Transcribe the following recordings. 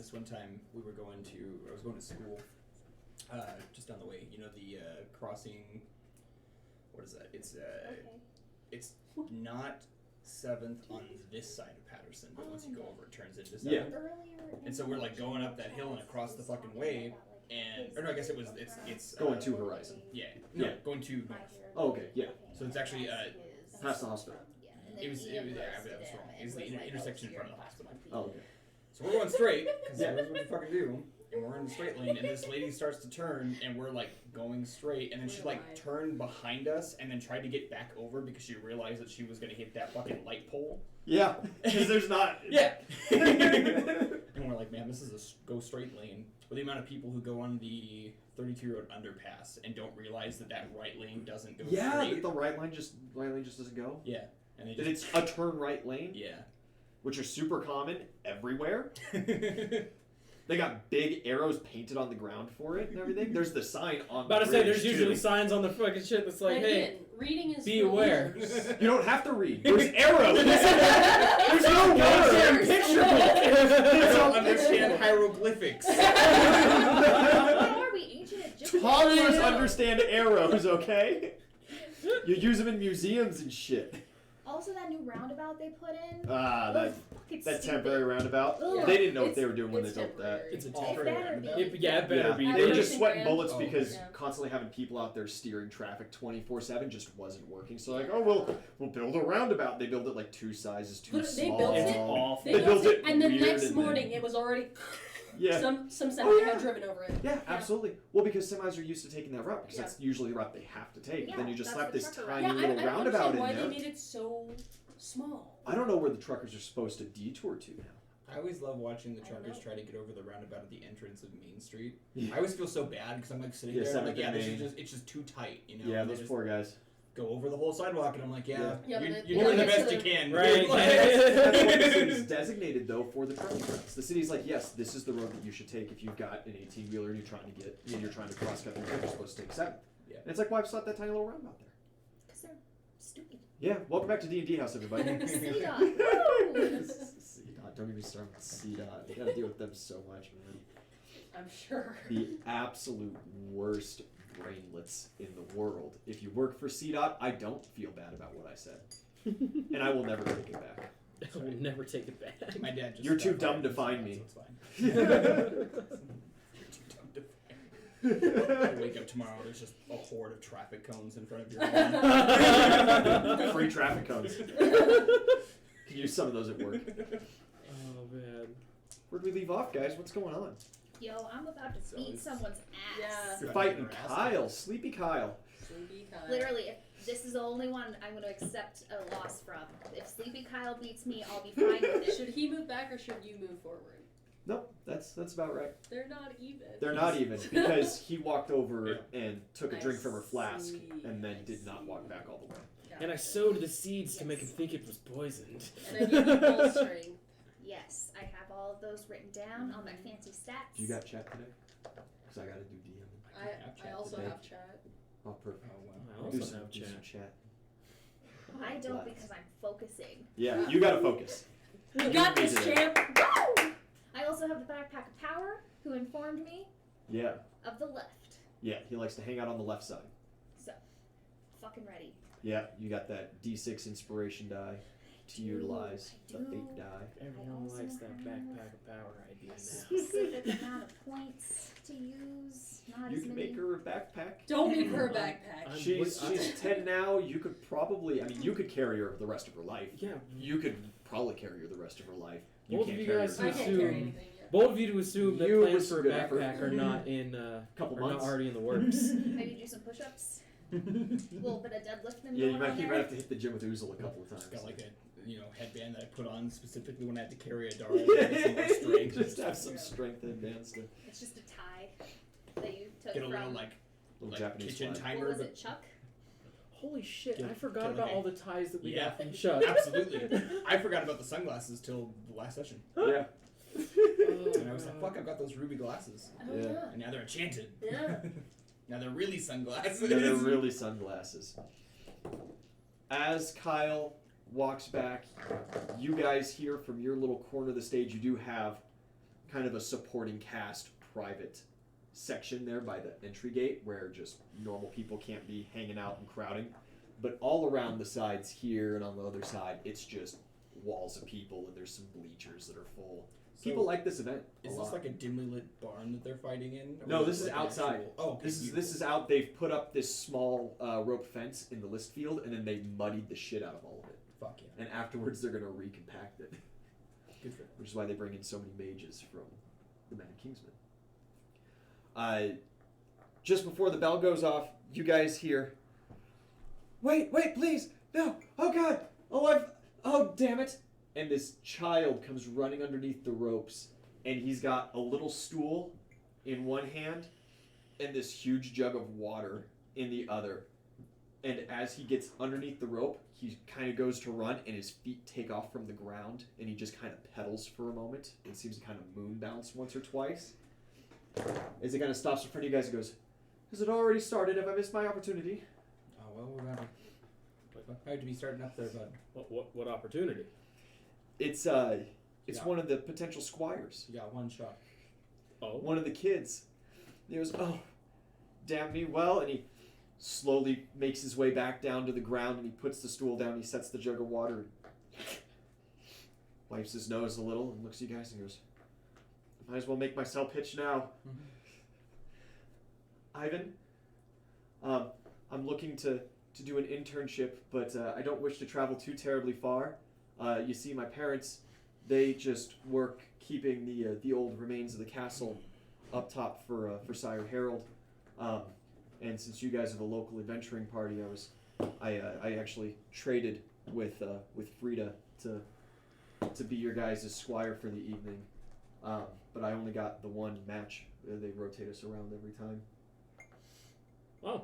this one time I was going to school, just on the way. You know the crossing. What is that? It's not 7th on this side of Patterson, but once you go over, it turns into 7th. Yeah. And so we're like going up that hill and across the fucking way, or no, I guess it's Going to Horizon. Yeah, going to north. Oh, okay, yeah. So it's actually Past the hospital. I was wrong. It's the intersection in front of the hospital. Oh, okay. So we're going straight, because that's what we fucking do. And we're in the straight lane, and this lady starts to turn, and we're like going straight, and then she like turned behind us, and then tried to get back over because she realized that she was gonna hit that fucking light pole. Yeah, because there's not. Yeah. And we're like, man, this is a go straight lane. With the amount of people who go on the 32 road underpass and don't realize that right lane doesn't go straight. Yeah, that the right lane just doesn't go. Yeah, and that it's a turn right lane. Yeah. Which are super common everywhere. They got big arrows painted on the ground for it and everything. There's the sign on the bridge, there's usually signs on the fucking shit that's like, hey, reading is be aware. You don't have to read. There's arrows. There's no goddamn picture book. I don't understand hieroglyphics. What are we, ancient Egyptian? Toddlers understand arrows, okay? You use them in museums and shit. Also, that new roundabout they put in. That temporary roundabout. Ugh. They didn't know what they were doing when they built that. It's a temporary roundabout. It better be. They were just sweating bullets Oh, because okay. constantly having people out there steering traffic 24/7 just wasn't working. So like, oh, we'll build a roundabout. They built it like 2 sizes too small. They built it. It's awful. They built it, and the weird next and morning it was already. Yeah. Some semi had driven over it. Yeah, absolutely. Well, because semis are used to taking that route because that's usually the route they have to take. Yeah, Then you just slap that's this the tiny I little don't roundabout in why there. they made it so small. I don't know where the truckers are supposed to detour to now. I always love watching the truckers try to get over the roundabout at the entrance of Main Street. I always feel so bad because I'm like sitting there and I'm like, it's just too tight, you know? Yeah, and those poor guys. Go over the whole sidewalk and I'm like, you're but doing the best you can, right? That's what the city's designated though for the trucking routes. The city's like, yes, this is the road that you should take if you've got an 18-wheeler and you're trying to cross cut the road. You're supposed to take 7. Yeah. And it's like, why slap that tiny little roundabout there? Because they're stupid. Yeah, welcome back to D&D House, everybody. C-Dot. Woo! C-Dot, don't even start with C-Dot. You gotta deal with them so much, man. I'm sure. The absolute worst brainlets in the world. If you work for C-Dot, I don't feel bad about what I said. And I will never take it back. I will never take it back. My dad just You're too dumb to find me. So it's fine. You're too dumb to find me. I wake up tomorrow, there's just a horde of traffic cones in front of your home. Free traffic cones. Use some of those at work. Oh, man. Where'd we leave off, guys? What's going on? Yo, I'm about to beat someone's ass. Yeah. You're fighting Kyle, Sleepy Kyle. Sleepy Kyle. Literally, if this is the only one I'm going to accept a loss from. If Sleepy Kyle beats me, I'll be fine with it. Should he move back or should you move forward? Nope, that's about right. They're not even. They're not even because he walked over and took a I drink from her flask see. and then did not walk back all the way. And I sowed the seeds to make him think it was poisoned. And I gave you full strength. Yes, I have all of those written down on my fancy stats. You got chat today? Because I got to do DM. I also today. have chat. Oh, perfect. I also have do some chat. chat. I don't because I'm focusing. Yeah, you got to focus. You got this, champ. Woo! I also have the backpack of power, who informed me Yeah. of the left. Yeah, he likes to hang out on the left side. So, fucking ready. Yeah, you got that D6 inspiration die to utilize, the fate die. Everyone likes that backpack of power idea now. Specific amount of points to use. Not You as can many. make her a backpack. Don't make her a backpack. She's 10 now. You could probably, you could carry her the rest of her life. Yeah. You could probably carry her the rest of her life. You Both can't of you carry guys her. I can't carry anything yet. Bold of you to assume that You plans was for a good effort. backpack are not in Couple are months. not already in the works. Maybe do some push-ups. A little bit of deadlifting. Yeah, you going might, on you there. might have to hit the gym with Uzel a couple of times. Got like a headband that I put on specifically when I had to carry a dart. Strength. Just have some strength headbands to It's just a tie that you took Get a from. little little Japanese kitchen flag. timer. What was but it, Chuck? Holy shit, Get- I forgot get about like a- all the ties that we Yeah. got from Chuck. Absolutely. I forgot about the sunglasses till the last session. Yeah. And I was like, fuck, I've got those ruby glasses. Oh, Yeah. yeah. And now they're enchanted. Yeah. Now they're really sunglasses. Yeah, they're really sunglasses. As Kyle walks back, you guys hear from your little corner of the stage, you do have kind of a supporting cast private section there by the entry gate where just normal people can't be hanging out and crowding. But all around the sides here and on the other side, it's just walls of people, and there's some bleachers that are full. People like this event. Is this like a dimly lit barn that they're fighting in? No, Or this is like outside. Actual... Oh, okay, This is out. They've put up this small rope fence in the list field, and then they muddied the shit out of all of it. Fuck yeah. And afterwards, they're gonna recompact it. Good for them. Which is why they bring in so many mages from the Mad Kingsman. Just before the bell goes off, you guys hear, wait, please, no, oh God, oh damn it. And this child comes running underneath the ropes, and he's got a little stool in one hand and this huge jug of water in the other. And as he gets underneath the rope, he kind of goes to run, and his feet take off from the ground, and he just kind of pedals for a moment and seems to kind of moon bounce once or twice. As he kind of stops in front of you guys and goes, has it already started? Have I missed my opportunity? Oh, well, we're gonna... How'd you be starting up there, bud? What opportunity? It's Yeah. one of the potential squires. You got one shot. Oh. One of the kids. And he goes, oh, damn me well. And he slowly makes his way back down to the ground, and he puts the stool down, and he sets the jug of water, wipes his nose a little, and looks at you guys and goes, might as well make myself pitch now. Ivan, I'm looking to do an internship, but I don't wish to travel too terribly far. You see, my parents, they just work keeping the old remains of the castle up top for Sire Harold. And since you guys are the local adventuring party, I actually traded with Frida to be your guys' squire for the evening. But I only got the one match. They rotate us around every time. Oh,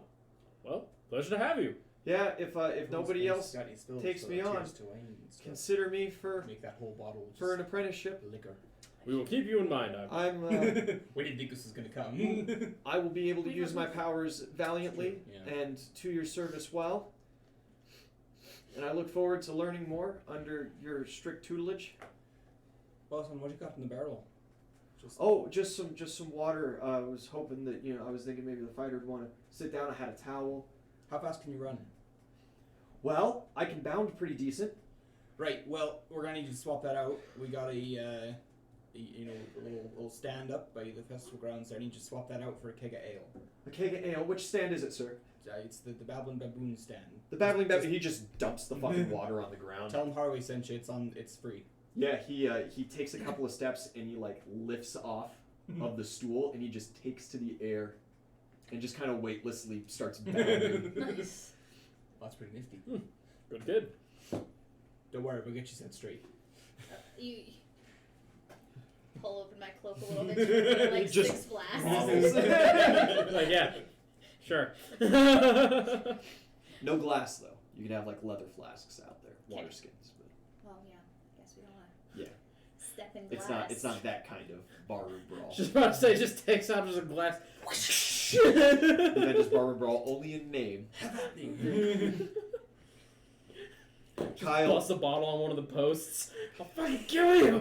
well, pleasure to have you. Yeah, if nobody else takes me on, To wine and stuff. consider me for Make that whole bottle just an apprenticeship. liquor. We will keep you in mind, Ivan. I'm We didn't think this was gonna come. I will be able to use my powers valiantly Yeah. and to your service well. And I look forward to learning more under your strict tutelage. Bosun, what you got in the barrel? Just Oh, just some water. I was hoping that I was thinking maybe the fighter would want to sit down. I had a towel. how fast can you run? Well, I can bound pretty decent. Right. Well, we're gonna need you to swap that out. We got a little stand up by the festival grounds there. I need you to swap that out for a keg of ale. A keg of ale. Which stand is it, sir? It's the Babbling Baboon stand. The babbling baboon. He just dumps the fucking water on the ground. Tell him Harley sent you. It's free. Yeah, he takes a couple of steps and he lifts off of the stool and he just takes to the air and just kind of weightlessly starts bounding. Nice. That's pretty nifty. Good. Don't worry, we'll get you set straight. You pull open my cloak a little bit, you feel like Just 6 flasks. Like, yeah, sure. No glass though. You can have leather flasks out there, water skins, but Well, yeah, I guess we don't want yeah, to step in glass. it's not that kind of barroom brawl. Just about to say, just takes out just a glass. The event is barroom brawl only in name. Kyle Bust a bottle on one of the posts. I'll fucking kill you.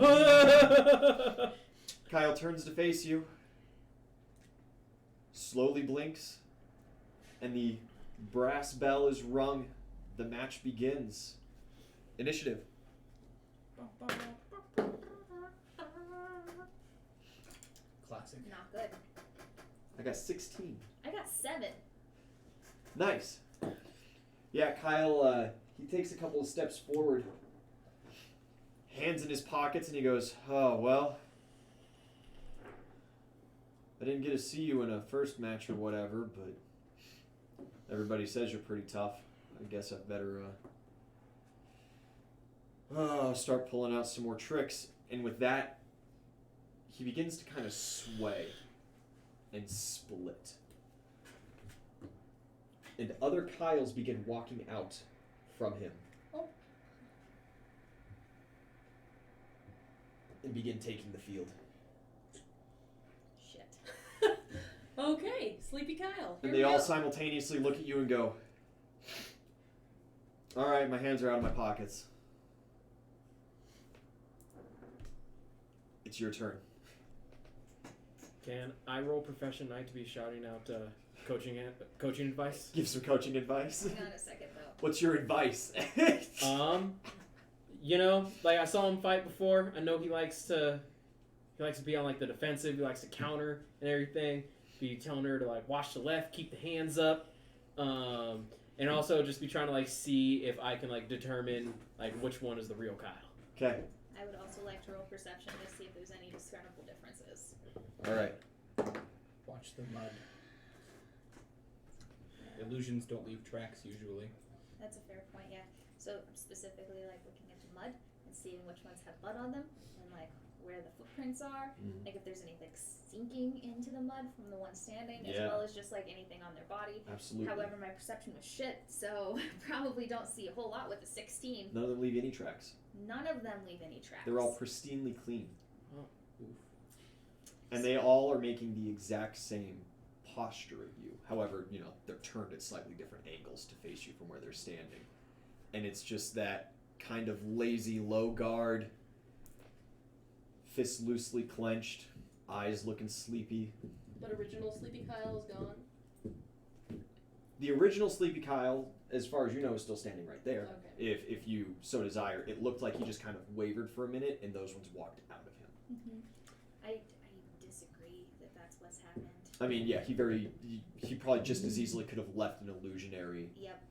Kyle turns to face you, slowly blinks, and the brass bell is rung. The match begins. Initiative. Classic. Not good. I got 16. I got 7. Nice. Yeah, Kyle, he takes a couple of steps forward, hands in his pockets, and he goes, oh, well, I didn't get to see you in a first match or whatever, but everybody says you're pretty tough. I guess I better start pulling out some more tricks. And with that, he begins to kind of sway and split. And other Kyles begin walking out from him. Oh. And begin taking the field. Shit. Okay, Sleepy Kyle. And here they we all go. simultaneously look at you and go, all right, my hands are out of my pockets. It's your turn. Can I roll Profession Knight to be shouting out coaching advice? Give some coaching advice. Hang on a second, though. What's your advice? You know, like I saw him fight before. I know he likes to be on like the defensive. He likes to counter and everything. Be telling her to like watch the left, keep the hands up, and also just be trying to like see if I can like determine like which one is the real Kyle. Okay. I would also like to roll perception to see if there's any discernible differences. All right. Watch the mud. Illusions don't leave tracks usually. That's a fair point, yeah. So specifically like looking at the mud and seeing which ones have blood on them and like where the footprints are, like if there's anything sinking into the mud from the one standing, as well as just like anything on their body. Absolutely. However, my perception was shit, so probably don't see a whole lot with the 16. None of them leave any tracks. None of them leave any tracks. They're all pristinely clean. Oh, oof. And they all are making the exact same posture of you. However, you know, they're turned at slightly different angles to face you from where they're standing. And it's just that kind of lazy, low guard, fists loosely clenched, eyes looking sleepy. But original Sleepy Kyle is gone. The original Sleepy Kyle, as far as you know, is still standing right there. Okay. If you so desire. It looked like he just kind of wavered for a minute, and those ones walked out of him. I disagree that that's what's happened. I mean, yeah, he probably just as easily could have left an illusionary Yep.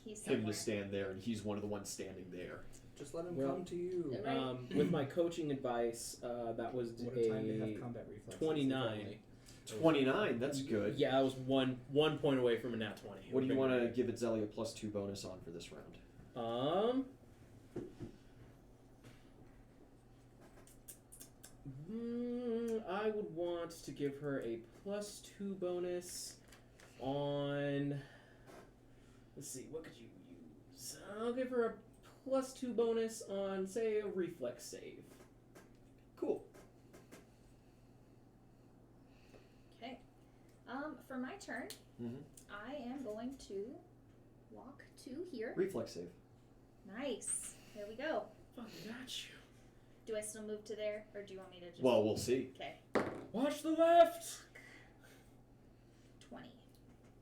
He's him somewhere. to stand there, and he's one of the ones standing there. Just let him Well, come to you. Right. With my coaching advice, that was What a time to have combat reflexes. 29. 29, that's good. Yeah, I was one point away from a nat 20. What do you want to give Itzelli a +2 bonus on for this round? I would want to give her a +2 bonus on. Let's see, what could you use? I'll give her a +2 bonus on, say, a reflex save. Cool. Okay. For my turn, I am going to walk to here. Reflex save. Nice. There we go. Fucking got you. Do I still move to there, or do you want me to just? Well, we'll see. Okay. Watch the left! 20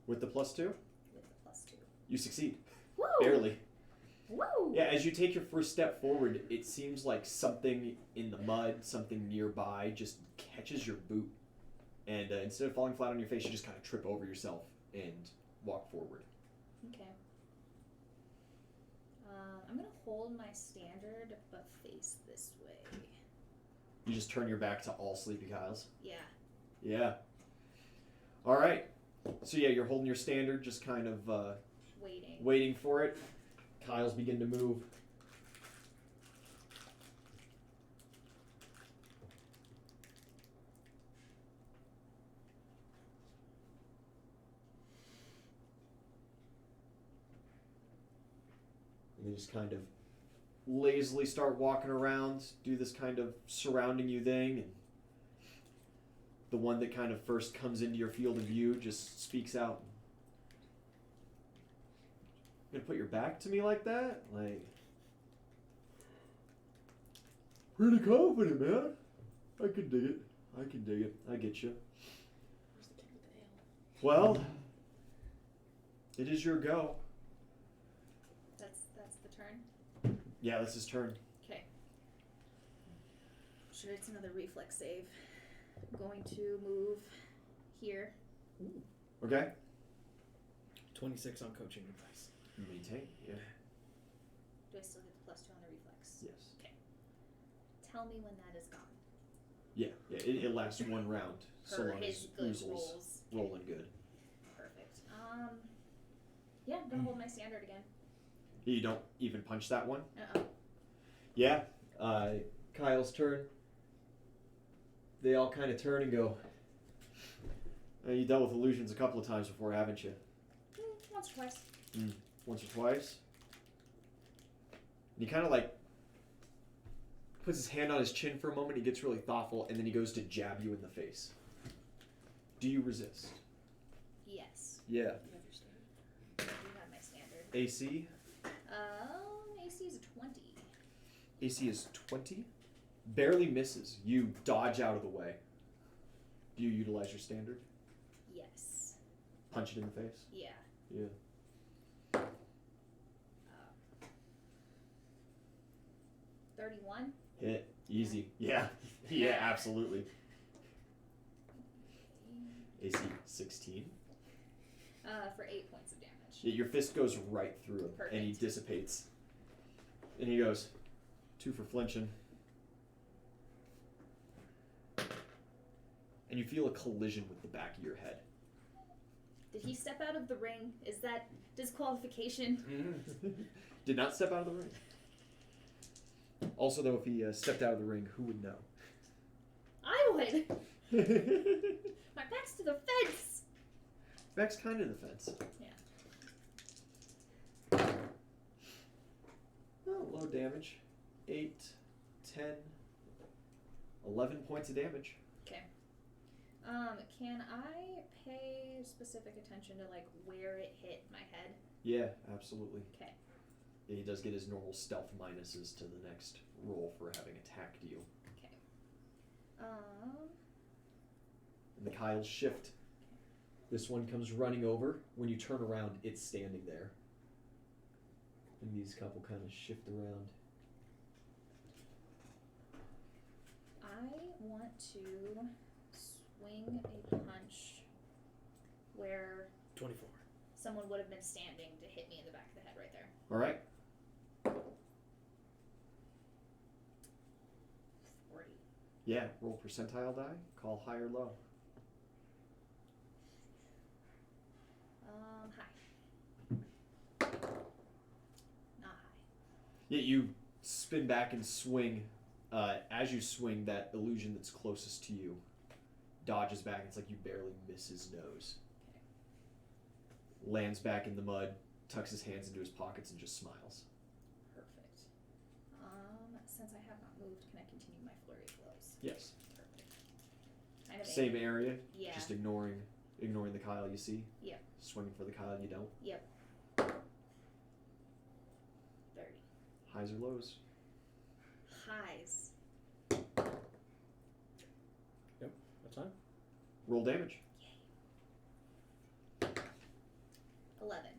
With the +2, with the +2. you succeed. Woo! Barely. Woo! Yeah, as you take your first step forward, it seems like something in the mud, something nearby, just catches your boot. And instead of falling flat on your face, you just kind of trip over yourself and walk forward. Okay. I'm gonna hold my standard, but face this way. You just turn your back to all Sleepy Kyles. Yeah. Yeah. All right. So yeah, you're holding your standard, just kind of waiting for it. Kyles begin to move. And they just kind of lazily start walking around, do this kind of surrounding you thing, and the one that kind of first comes into your field of view just speaks out. You gonna put your back to me like that? Like, pretty confident, man. I can dig it. I get you. Where's the kid with the ale? Well, it is your go. That's the turn. Yeah, that's his turn. Okay. Sure, it's another reflex save. I'm going to move here. Okay. 26 on coaching advice. Maintain. Yeah. Do I still get the +2 on the reflex? Yes. Okay. Tell me when that is gone. Yeah. It lasts one round, so Per long his as good Oozle's rolls. rolling good. Perfect. Yeah, I'm gonna hold my standard again. You don't even punch that one. Uh-oh. Yeah. Kyle's turn. They all kind of turn and go. You dealt with illusions a couple of times before, haven't you? Once or twice. Once or twice. And he kind of like puts his hand on his chin for a moment. He gets really thoughtful, and then he goes to jab you in the face. Do you resist? Yes. Yeah. You have your standard. I do have my standard. AC? AC is a 20. AC is 20. Barely misses. You dodge out of the way. Do you utilize your standard? Yes. Punch it in the face? Yeah. Yeah. 31. Hit. Easy. Yeah. Yeah, absolutely. AC 16. For 8 points of damage. Yeah, your fist goes right through him, and he Perfect. dissipates. And he goes, 2 for flinching. And you feel a collision with the back of your head. Did he step out of the ring? Is that disqualification? Did not step out of the ring. Also, though, if he stepped out of the ring, who would know? I would! My back's to the fence! Back's kind of the fence. Yeah. Oh, low damage. 8, 10, 11 points of damage. Okay. Can I pay specific attention to, like, where it hit my head? Yeah, absolutely. Okay. Yeah, he does get his normal stealth minuses to the next roll for having attacked you. Okay. And the Kyles shift. This one comes running over. When you turn around, it's standing there. And these couple kind of shift around. I want to swing a punch where 24. someone would have been standing to hit me in the back of the head right there. All right. 40. Yeah, roll percentile die. Call high or low. High. Not high. Yeah, you spin back and swing. As you swing, that illusion that's closest to you dodges back. It's like you barely miss his nose. Okay. Lands back in the mud, tucks his hands into his pockets, and just smiles. Perfect. Since I have not moved, can I continue my flurry of blows? Yes. Perfect. Kind of Same area. Yeah. Just ignoring the Kyle you see. Yep. Swinging for the Kyle you don't. Yep. 30. Highs or lows. Highs. Yep, that's fine. Roll damage. 11.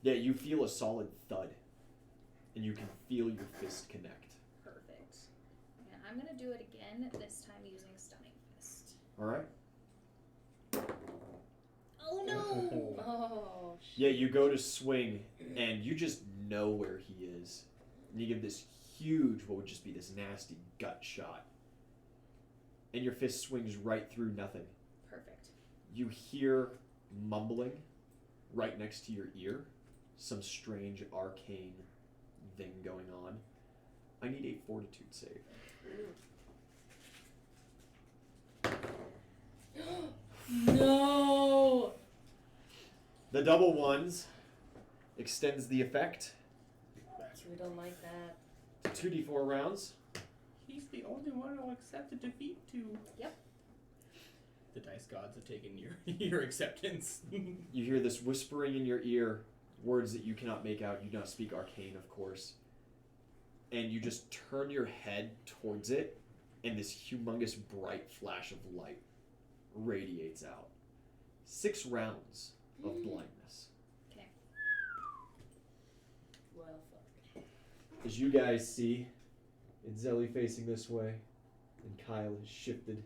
Yeah, you feel a solid thud, and you can feel your fist connect. Perfect. And I'm gonna do it again, this time using Stunning Fist. All right. Oh no! Oh, shit. Yeah, you go to swing, and you just know where he is. And you give this huge, what would just be this nasty gut shot. And your fist swings right through nothing. Perfect. You hear mumbling right next to your ear. Some strange arcane thing going on. I need a fortitude save. No! The double ones extends the effect We don't like that. to 2d4 rounds. He's the only one I'll accept a defeat to. Yep. The dice gods have taken your acceptance. You hear this whispering in your ear, words that you cannot make out. You do not speak arcane, of course. And you just turn your head towards it, and this humongous bright flash of light radiates out. 6 rounds of blindness. Okay. Well, fuck. As you guys see, Itzelli facing this way, and Kyle has shifted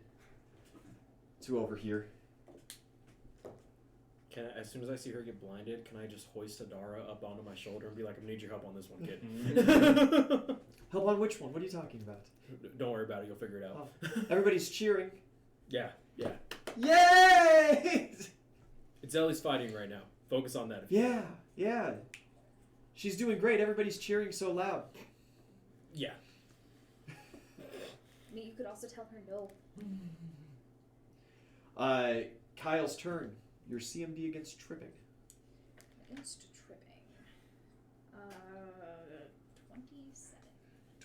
to over here. Can I, as soon as I see her get blinded, can I just hoist Adara up onto my shoulder and be like, I'm gonna need your help on this one, kid. Help on which one? What are you talking about? Don't worry about it, you'll figure it out. Oh, everybody's cheering. Yeah. Yay! Itzelli's fighting right now. Focus on that. Yeah. She's doing great. Everybody's cheering so loud. Yeah. I mean, you could also tell her no. Kyle's turn. Your CMD against tripping. Against tripping.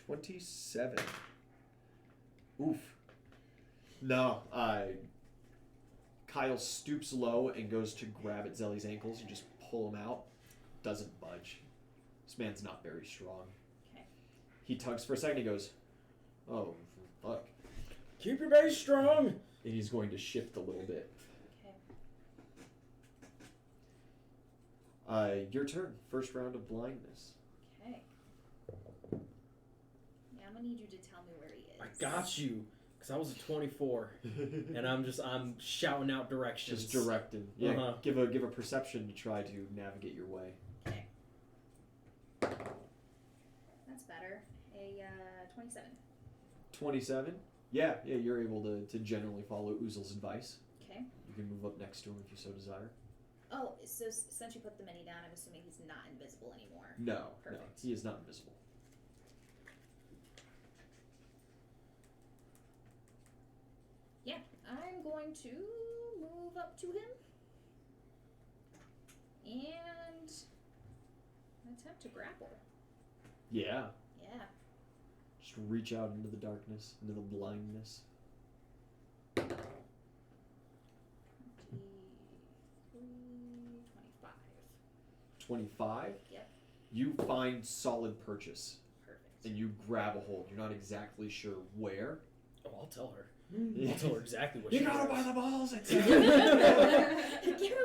27. 27. Oof. No. Kyle stoops low and goes to grab at Zelly's ankles and just pull him out. Doesn't budge. This man's not very strong. Okay. He tugs for a second. He goes, "Oh, fuck." Keep your base strong. and he's going to shift a little bit. Okay. Your turn. First round of blindness. Okay. Yeah, I'm gonna need you to tell me where he is. I got you. Because I was a 24. And I'm shouting out directions. Just directing. Yeah. Uh-huh. Give a perception to try to navigate your way. Okay. That's better. A 27. 27. Yeah. You're able to generally follow Uzel's advice. Okay. You can move up next to him if you so desire. Oh, so since you put the mini down, I'm assuming he's not invisible anymore. No, Perfect. he is not invisible. Yeah, I'm going to move up to him and attempt to grapple. Yeah. Yeah. Just reach out into the darkness, into the blindness. 25. Yep. You find solid purchase Perfect. and you grab a hold. You're not exactly sure where. Oh, I'll tell her. Yeah. I'll tell her exactly what You she got him by wants. the balls. Give him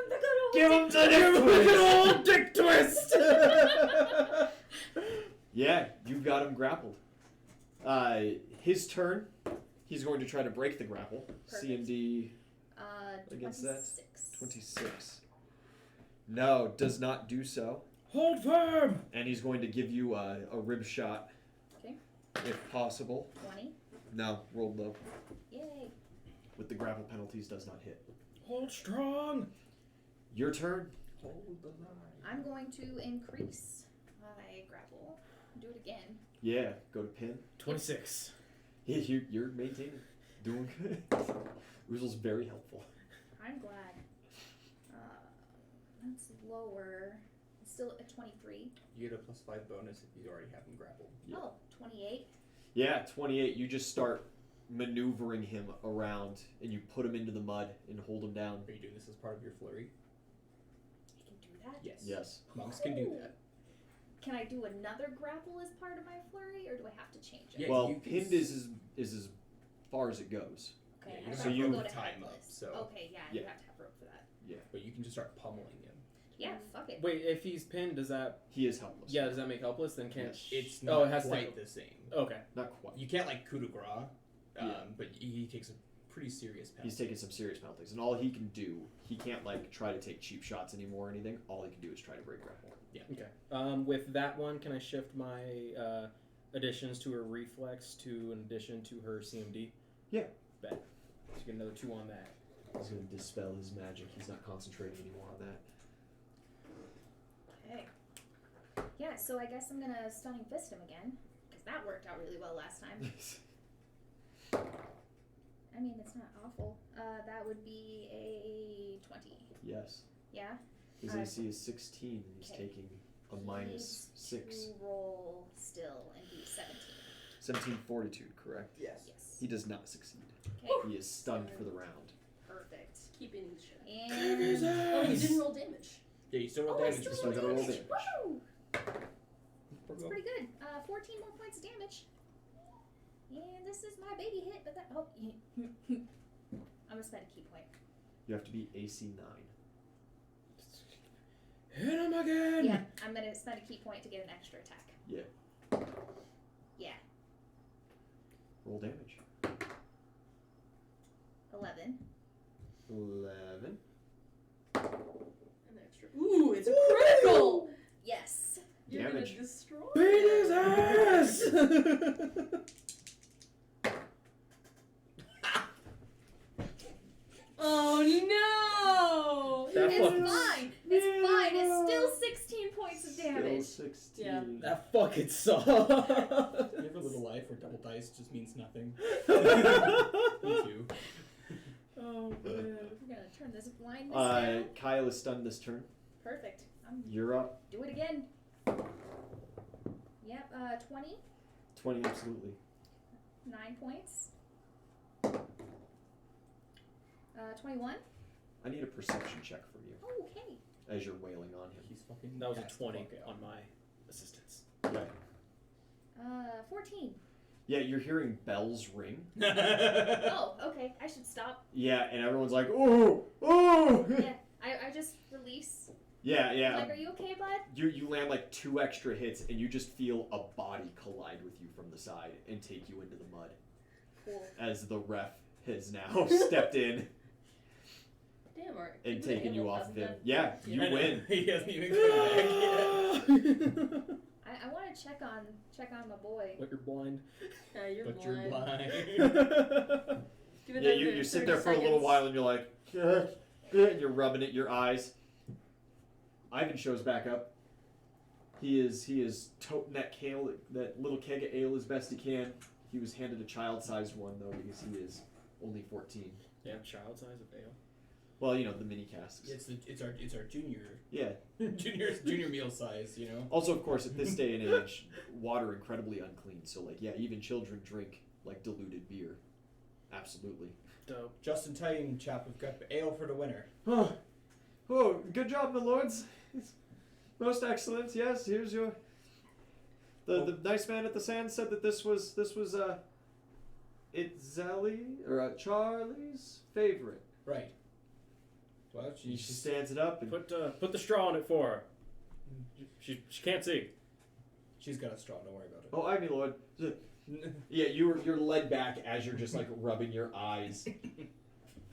the good old. Give him the old dick twist! Yeah, you've got him grappled. His turn. He's going to try to break the grapple. Perfect. CMD Against that? 26. 26. No, does not do so. Hold firm! And he's going to give you a rib shot. Okay. If possible. 20. No, rolled low. Yay. With the grapple penalties, does not hit. Hold strong! Your turn. Hold the line. I'm going to increase my grapple. Do it again. Yeah, go to pin. 26. Yeah, you're maintaining. Doing good. Uzel's very helpful. I'm glad. That's lower. It's still at 23. You get a +5 bonus if you already have him grappled. Yeah. Oh, 28. Yeah, 28. You just start maneuvering him around, and you put him into the mud and hold him down. Are you doing this as part of your flurry? I can do that? Yes. Yes. Monks can do that. Can I do another grapple as part of my flurry, or do I have to change it? Yeah, Well, you can pinned is as far as it goes. Okay, Yeah, I you thought so we'll you- go to time up, headless. so- Okay, yeah, Yeah. you have to have rope for that. But you can just start pummeling him. Yeah, fuck it. Wait, if he's pinned, does that... He is helpless. Yeah, does that make helpless? Then can't... It's Oh, not it has to quite take... the same. Okay. Not quite. You can't like coup de grace, Yeah. but he takes a pretty serious penalty. He's taking some serious penalties, and all he can do, he can't like try to take cheap shots anymore or anything. All he can do is try to break grapple. Yeah. Okay. With that one, can I shift my additions to her reflex to an addition to her CMD? Yeah. Bet. So you get another 2 on that. He's going to dispel his magic. He's not concentrating anymore on that. Okay. Yeah, so I guess I'm gonna stunning fist him again, because that worked out really well last time. I mean, it's not awful. That would be a 20. Yes. Yeah? His AC is 16, and he's Okay. taking a He minus needs 6. to roll still and be 17. 17 fortitude, correct? Yes. Yes. He does not succeed. Okay. He is stunned for the round. Perfect. Keeping the shit. And Oh, you didn't roll damage. Yeah, you still roll oh, I damage. still just roll gotta roll damage. damage. Woo! That's Pretty pretty good. 14 more points of damage. And this is my baby hit, but that. Oh, I'm gonna spend a key point. You have to be AC 9. Hit him again! Yeah, I'm gonna spend a key point to get an extra attack. Yeah. Yeah, Roll damage. 11. 11. An extra. Ooh, it's a critical! Yes. You're Damage. gonna destroy Beat his it. ass! Oh no! That It's fucking- fine. It's fine. It's still 16 points of damage. Still 16. Yeah. That fucking sucks. You ever live a life where double dice just means nothing? Me too. Oh, man. We're gonna turn this blindness down. Kyle is stunned this turn. Perfect. You're up. Do it again. Yep. 20. 20, absolutely. 9 points. 21. Oh, I need a perception check from you Oh, okay. as you're wailing on him. He's fucking. That was a passed the 20 fuck out. on my assistance. Yeah. 14. Yeah, you're hearing bells ring. Oh, okay. I should stop. Yeah, and everyone's like, ooh, ooh. Yeah, I just release. Yeah, yeah. Like, are you okay, bud? You land like 2 extra hits, and you just feel a body collide with you from the side and take you into the mud. Cool. As the ref has now stepped in Damn, Art. and taken you off of him. Yeah, you I know. win. He hasn't even come back yet. I want to check on my boy. But you're blind. Yeah, you're But blind. you're blind. Give it Yeah, another you sit 30 there for a little seconds. while, and you're like, and you're rubbing at your eyes. Ivan shows back up. He is toting that little keg of ale as best he can. He was handed a child-sized one though because he is only 14. Yeah, child size of ale. Well, you know the mini casks. It's our junior Yeah. junior meal size, you know. Also, of course, at this day and age, water incredibly unclean. So, like, yeah, even children drink like diluted beer. Absolutely. Dope. Just in time, chap. We've got ale for the winner. Oh, good job, my lords. Most excellent. Yes, here's your. The nice man at the sand said that this was Itzelli or Charlie's favorite. Right. Well, She stands it up and Put the straw in it for her. She can't see. she's got a straw. Don't worry about it. oh, I mean, lord. Yeah, you're led back as you're just like rubbing your eyes,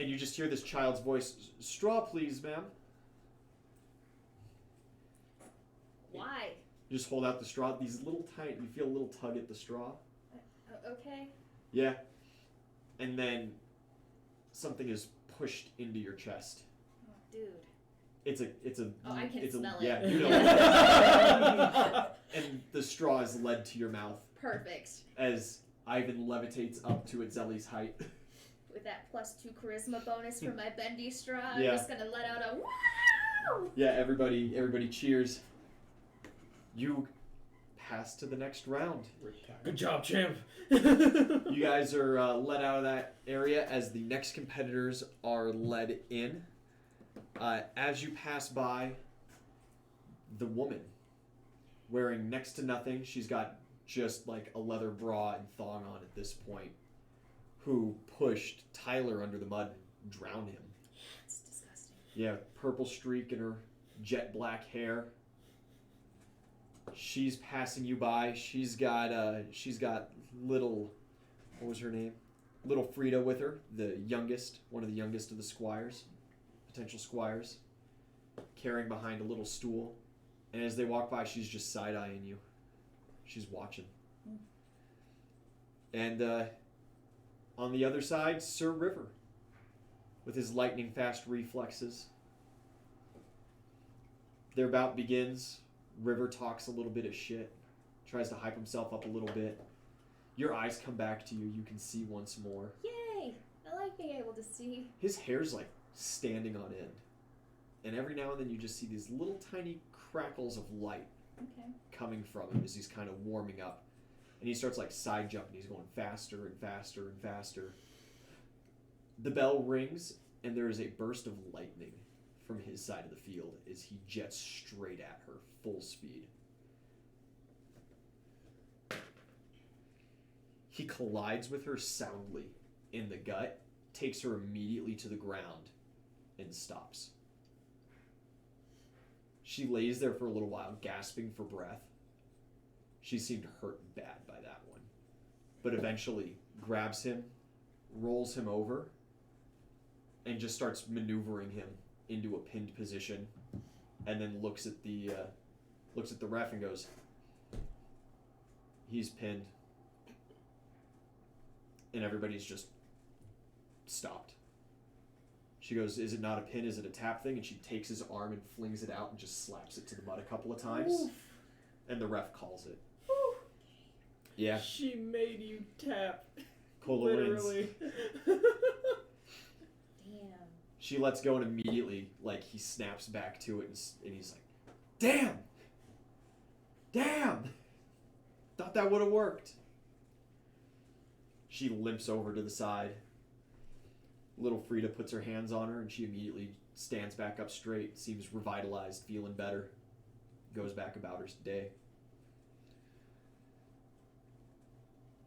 and you just hear this child's voice. Straw, please, ma'am. Why? You just hold out the straw. These little tiny. You feel a little tug at the straw. Okay. Yeah. And then something is pushed into your chest. Oh, dude. It's a. Oh, I can it's smell a, it. Yeah, you know. And the straw is led to your mouth Perfect. as Ivan levitates up to Itzelli's height. With that +2 charisma bonus for my bendy straw, Yeah. I'm just gonna let out a wow! Yeah, everybody cheers. You pass to the next round. Good job, champ. You guys are led out of that area as the next competitors are led in. As you pass by, the woman wearing next to nothing, she's got just like a leather bra and thong on at this point, who pushed Tyler under the mud and drowned him. That's disgusting. Yeah, purple streak in her jet black hair. She's passing you by. She's got little, what was her name? Little Frida with her, the youngest, one of the youngest of the squires, potential squires, carrying behind a little stool. And as they walk by, she's just side-eyeing you. She's watching. And on the other side, Sir River, with his lightning-fast reflexes. Their bout begins. River talks a little bit of shit, tries to hype himself up a little bit. Your eyes come back to you. You can see once more. Yay! I like being able to see. His hair's like standing on end. And every now and then you just see these little tiny crackles of light Okay. coming from him as he's kind of warming up. And he starts like side jumping. He's going faster and faster and faster. The bell rings and there is a burst of lightning from his side of the field as he jets straight at her, full speed. He collides with her soundly in the gut, takes her immediately to the ground, and stops. She lays there for a little while, gasping for breath. She seemed hurt bad by that one, but eventually grabs him, rolls him over, and just starts maneuvering him into a pinned position, and then looks at the ref and goes, "He's pinned," and everybody's just stopped. She goes, "Is it not a pin? Is it a tap thing?" And she takes his arm and flings it out and just slaps it to the mud a couple of times, Oof. and the ref calls it. Whew. Yeah, She made you tap. Cola wins. Literally. Damn. She lets go, and immediately, like, he snaps back to it, and he's like, "Damn! Damn! Thought that would have worked." She limps over to the side. Little Frida puts her hands on her, and she immediately stands back up straight, seems revitalized, feeling better, goes back about her day.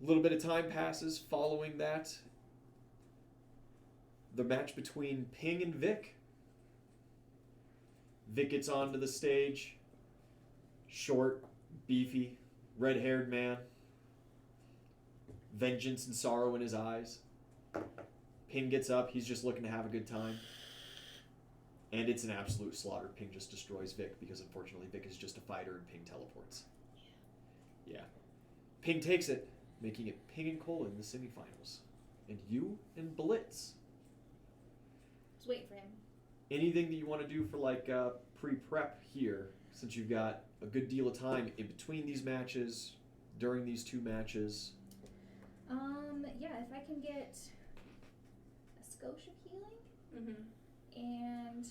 A little bit of time passes following that. The match between Ping and Vic. Vic gets onto the stage. Short, beefy, red-haired man. Vengeance and sorrow in his eyes. Ping gets up. He's just looking to have a good time. And it's an absolute slaughter. Ping just destroys Vic because unfortunately Vic is just a fighter and Ping teleports. Yeah. Ping takes it, making it Ping and Cole in the semifinals. And you and Blitz. Just waiting for him. Anything that you want to do for like pre-prep here, since you've got a good deal of time in between these matches, during these 2 matches? Yeah, if I can get a skosh of healing, and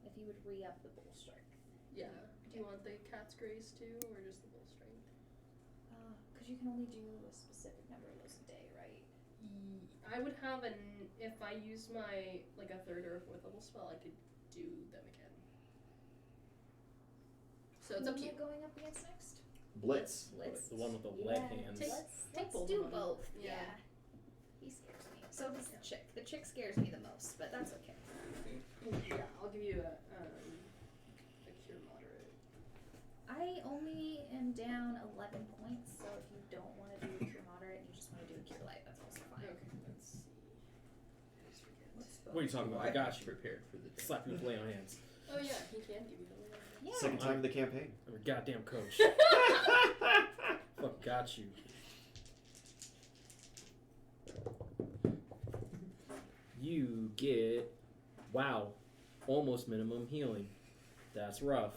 if you would re-up the bull strength. Yeah. Do you want the cat's grace too, or just the bull strength? Because you can only do a specific number of those a day, right? I would have if I use my, like, a 3rd or a 4th level spell, I could do them again. So it's up to you. Who am I going up against next? Blitz. The one with the lead hands. Let's both do of them. both. Yeah. He scares me. So does the chick. The chick scares me the most, but that's okay. Yeah, I'll give you a cure moderate. I only am down 11 points, so if you don't want to do a cure moderate and you just want to do a cure light, that's also fine. Okay, let's see. I always forget. What are you talking about? I got you. Prepared for the day. Slap you with lay on hands. Oh yeah, he can give you the lay. Yeah. Second time in the campaign. I'm a goddamn coach. Fuck, got you. You get, wow, almost minimum healing. That's rough.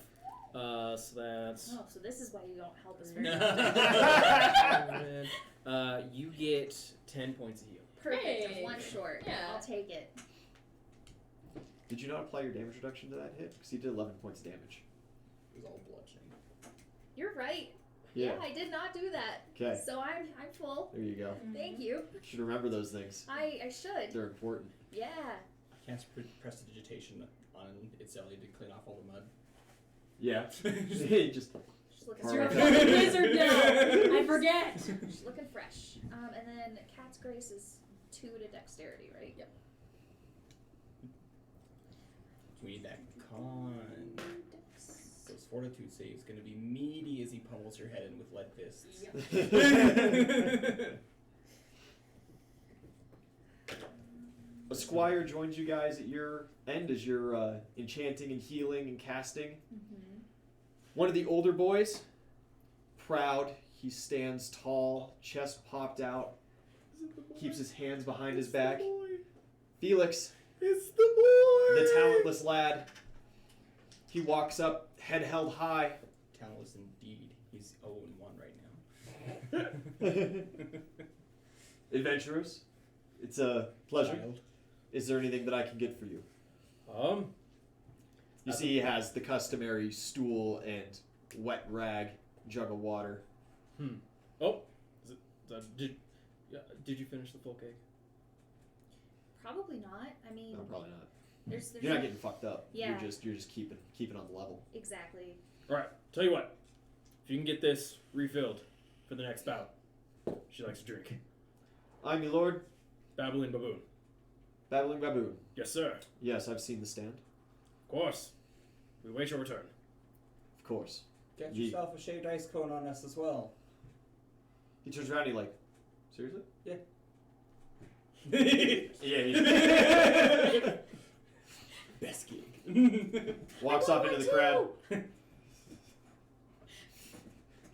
So that's. Oh, so this is why you don't help us very much. You get 10 points of heal. Perfect. Hey. Just one short. Yeah. I'll take it. Did you not apply your damage reduction to that hit? Because he did 11 points of damage. It was all bludgeoning. You're right. Yeah. I did not do that. Okay. So I'm full. There you go. Thank you. You should remember those things. I should. They're important. Yeah. I cast prestidigitation on Itzelli to clean off all the mud. Yeah. just Just looking You're You're a a fucking wizard now. I forget. Just looking fresh. And then Cat's Grace is 2 to dexterity, right? Yep. We need that con. Those fortitude saves gonna be meaty as he pummels your head in with lead fists. Yep. A squire joins you guys at your end as you're enchanting and healing and casting. Mm-hmm. One of the older boys, proud, he stands tall, chest popped out, keeps his hands behind his back. Felix, It's the boy! the talentless lad, he walks up, head held high. Talentless indeed. He's 0-1 right now. Adventurers, it's a pleasure. Child. Is there anything that I can get for you? You see he has the customary stool and wet rag, jug of water. Oh, did you finish the full cake? Probably not. I mean, No, probably not. there's You're not getting fucked up. Yeah. You're just keeping on the level. exactly. All right. Tell you what. If you can get this refilled for the next bout, she likes to drink. I'm your lord, Babbling baboon. Babbling Baboon. Yes, sir. Yes, I've seen the stand. Of course. We wait your return. Of course. Get Ye- yourself a shaved ice cone on us as well. He turns around and he like, seriously? Yeah. Yeah. Best gig. Walks off into the crowd.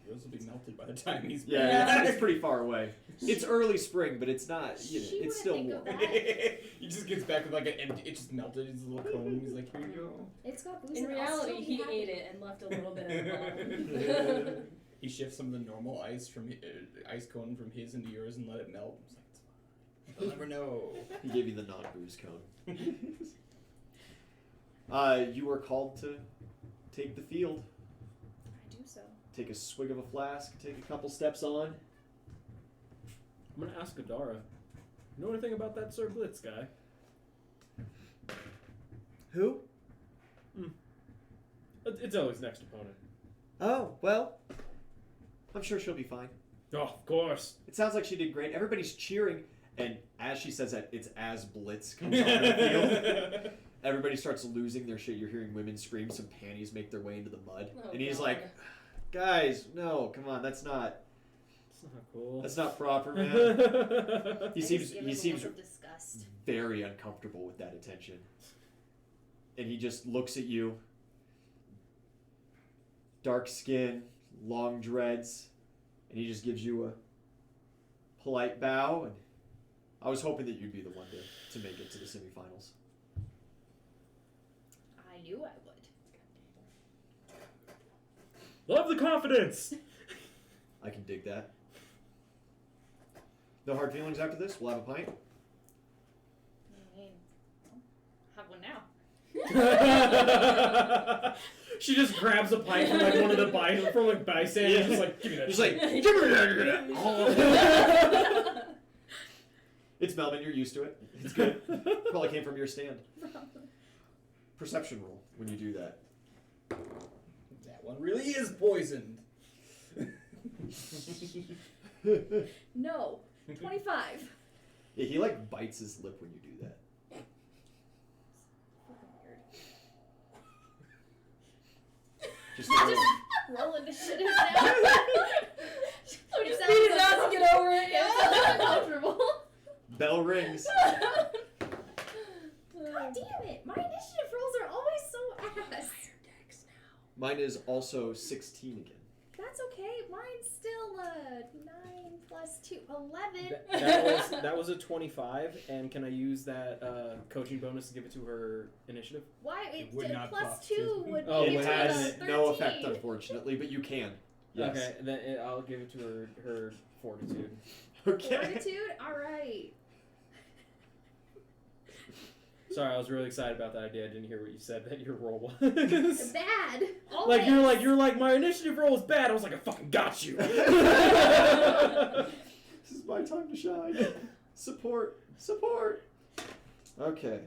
Yours will be melted by the time he's Yeah, it's pretty far away. It's early spring, but it's not. You know, She it's wouldn't still think warm. of that. He just gets back with like an empty. It just melted. His little cone. He's like, here you go. It's got booze In and I'll reality, still be he happy. ate it and left a little bit at the bottom. He shifts some of the normal ice from ice cone from his into yours and let it melt. It's like, it's fine. You'll never know. He gave you the non-booze cone. You were called to take the field. I do so. Take a swig of a flask. Take a couple steps on. I'm gonna ask Adara. You know anything about that Sir Blitz guy? Who? It's always next opponent. Oh, well, I'm sure she'll be fine. Oh, of course. It sounds like she did great. Everybody's cheering, and as she says that, it's as Blitz comes onto the field. Everybody starts losing their shit. You're hearing women scream. Some panties make their way into the mud. Oh, and he's God. like, guys, no, come on, that's not cool. That's not proper, man. He I seems just give he him a seems look of disgust. very uncomfortable with that attention. And he just looks at you. Dark skin, long dreads, and he just gives you a polite bow. And I was hoping that you'd be the one to make it to the semifinals. I knew I would. Love the confidence. I can dig that. No hard feelings after this? We'll have a pint? I mean, have one now. She just grabs a pipe from like one of the bystanders, Yeah. just like, give me that. Just shit. like, give me that. It's Melvin, you're used to it. It's good. Probably came from your stand. Perception roll when you do that. That one really is poisoned. No. 25. Yeah, he like bites his lip when you do that. Fucking weird. Just Roll initiative now. I'm just beat his ass and get over it. Yeah, it sounds uncomfortable. bell rings. God damn it! My initiative rolls are always so ass. Mine is also 16 again. That's okay. Mine's still 9 plus 2, 11. That was a 25, and can I use that coaching bonus to give it to her initiative? Why? It would not plus buff 2 to- would Oh, give It it has to 13. no effect, unfortunately, but you can. Yes. Okay, then I'll give it to her fortitude. Okay. Fortitude? Alright. Sorry, I was really excited about that idea. I didn't hear what you said that your roll was. Bad. Always. Like you're like my initiative roll is bad. I was like, I fucking got you. This is my time to shine. Support. Okay.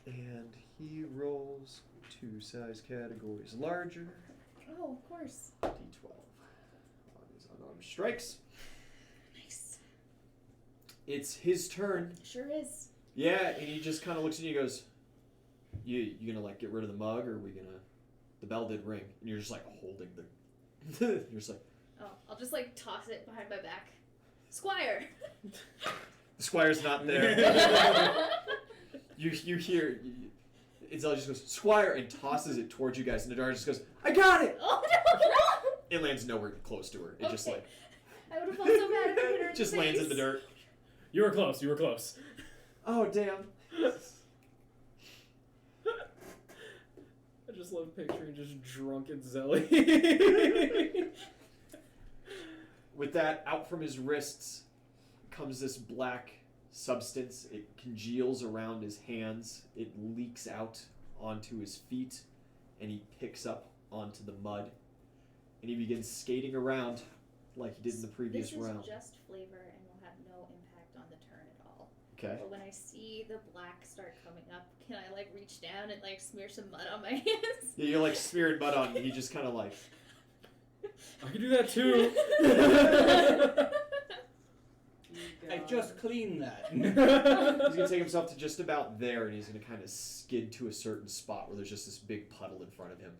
And he rolls 2 size categories larger. Oh, of course. D12 on his unarmed strikes. Nice. It's his turn. Sure is. Yeah, and he just kind of looks at you and goes, you gonna like get rid of the mug, or are we gonna... The bell did ring, and you're just like holding the... you're just like... Oh, I'll just like toss it behind my back. Squire! The squire's not there. you hear... Itzelli just goes, Squire, and tosses it towards you guys, and the dart just goes, I got it! Oh no! It lands nowhere close to her. It just Okay. like... I would have felt so bad if I hit her in just the lands in face. the dirt. You were close. Oh, damn. I just love picturing just drunk Itzelli. With that, out from his wrists comes this black substance. It congeals around his hands. It leaks out onto his feet, and he picks up onto the mud. And he begins skating around like he did in the previous This is round. just flavor and will have no impact on the turn at all. Okay. But when I see the black start coming up, can I like reach down and like smear some mud on my hands? Yeah, you're like smearing mud on, and he just kind of like... I can do that too. I just cleaned that. He's going to take himself to just about there, and he's going to kind of skid to a certain spot where there's just this big puddle in front of him.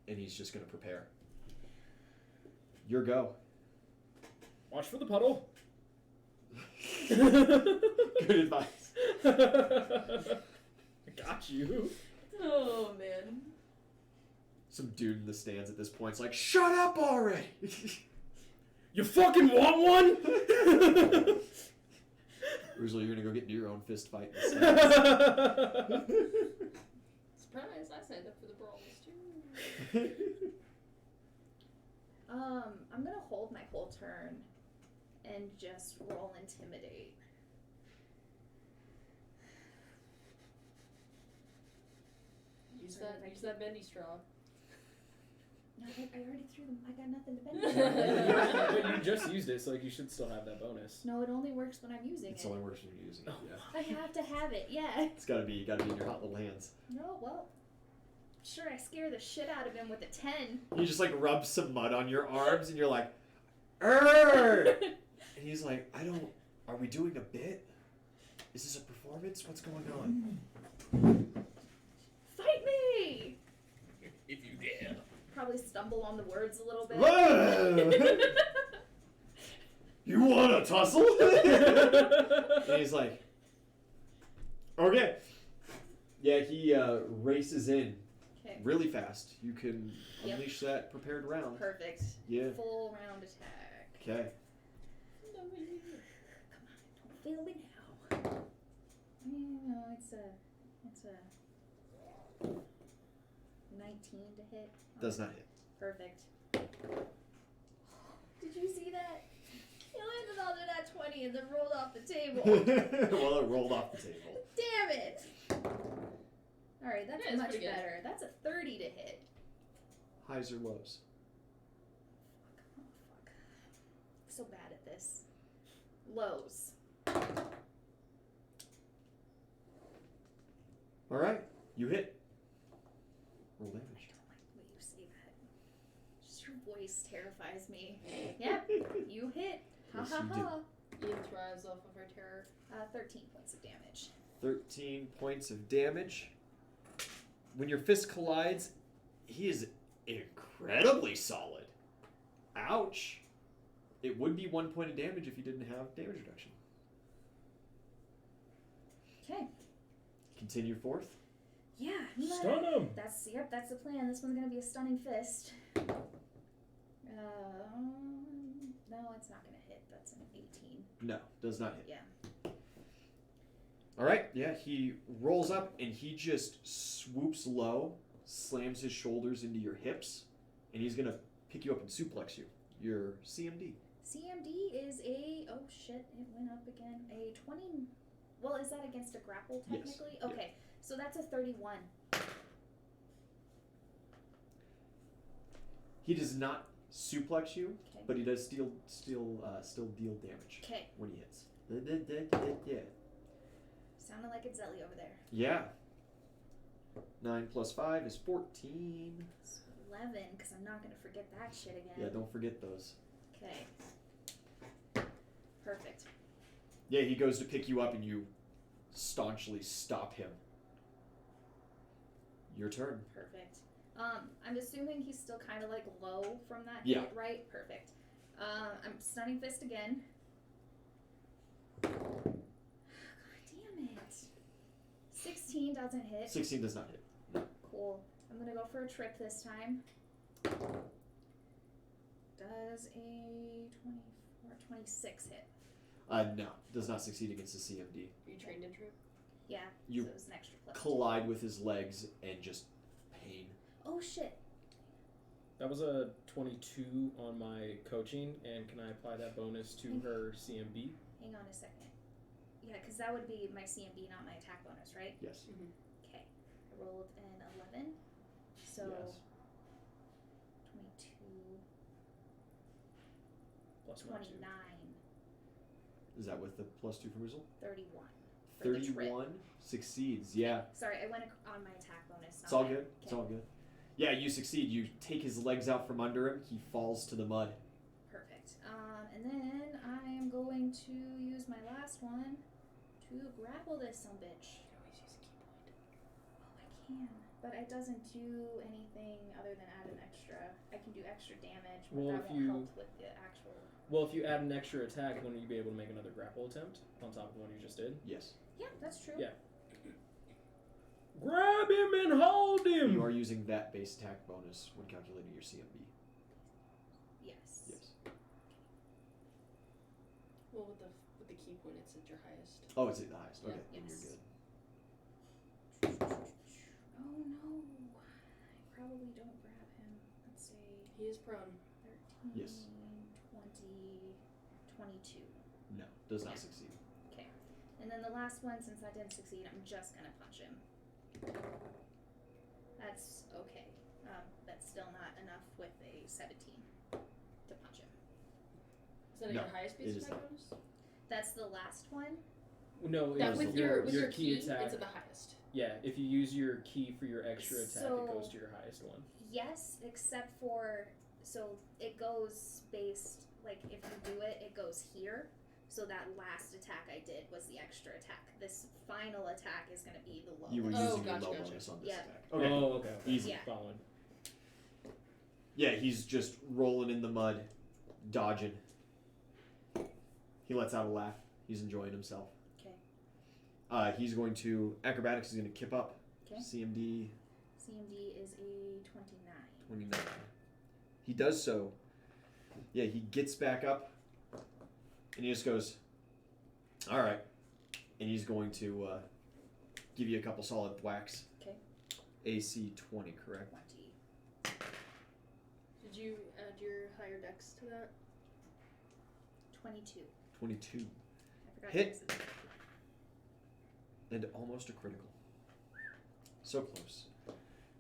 And he's just going to prepare. Your go. Watch for the puddle. Good advice. I got you. Oh man. Some dude in the stands at this point is like, shut up already! You fucking want one? Usually you're going to go get into your own fist fight. In the Surprise! I signed up for the brawls too. stands. I'm gonna hold my whole turn and just roll intimidate. Use that bendy straw. No, I already threw them. I got nothing to bend. But you just used it, so like you should still have that bonus. No, it only works when I'm using It's it. only works when you're using it, yeah. I have to have it. Yeah. It's got to be in your hot little hands. No, well, sure I scare the shit out of him with a 10. You just like rub some mud on your arms and you're like, "Err!" And he's like, are we doing a bit? Is this a performance? What's going on? Fight me! If you dare. Probably stumble on the words a little bit. You want to tussle? And he's like, okay. Yeah, he races in Okay. really fast. You can unleash that prepared round. Perfect. Yeah. Full round attack. Okay. Come on, don't fail me now. No, it's a 19 to hit. Does not hit. Perfect. Did you see that? He landed on that 20 and then rolled off the table. Well, it rolled off the table. Damn it! Alright, that's Yeah, it's much pretty good. better. That's a 30 to hit. Highs or lows? Oh, fuck. I'm so bad at this. Lows. All right, you hit. Roll damage. I don't like the way you say that. Just your voice terrifies me. Yep, you hit. Ha Yes, ha you ha. Ian thrives off of her terror. 13 points of damage. 13 points of damage. When your fist collides, he is incredibly solid. Ouch. It would be 1 point of damage if you didn't have damage reduction. Okay. Continue forth. Yeah. Stun him. That's the plan. This one's gonna be a stunning fist. No, it's not gonna hit. That's an 18. No, does not hit. Yeah. All right, yeah, he rolls up and he just swoops low, slams his shoulders into your hips, and he's gonna pick you up and suplex you. Your CMD. CMD is a oh shit, it went up again. A 20. Well, is that against a grapple Yes. technically? Okay, so that's a 31. He does not suplex you, Okay. but he does still deal damage Okay. when he hits. Yeah. Sounded like Itzelli over there. Yeah. 9 plus 5 is 14. It's 11, because I'm not gonna forget that shit again. Yeah, don't forget those. Okay. Perfect. Yeah, he goes to pick you up and you staunchly stop him. Your turn. Perfect. I'm assuming he's still kind of like low from that Yeah. hit, right? Perfect. I'm stunning fist again. God damn it. 16 doesn't hit. 16 does not hit. Cool. I'm gonna go for a trip this time. Does a 24, 26 hit? No, does not succeed against the CMD. Are you trained in trip? Yeah. You so it was an extra plus. Collide with his legs and just pain. Oh shit. That was a 22 on my coaching, and can I apply that bonus to her CMB? Hang on a second. Yeah, because that would be my CMB, not my attack bonus, right? Yes. Okay. I rolled an 11. So Yes. 22, Plus my 29, Is that with the +2 from result? 31. For the trip. 31 succeeds. Yeah. Sorry, I went on my attack bonus. It's all good. It's all good. Yeah, you succeed. You take his legs out from under him. He falls to the mud. Perfect. And then I am going to use my last one to grapple this sumbitch. You can always use a key point. Oh, I can. But it doesn't do anything other than add an extra. I can do extra damage, but Well, that if won't you- help with the actual. Well, if you add an extra attack, wouldn't you be able to make another grapple attempt on top of the one you just did? Yes. Yeah, that's true. Yeah. Grab him and hold him! You are using that base attack bonus when calculating your CMB. Yes. Yes. Well, with the key point, it's at your highest. Oh, it's at the highest. Okay, Yeah. then Yes. you're good. Oh no. I probably don't grab him. Let's say He is prone. 13, Yes. 20, 22. No, does not Yeah. succeed. Okay. And then the last one, since that didn't succeed, I'm just going to punch him. That's okay. That's still not enough with a 17 to punch him. Is that at No, your highest it base is attack not. bonus? That's the last one. No, it That was with your your key key, attack. it's at the highest. Yeah, if you use your key for your extra attack, So- it goes to your highest one. Yes, except for so it goes based like if you do it, it goes here. So that last attack I did was the extra attack. This final attack is going to be the lowest. You were Oh, using gotcha, your low gotcha. bonus on this Yeah. attack. Oh, okay. Easy. Yeah. Following. Yeah, he's just rolling in the mud, dodging. He lets out a laugh. He's enjoying himself. Okay. He's going to acrobatics. He's going to kip up. Okay. CMD CMD is a 29. 29. He does so. Yeah, he gets back up, and he just goes, "All right," and he's going to give you a couple solid thwacks. Okay. AC 20, correct? 20. Did you add your higher dex to that? 22. 22. I forgot Hit. to use it. And almost a critical. So close.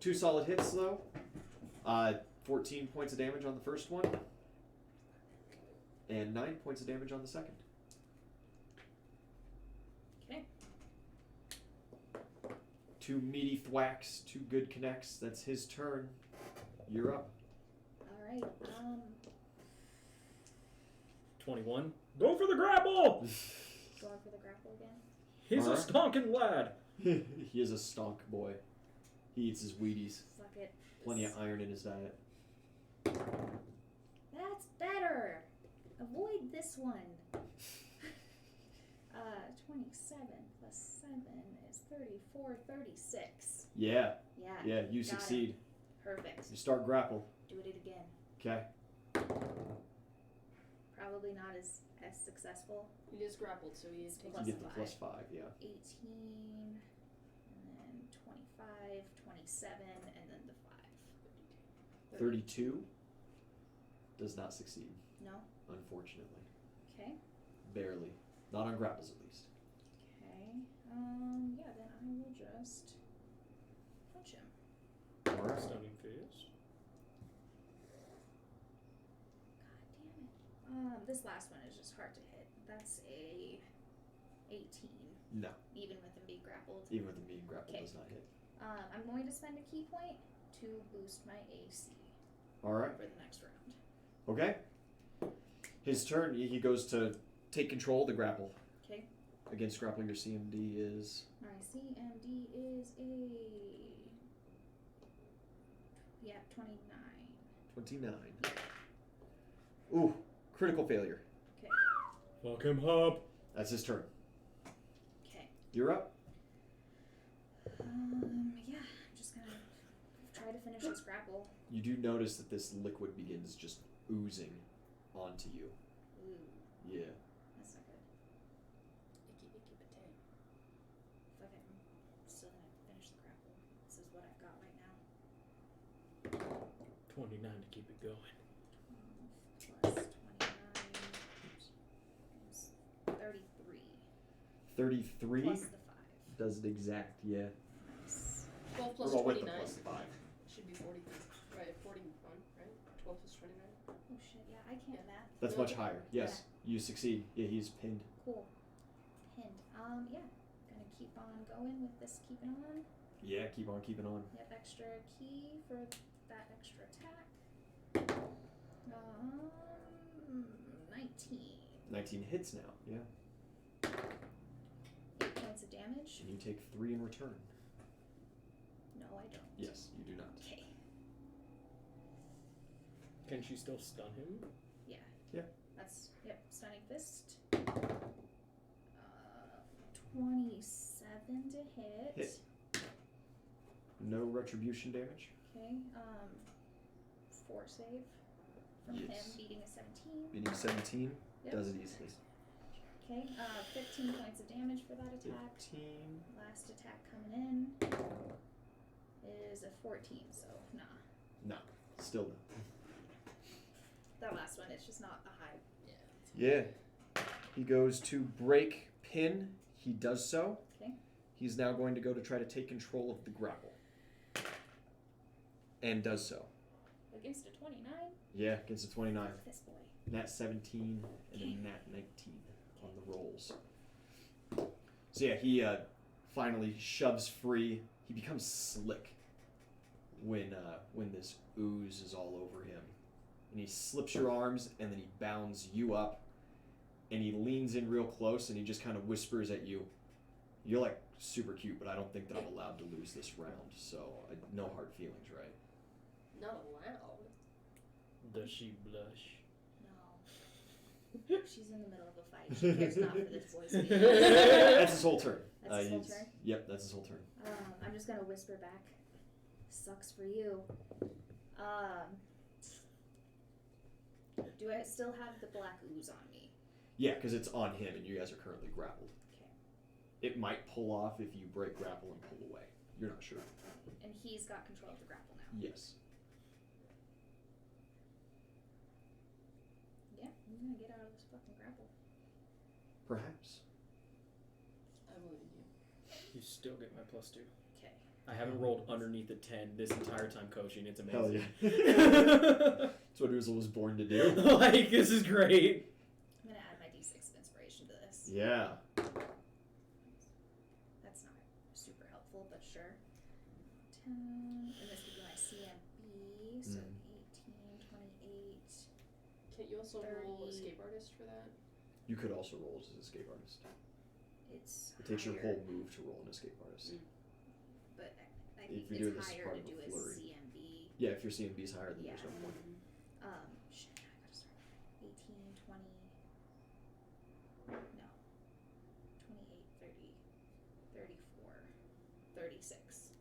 2 solid hits, though. 14 points of damage on the first one. And 9 points of damage on the second. Okay. 2 meaty thwacks, 2 good connects. That's his turn. You're up. All right. 21. Go for the grapple! Going for the grapple again. He's a Alright. stonking lad. He is a stonk boy. He eats his Wheaties. Suck it. Plenty of iron in his diet. That's better. Avoid this one. 27 plus 7 is 34, 36. Yeah, Yeah. yeah, you Got succeed. Perfect. You start grapple. Do it again. Okay. Probably not as successful. He just grappled, so he takes You Plus get the 5. plus 5, yeah. 18, and then 25, 27, and then the 5. 32 does not succeed, No? unfortunately. Okay. Barely. Not on grapples, at least. Okay. Yeah, then I will just punch him. Alright. Stunning fist. God damn it. This last one is just hard to hit. That's a 18, No. even with him being grappled. Even with the mean grapple Okay. does not hit. I'm going to spend a key point to boost my AC Alright. for the next round. Okay. His turn, he goes to take control of the grapple. Okay. Against grapple, your CMD is... My CMD is a 29. 29. Ooh, critical failure. Okay. Fuck him up. That's his turn. Okay. You're up. Yeah, I'm just gonna try to finish this grapple. You do notice that this liquid begins just oozing onto you. Ooh, Yeah. that's not good. Icky potato. Fuck it, I'm still gonna finish the grapple. This is what I've got right now. 29 to keep it going. Plus 29 is 33. 33 Plus the 5. does it exact, yeah. Nice. 12 plus Or with the 29 plus 5. should be 40. Right, 41, right? 12 plus 29. Oh shit, yeah, I can't math. That's No. much higher. Yes, you succeed. Yeah, he's pinned. Cool. Pinned. Yeah. Gonna keep on going with this keeping on. Yeah, keep on keeping on. Yep, extra key for that extra attack. 19. 19 hits now, yeah. 8 points of damage. And you take 3 in return. No, I don't. Yes, you do not. Okay. Can she still stun him? Yeah. Yeah. That's, yep, stunning fist. 27 to hit. Hit. No retribution damage. Okay. 4 save from him, Yes. beating a 17. Beating 17 Yep. does it easily. Okay. 15 points of damage for that attack. 15. Last attack coming in is a 14, so nah. No, still no. That last one is just not a high. Yeah. He goes to break pin. He does so. Okay. He's now going to go to try to take control of the grapple. And does so. Against a 29. Yeah, against a 29. This boy. Nat 17 and a nat 19 on the rolls. So yeah, he finally shoves free. He becomes slick when this ooze is all over him. And he slips your arms, and then he bounds you up, and he leans in real close, and he just kind of whispers at you, "You're like super cute, but I don't think that I'm allowed to lose this round, so no hard feelings, right?" Not allowed. Does she blush? No. She's in the middle of a fight. She cares not for this boy's feelings. That's his whole turn. That's his whole turn? Yep, that's his whole turn. I'm just gonna whisper back. Sucks for you. Do I still have the black ooze on me? Yeah, because it's on him, and you guys are currently grappled. Okay. It might pull off if you break grapple and pull away. You're not sure. And he's got control of the grapple now. Yes. Yeah, I'm gonna get out of this fucking grapple. Perhaps. I believe you. You still get my +2. Okay. I haven't rolled underneath a 10 this entire time coaching. It's amazing. Hell yeah. That's what Uzel was born to do. Like, this is great. I'm gonna add my d6 of inspiration to this. Yeah. That's not super helpful, but sure. 10, and this would be my CMB, so 18, 28. Can't you also roll 30. escape artist for that? You could also roll as an escape artist. It's It takes your higher, whole move to roll an escape artist. but I If think you're doing it's this as higher part to of do a as flurry. CMB. Yeah, if your CMB is higher, then Yeah. there's no point. Shit, I gotta start. 18, 20. No. 28, 30, 34, 36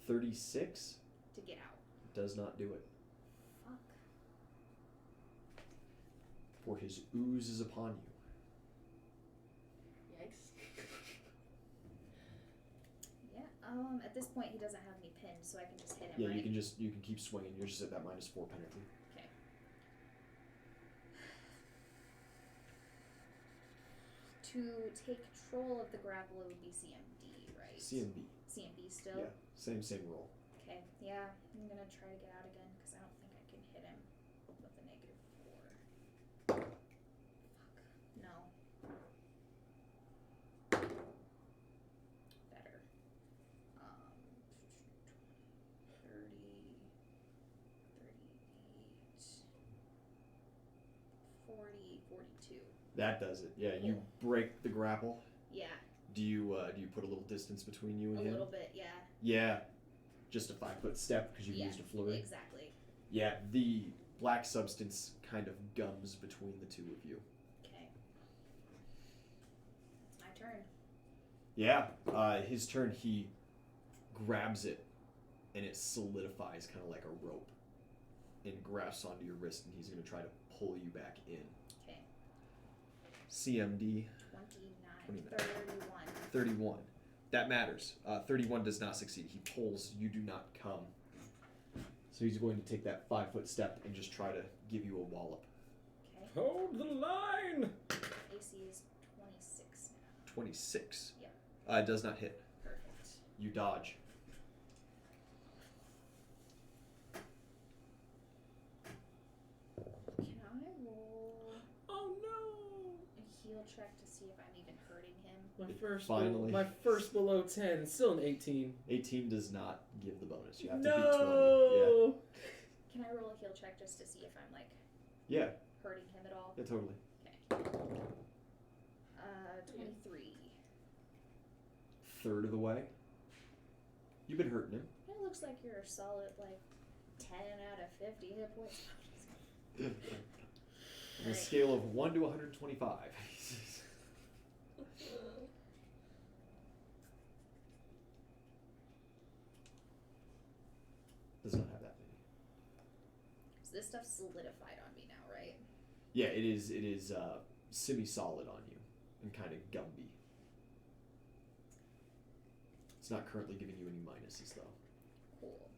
36 to get out. does not do it. Fuck. For his ooze is upon you. Yikes. Yeah. At this point, he doesn't have me pinned, so I can just hit him. Yeah, right? you can keep swinging. You're just at that -4 penalty. Okay. To take control of the grapple, it would be CMD, right? CMB. CMB still. Yeah, same roll. Okay. Yeah, I'm gonna try to get out again because I don't think I can hit him with a -4. Fuck. No. Better. 30, 38, 40, 42. That does it. Yeah, you Cool. break the grapple. Yeah, Do you put a little distance between you and a him? little bit. Yeah. Yeah, just a 5-foot step because you Yeah, used a flurry. exactly. Yeah, the black substance kind of gums between the two of you. Okay. It's my turn. Yeah, his turn. He grabs it, and it solidifies kind of like a rope, and grasps onto your wrist, and he's going to try to pull you back in. Okay. CMD 29, 31. 31. That matters. 31 does not succeed. He pulls. You do not come. So he's going to take that 5-foot step and just try to give you a wallop. Okay. Hold the line! AC is 26 now. 26. Yep. It does not hit. Perfect. You dodge. Can I roll Oh no! a heal check to see if I'm even hurting him? Finally. My first below 10, still an 18. 18 does not give the bonus. You have no! to beat 20. Can I roll a heal check just to see if I'm like Yeah. hurting him at all? Yeah, totally. Okay. 23. Third of the way. You've been hurting him. It looks like you're a solid like 10 out of 50 hit points. On a Alright. scale of 1 to 125. Does not have that many. So this stuff's solidified on me now, right? Yeah, it is semi-solid on you and kind of gumby. It's not currently giving you any minuses though, Cool.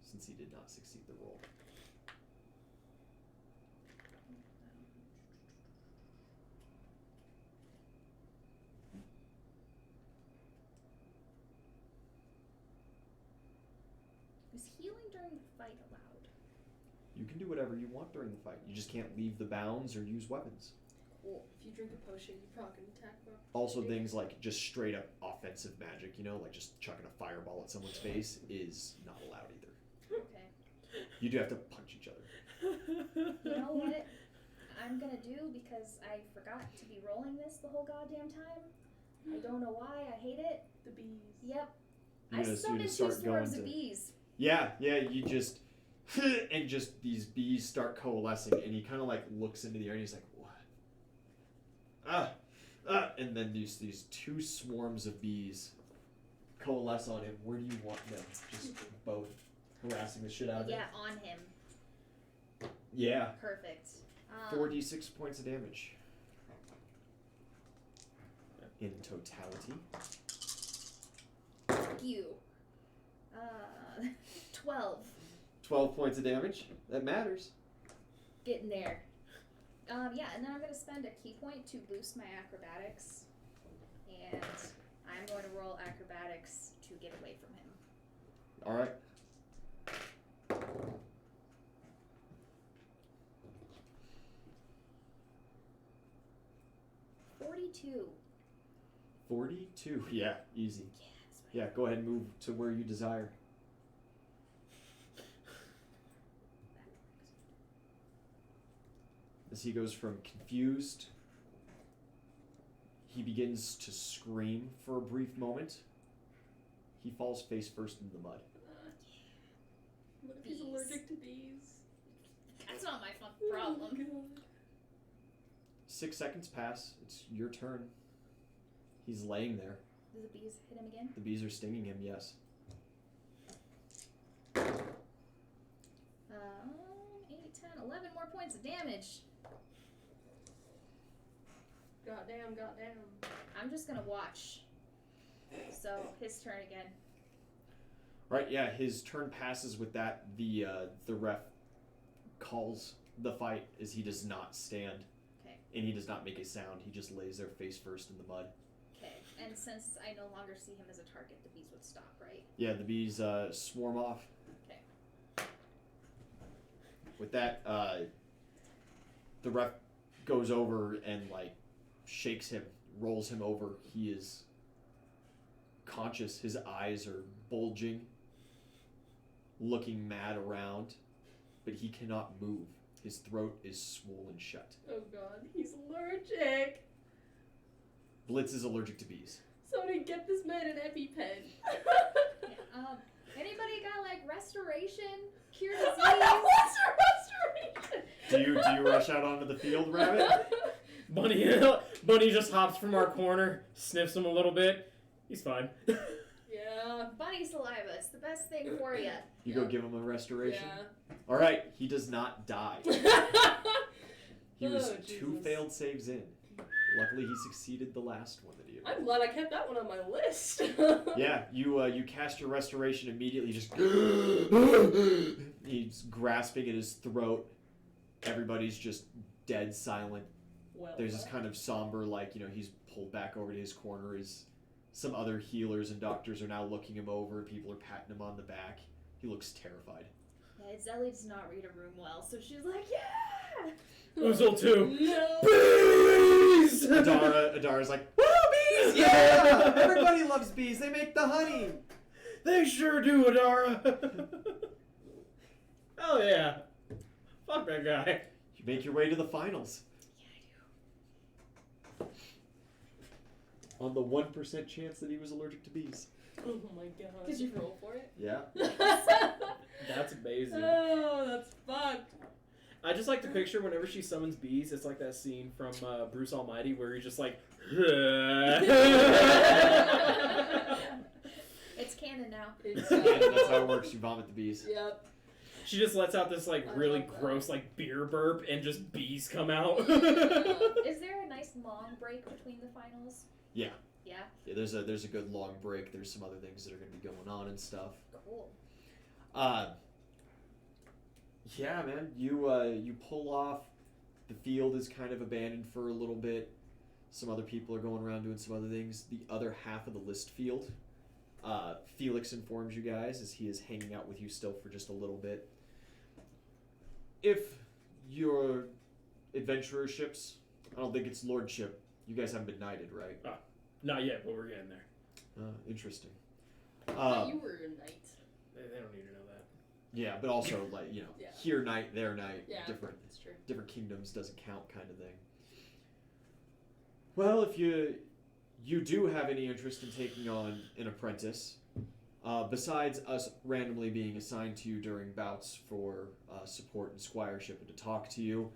since he did not succeed the roll. Is healing during the fight allowed? You can do whatever you want during the fight. You just can't leave the bounds or use weapons. Cool. If you drink a potion, you're probably gonna attack them. Also, things like just straight up offensive magic, like just chucking a fireball at someone's face is not allowed either. Okay. You do have to punch each other. You know what I'm gonna do, because I forgot to be rolling this the whole goddamn time? I don't know why. I hate it. The bees. Yep. You I just summoned 2 start swarms going of to- bees. Yeah, you just and just these bees start coalescing, and he kind of like looks into the air and he's like, what? And then these 2 swarms of bees coalesce on him. Where do you want them? Just both harassing the shit out of him? Yeah, on him. Yeah. Perfect. 4d6 points of damage. In totality. You. 12. 12 points of damage. That matters. Getting there. Yeah, and then I'm going to spend a key point to boost my acrobatics. And I'm going to roll acrobatics to get away from him. Alright. $42. 42. Yeah, easy. Yeah, that's Yeah, go ahead and move to where you desire. As he goes from confused, he begins to scream for a brief moment. He falls face first into the mud. What if he's Bees. allergic to bees? That's not my fucking problem. Oh, God. 6 seconds pass. It's your turn. He's laying there. Do the bees hit him again? The bees are stinging him, yes. 8, 10, 11 more points of damage. Goddamn. I'm just gonna watch. So, his turn again. Right, yeah, his turn passes with that. The ref calls the fight as he does not stand. Okay. And he does not make a sound. He just lays there face first in the mud. Okay, and since I no longer see him as a target, the bees would stop, right? Yeah, the bees swarm off. Okay. With that, the ref goes over and like shakes him, rolls him over. He is conscious. His eyes are bulging, looking mad around, but he cannot move. His throat is swollen shut. Oh god, he's allergic. Blitz is allergic to bees. Somebody get this man an EpiPen. Yeah, anybody got like restoration, cure disease? What's your restoration? Do you rush out onto the field, Rabbit? Bunny just hops from our corner, sniffs him a little bit. He's fine. Yeah. Bunny saliva, it's the best thing for you. You go give him a restoration? Yeah. Alright, he does not die. He was Oh, 2 Jesus. failed saves in. Luckily, he succeeded the last one that he I'm glad I kept that one on my list. Yeah, you cast your restoration immediately. Just he's grasping at his throat. Everybody's just dead silent. Well, There's this kind of somber, like he's pulled back over to his corner. As some other healers and doctors are now looking him over. People are patting him on the back. He looks terrified. Yeah, Itzelli does not read a room well, so she's like, yeah! Uzel too. No. Bees! Adara's like, woo, bees! Yeah! Everybody loves bees. They make the honey. They sure do, Adara. Hell yeah. Fuck that guy. You make your way to the finals. Yeah, I do. On the 1% chance that he was allergic to bees. Oh my god. Did you roll for it? Yeah. That's amazing. Oh, that's fucked. I just like to picture whenever she summons bees, it's like that scene from Bruce Almighty where he just like. It's canon now. That's how it works. You vomit the bees. Yep. She just lets out this like I really love that. gross like beer burp and just bees come out. Is there a nice long break between the finals? Yeah. Yeah? Yeah, there's a good long break. There's some other things that are going to be going on and stuff. Cool. Yeah, man. You pull off. The field is kind of abandoned for a little bit. Some other people are going around doing some other things. The other half of the list field, Felix informs you guys as he is hanging out with you still for just a little bit. If your adventurer ships I don't think it's lordship. You guys haven't been knighted, right? Not yet, but we're getting there. Interesting. You were a knight. They don't need to know that. Yeah, but also like Yeah. here knight, there knight, Yeah, different that's true. different kingdoms doesn't count kind of thing. Well, if you do have any interest in taking on an apprentice, besides us randomly being assigned to you during bouts for support and squireship and to talk to you,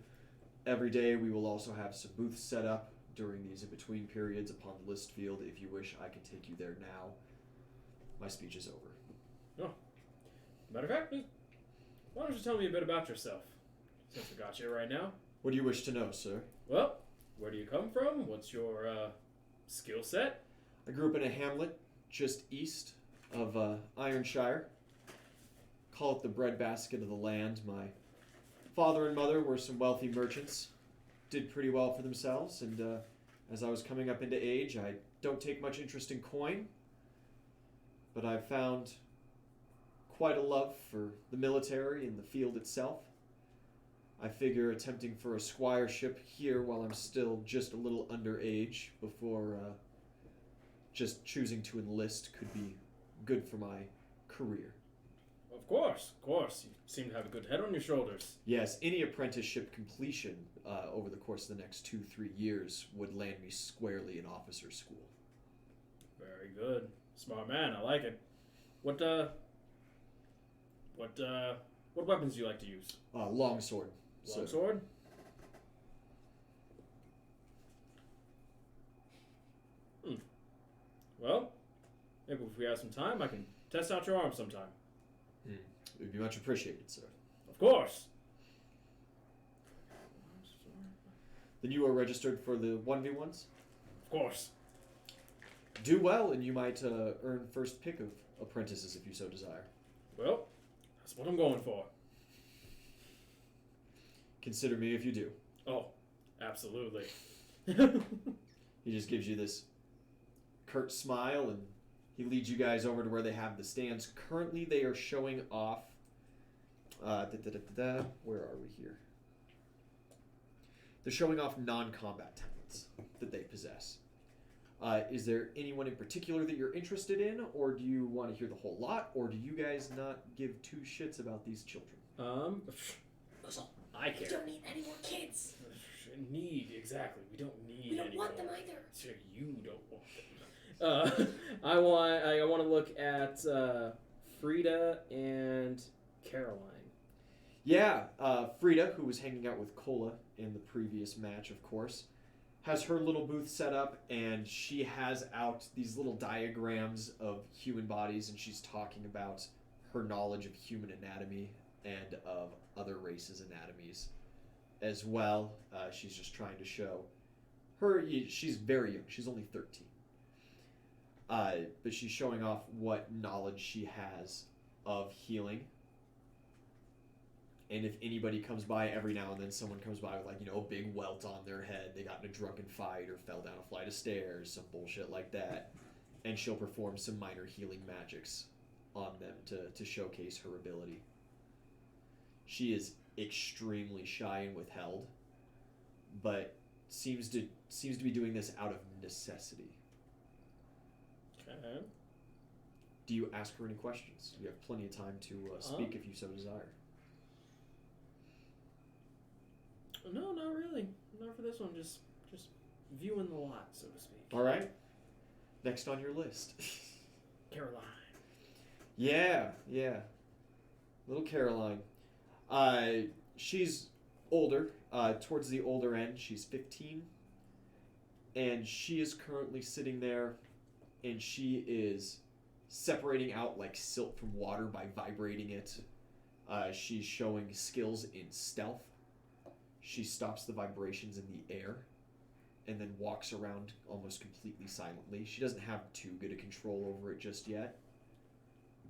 every day we will also have some booths set up during these in-between periods upon the list field. If you wish, I can take you there now. My speech is over. Matter of fact, why don't you tell me a bit about yourself, since we got you right now? What do you wish to know, sir? Well, where do you come from? What's your skill set? I grew up in a hamlet just east of Ironshire. Call it the breadbasket of the land. My father and mother were some wealthy merchants. Did pretty well for themselves, and as I was coming up into age, I don't take much interest in coin, but I've found quite a love for the military and the field itself. I figure attempting for a squireship here while I'm still just a little underage before just choosing to enlist could be good for my career. Of course. You seem to have a good head on your shoulders. Yes, any apprenticeship completion over the course of the next 2-3 years would land me squarely in officer school. Very good. Smart man, I like it. What weapons do you like to use? Longsword. Longsword? Well, maybe if we have some time, I can test out your arm sometime. It would be much appreciated, sir. Of course. Then you are registered for the 1v1s? Of course. Do well, and you might earn first pick of apprentices if you so desire. Well, that's what I'm going for. Consider me if you do. Oh, absolutely. He just gives you this curt smile, and he leads you guys over to where they have the stands. Currently, they are showing off... Where are we here? They're showing off non-combat talents that they possess. Is there anyone in particular that you're interested in, or do you want to hear the whole lot, or do you guys not give two shits about these children? I care. We don't need any more kids. Exactly. We don't need We don't any want more. them either. So you don't want them. I want to look at Frida and Caroline. Yeah, Frida, who was hanging out with Cola in the previous match, of course, has her little booth set up, and she has out these little diagrams of human bodies, and she's talking about her knowledge of human anatomy and of other races' anatomies as well. She's just trying to show her. She's very young. She's only 13. But she's showing off what knowledge she has of healing. And if anybody comes by, every now and then someone comes by with, like, you know, a big welt on their head, they got in a drunken fight or fell down a flight of stairs, some bullshit like that, and she'll perform some minor healing magics on them to showcase her ability. She is extremely shy and withheld, but seems to be doing this out of necessity. Okay. Do you ask her any questions? You have plenty of time to speak if you so desire. No, not really. Not for this one. Just viewing the lot, so to speak. All right. Next on your list. Caroline. Yeah. Little Caroline. She's older, towards the older end. She's 15. And she is currently sitting there, and she is separating out like silt from water by vibrating it. She's showing skills in stealth. She stops the vibrations in the air and then walks around almost completely silently. She doesn't have too good a control over it just yet,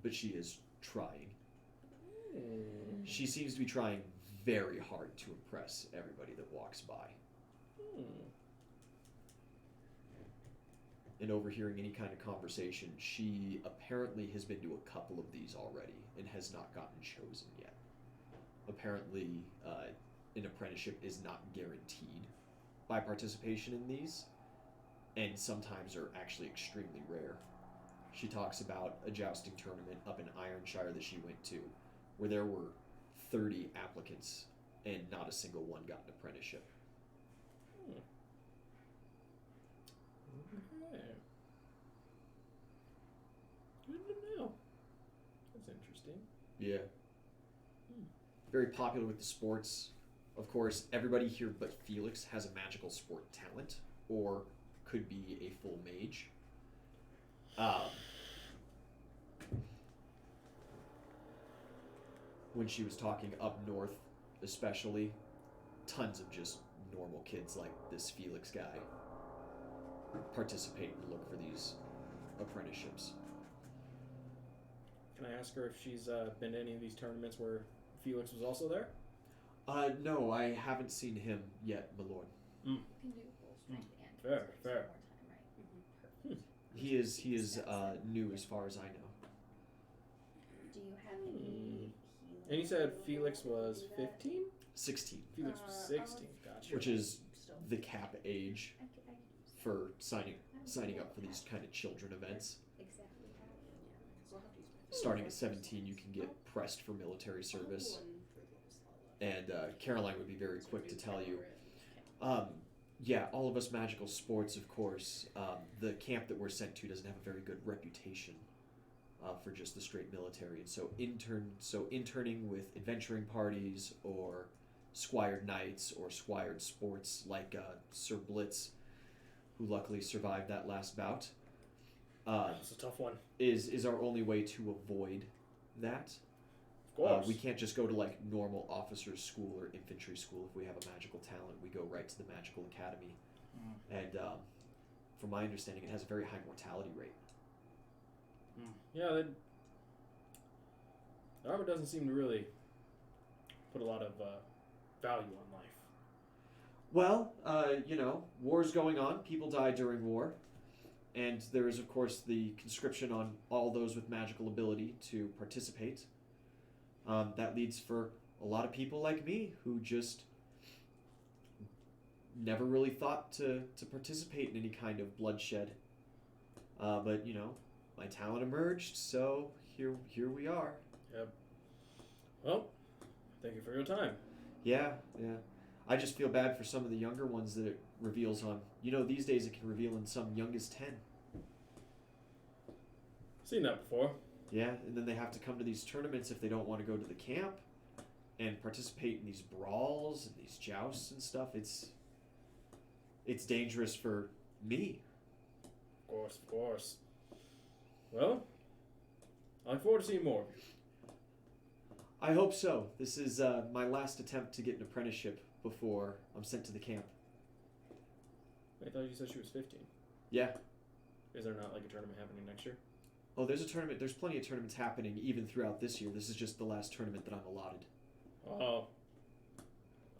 but she is trying. She seems to be trying very hard to impress everybody that walks by. And overhearing any kind of conversation, she apparently has been to a couple of these already and has not gotten chosen yet. Apparently, an apprenticeship is not guaranteed by participation in these, and sometimes are actually extremely rare. She talks about a jousting tournament up in Ironshire that she went to, where there were 30 applicants, and not a single one got an apprenticeship. Okay. Good to know. That's interesting. Yeah. Very popular with the sports. Of course, everybody here but Felix has a magical sport talent, or could be a full mage. When she was talking up north, especially, tons of just normal kids like this Felix guy participate and look for these apprenticeships. Can I ask her if she's been to any of these tournaments where Felix was also there? No, I haven't seen him yet, my lord. You can do full strength and Fair, charisma fair. one more time, right? He is new as far as I know. Do you have any healing? And you said Felix was 15? 16, Felix was 16. Gotcha. which is Still. the cap age I could use that. for signing up for these kind of children events. Exactly. Starting at 17, you can get pressed for military service. And Caroline would be very quick to tell you. Yeah, all of us magical sports, of course. The camp that we're sent to doesn't have a very good reputation for just the straight military, and so interning with adventuring parties or squired knights or squired sports like Sir Blitz, who luckily survived that last bout. That's a tough one. Is our only way to avoid that. Of course. We can't just go to like normal officers' school or infantry school if we have a magical talent. We go right to the magical academy, and from my understanding, it has a very high mortality rate. Yeah, the armor doesn't seem to really put a lot of value on life. Well, war's going on. People die during war. And there is, of course, the conscription on all those with magical ability to participate. That leads for a lot of people like me who just never really thought to participate in any kind of bloodshed. But, my talent emerged, so here we are. Yep. Well, thank you for your time. Yeah. I just feel bad for some of the younger ones that it reveals on. These days it can reveal in some young as 10. Seen that before. Yeah, and then they have to come to these tournaments if they don't want to go to the camp and participate in these brawls and these jousts and stuff. It's dangerous for me. Of course. Well, I look forward to seeing more of you. I hope so. This is my last attempt to get an apprenticeship before I'm sent to the camp. I thought you said she was 15. Yeah. Is there not like a tournament happening next year? Oh, there's a tournament. There's plenty of tournaments happening even throughout this year. This is just the last tournament that I'm allotted. Oh.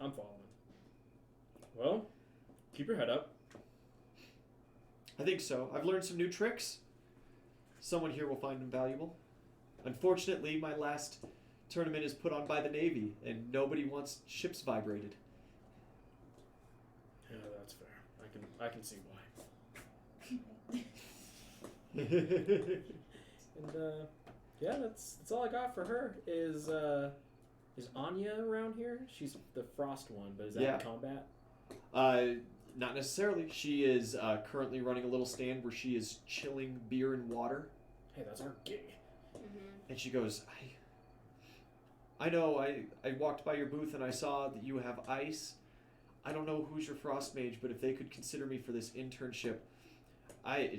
I'm following. Well, keep your head up. I think so. I've learned some new tricks. Someone here will find them valuable. Unfortunately, my last tournament is put on by the Navy, and nobody wants ships vibrated. Yeah, that's fair. I can see why. And yeah, that's all I got for her. Is Anya around here? She's the frost one, but is that Yeah. in combat? Not necessarily. She is currently running a little stand where she is chilling beer and water. Hey, that's our gig. And she goes, I know, I walked by your booth and I saw that you have ice. I don't know who's your frost mage, but if they could consider me for this internship,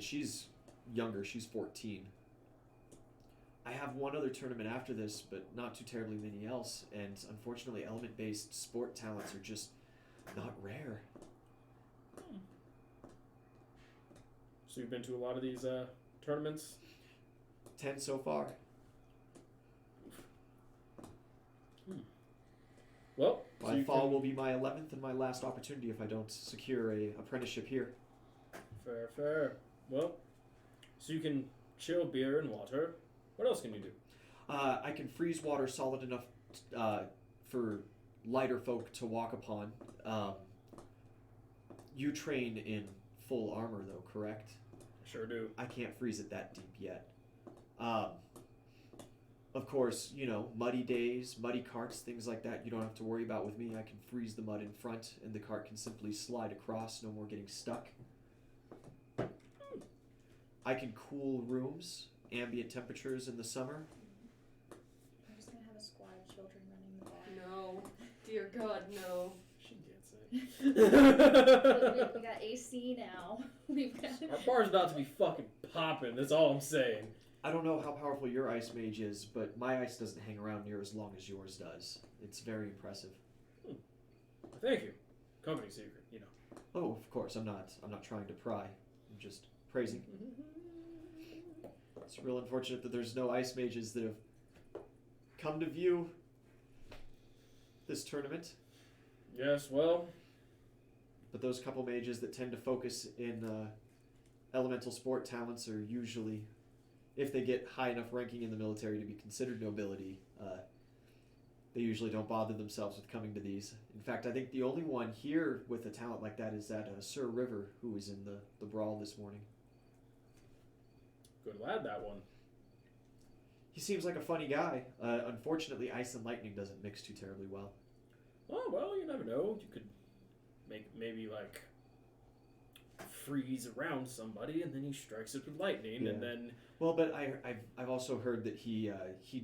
she's younger, she's 14. I have one other tournament after this, but not too terribly many else, and unfortunately element-based sport talents are just not rare. So you've been to a lot of these tournaments? 10 so far. Well, My fall will be my 11th and my last opportunity if I don't secure a apprenticeship here. Fair. Well, so you can chill beer and water. What else can you do? I can freeze water solid enough for lighter folk to walk upon. You train in full armor, though, correct? Sure do. I can't freeze it that deep yet. Of course, you know, muddy days, muddy carts, things like that, you don't have to worry about with me. I can freeze the mud in front, and the cart can simply slide across, no more getting stuck. I can cool rooms, ambient temperatures in the summer. I'm just gonna have a squad of children running the bar. No. Dear God, no. She gets it. we got AC now. We've got. Our bar's about to be fucking popping. That's all I'm saying. I don't know how powerful your ice mage is, but my ice doesn't hang around near as long as yours does. It's very impressive. Thank you. Company secret, you know. Oh, of course, I'm not trying to pry. I'm just praising. It's real unfortunate that there's no ice mages that have come to view this tournament. Yes, well, But those couple mages that tend to focus in elemental sport talents are usually, if they get high enough ranking in the military to be considered nobility, they usually don't bother themselves with coming to these. In fact, I think the only one here with a talent like that is that Sir River, who was in the brawl this morning. good lad, that one. He seems like a funny guy. Unfortunately, ice and lightning doesn't mix too terribly well. Oh, well, you never know. You could make maybe like freeze around somebody, and then he strikes it with lightning, and Yeah. then Well, but I've also heard that he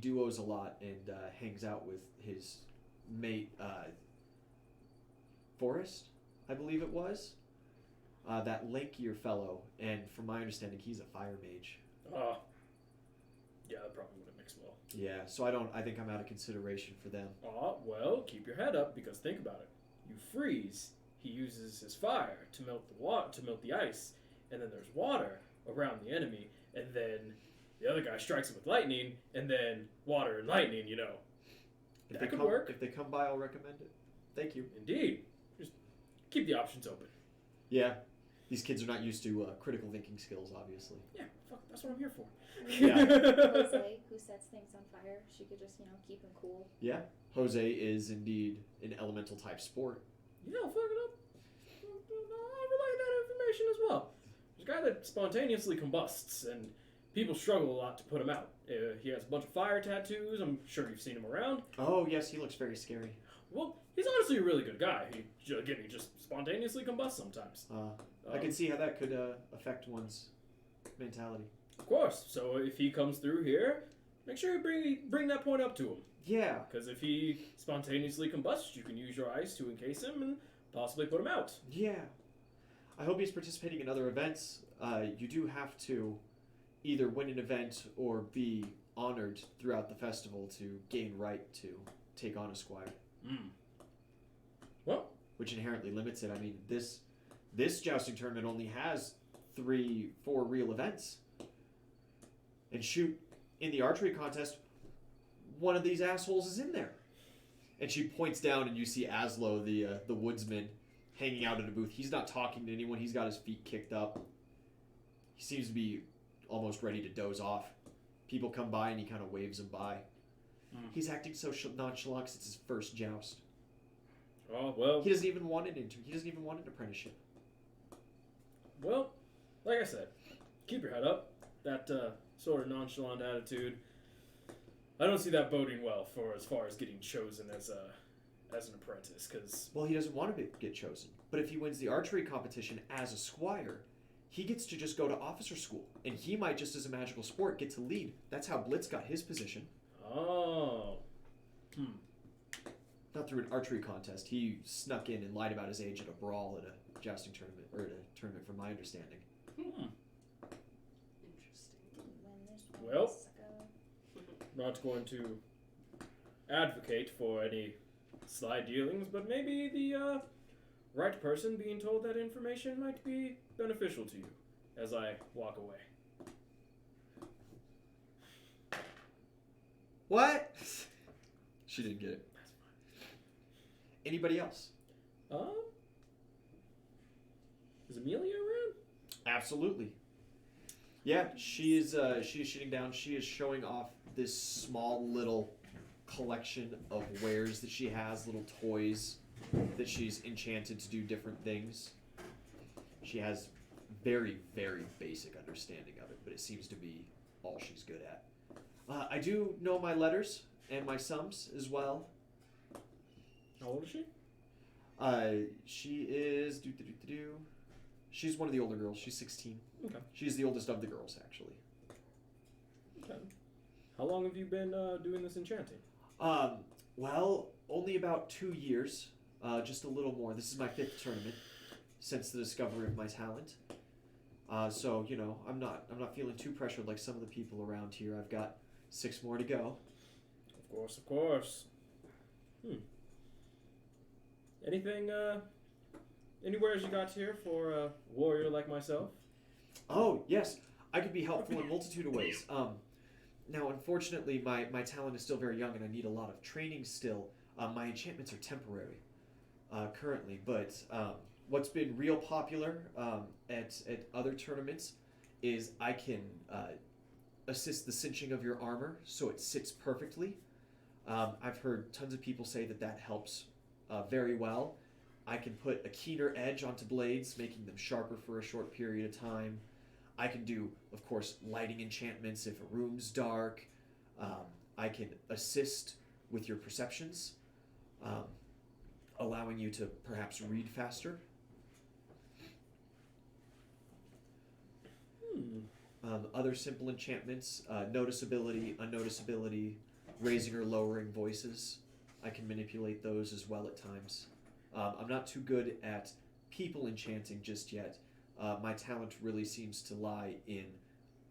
duos a lot and hangs out with his mate Forrest, I believe it was. That lankier fellow, and from my understanding, he's a fire mage. yeah, that probably wouldn't mix well. Yeah, so I think I'm out of consideration for them. Well, keep your head up, because think about it. You freeze. He uses his fire to melt the ice, and then there's water around the enemy, and then the other guy strikes it with lightning, and then water and lightning. You know, that could work. If they come by, I'll recommend it. Thank you. Indeed. Just keep the options open. Yeah, these kids are not used to critical thinking skills, obviously. Yeah, fuck, that's what I'm here for. Yeah. Jose, who sets things on fire, she could just, keep him cool. Yeah, Jose is indeed an elemental type sport. You know, fuck it up. I relay that information as well. There's a guy that spontaneously combusts, and people struggle a lot to put him out. He has a bunch of fire tattoos. I'm sure you've seen him around. Oh yes, he looks very scary. Well, he's honestly a really good guy. He just spontaneously combusts sometimes. I can see how that could affect one's mentality. Of course. So if he comes through here, make sure you bring that point up to him. Yeah. Because if he spontaneously combusts, you can use your ice to encase him and possibly put him out. Yeah. I hope he's participating in other events. You do have to either win an event or be honored throughout the festival to gain right to take on a squire. Well, which inherently limits it. I mean, this jousting tournament only has 3-4 real events. And shoot, in the archery contest, one of these assholes is in there. And she points down, and you see Aslo, the woodsman, hanging out at a booth. He's not talking to anyone. He's got his feet kicked up. He seems to be almost ready to doze off. People come by, and he kind of waves them by. He's acting so nonchalant 'cause it's his first joust. Oh, well. He doesn't even want an apprenticeship. Well, like I said, keep your head up. That sort of nonchalant attitude, I don't see that boding well for as far as getting chosen as an apprentice, because... Well, he doesn't want to get chosen. But if he wins the archery competition as a squire, he gets to just go to officer school. And he might, just as a magical sport, get to lead. That's how Blitz got his position. Oh. Not through an archery contest. He snuck in and lied about his age at a brawl at a jousting tournament, or at a tournament from my understanding. Interesting. Well, not going to advocate for any sly dealings, but maybe the right person being told that information might be beneficial to you as I walk away. What? She didn't get it. Anybody else? Is Amelia around? Absolutely. Yeah, she is sitting down. She is showing off this small little collection of wares that she has, little toys that she's enchanted to do different things. She has very, very basic understanding of it, but it seems to be all she's good at. I do know my letters and my sums as well. How old is she? She is she's one of the older girls. She's 16. Okay. She's the oldest of the girls, actually. Okay. How long have you been doing this enchanting? Well, only about 2 years. Just a little more. This is my 5th tournament since the discovery of my talent. So you know, I'm not feeling too pressured like some of the people around here. I've got 6 more to go. Of course, of course. Anything, anywhere as you got here for a warrior like myself? Oh, yes. I could be helpful in a multitude of ways. Now, unfortunately, my talent is still very young and I need a lot of training still. My enchantments are temporary currently, but what's been real popular at other tournaments is I can assist the cinching of your armor so it sits perfectly. I've heard tons of people say that helps very well. I can put a keener edge onto blades, making them sharper for a short period of time. I can do, of course, lighting enchantments if a room's dark. I can assist with your perceptions, allowing you to perhaps read faster. Other simple enchantments, noticeability, unnoticeability, raising or lowering voices. I can manipulate those as well at times. I'm not too good at people enchanting just yet. My talent really seems to lie in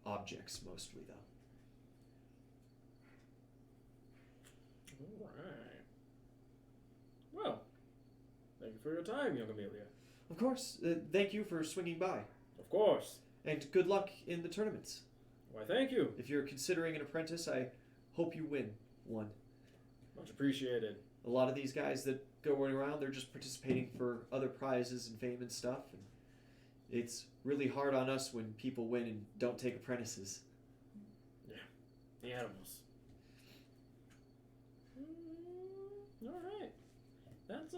objects mostly, though. Alright. Well, thank you for your time, young Amelia. Of course. Thank you for swinging by. Of course. And good luck in the tournaments. Why, thank you. If you're considering an apprentice, I hope you win one. Much appreciated. A lot of these guys that go around, they're just participating for other prizes and fame and stuff. And it's really hard on us when people win and don't take apprentices. Yeah, the animals. Alright. That's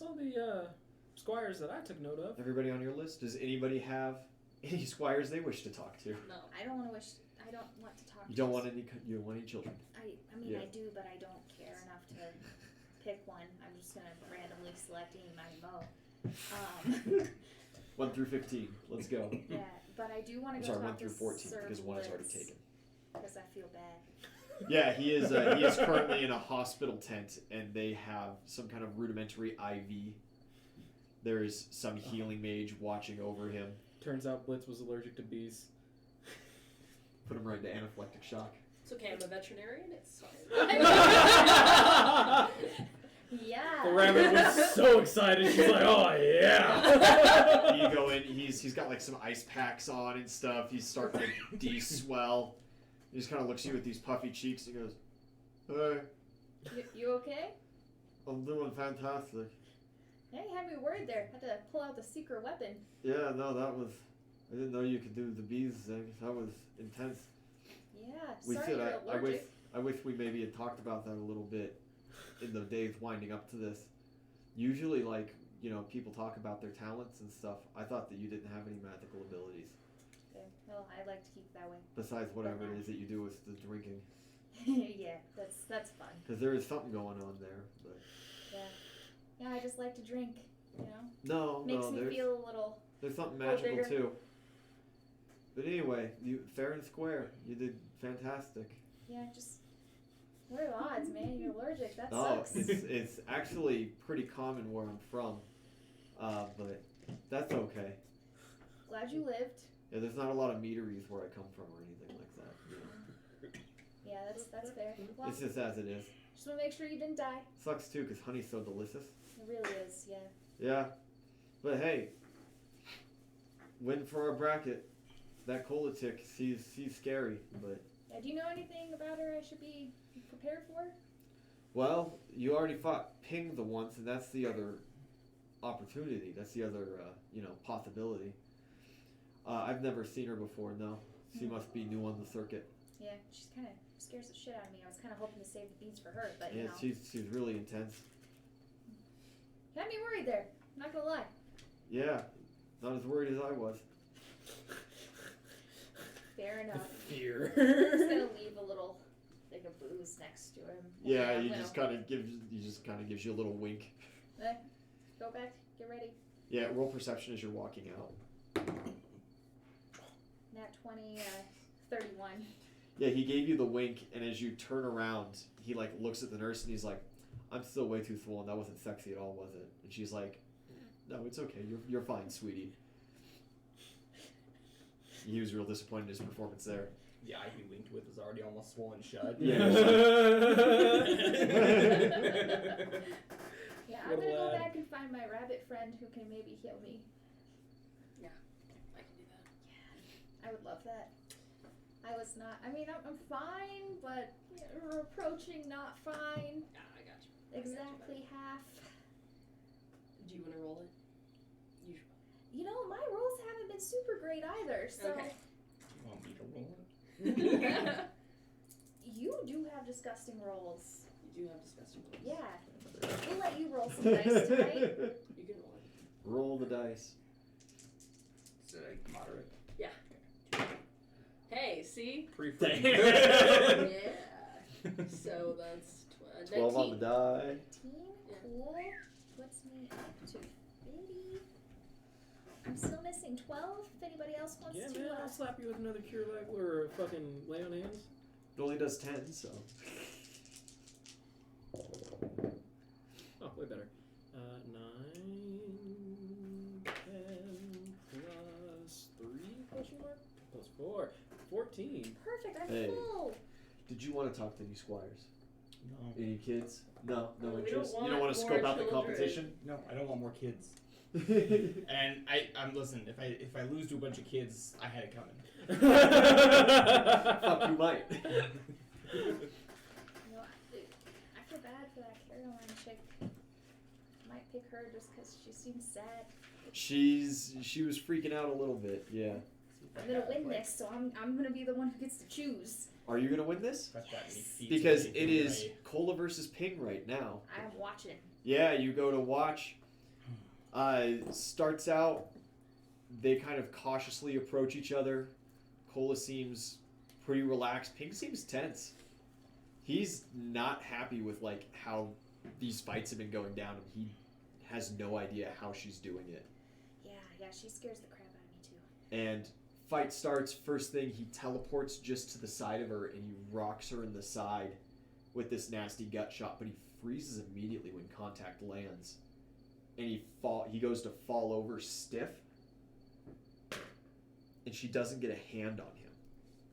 all the squires that I took note of. Everybody on your list? Does anybody have any squires they wish to talk to? No. I don't want to talk. You don't want any. You don't want any children. I mean, Yeah. I do, but I don't care enough to pick one. I'm just gonna randomly select any my 1 through 15. Let's go. Yeah, but I do want I'm to sorry, go 1 talk through to 14 Sir because 1 is already Blitz, taken. because I feel bad. Yeah, he is. He is currently in a hospital tent, and they have some kind of rudimentary IV. There is some healing mage watching over him. Turns out Blitz was allergic to bees. Put him right into anaphylactic shock. It's okay, I'm a veterinarian, it's fine. Yeah. The rabbit was so excited. She's like, "Oh yeah!" You go in. He's got like some ice packs on and stuff. He's starting to de-swell. He just kind of looks at you with these puffy cheeks and goes, "Hey, You okay? I'm doing fantastic." Yeah, you had me worried there. Had to pull out the secret weapon. Yeah, no, that was. I didn't know you could do the bees thing. That was intense. Yeah, We sorry should. you're allergic. I wish we maybe had talked about that a little bit in the days winding up to this. Usually, like, you know, people talk about their talents and stuff. I thought that you didn't have any magical abilities Okay, well, I'd like to keep it that way. besides whatever it is that you do with the drinking. Yeah, that's fun. Because there is something going on there. But Yeah, I just like to drink, you know? Makes me there's feel a little... there's something little magical bigger. too. But anyway, you fair and square. You did fantastic. Yeah, just... What are the odds, man? You're allergic. That Oh, sucks. it's actually pretty common where I'm from, but that's okay. Glad you lived. Yeah, there's not a lot of meaderies where I come from or anything like that. You know. Yeah, that's fair. Well, It's just as it is. just want to make sure you didn't die. Sucks too, because honey's so delicious. It really is, yeah. Yeah, but hey, win for our bracket. That Kolatik, she's scary, but Do you know anything about her I should be prepared for? well, you already fought Ping the once, and that's the other opportunity. That's the other possibility. I've never seen her before. No, she must be new on the circuit. Yeah, she's kind of scares the shit out of me. I was kind of hoping to save the beats for her, but you Yeah, know. she's really intense. You had me worried there. I'm not gonna lie. Yeah, not as worried as I was. Fair enough. Fear. I'm just gonna leave a little thing of booze next to him. Yeah, I'm he gonna just kind of gives you a little wink. Go back, get ready. Yeah, roll perception as you're walking out. Nat 20, 31. Yeah, he gave you the wink, and as you turn around, he like looks at the nurse and he's like, "I'm still way too full, and that wasn't sexy at all, was it?" And she's like, "No, it's okay. You're fine, sweetie." He was real disappointed in his performance there. The eye he winked with was already almost swollen shut. Yeah. Yeah, I'm What a gonna go lad. back and find my rabbit friend who can maybe heal me. I can do that. I would love that. I was not. I mean, I'm fine, but we're approaching not fine. Yeah, I got you. Exactly half. Do you want to roll it? You should. You know, my rolls haven't been super great either. So Okay. You want me to roll it? you do have disgusting rolls. You do have disgusting rolls. Yeah, we'll let you roll some dice tonight. You can roll it. Roll the dice. Is it like moderate? Hey, see? Pre-frame. Yeah. So that's 12 on the 19. die. 18, cool. Puts me up to 50. I'm still missing 12. If anybody else wants Yeah, to. man, I'll slap you with another cure light or fucking lay on hands. It only does 10, so. Oh, way better. 9, 10 plus 3 question mark plus 4, 14. Perfect. I'm Hey. full. Did you want to talk to any squires? No. Any kids? No We don't interest. You don't want want to more scope out the children. competition? No, I don't want more kids. Fuck And I'm listen. If I lose to a bunch of kids, I had it coming. you might. You know, I feel bad for that Caroline chick. Might pick her just because she seems sad. She was freaking out a little bit. Yeah. I'm gonna win this, so I'm gonna be the one who gets to choose. Are you gonna win this? Got that many feet Because to it make is right. Cola versus Ping right now. I'm watching. Yeah, you go to watch. Starts out, they kind of cautiously approach each other. Cola seems pretty relaxed. Ping seems tense. He's not happy with like how these fights have been going down, and he has no idea how she's doing it. Yeah, she scares the crap out of me too. And fight starts. First thing, he teleports just to the side of her, and he rocks her in the side with this nasty gut shot. But he freezes immediately when contact lands, and he goes to fall over stiff, and she doesn't get a hand on him.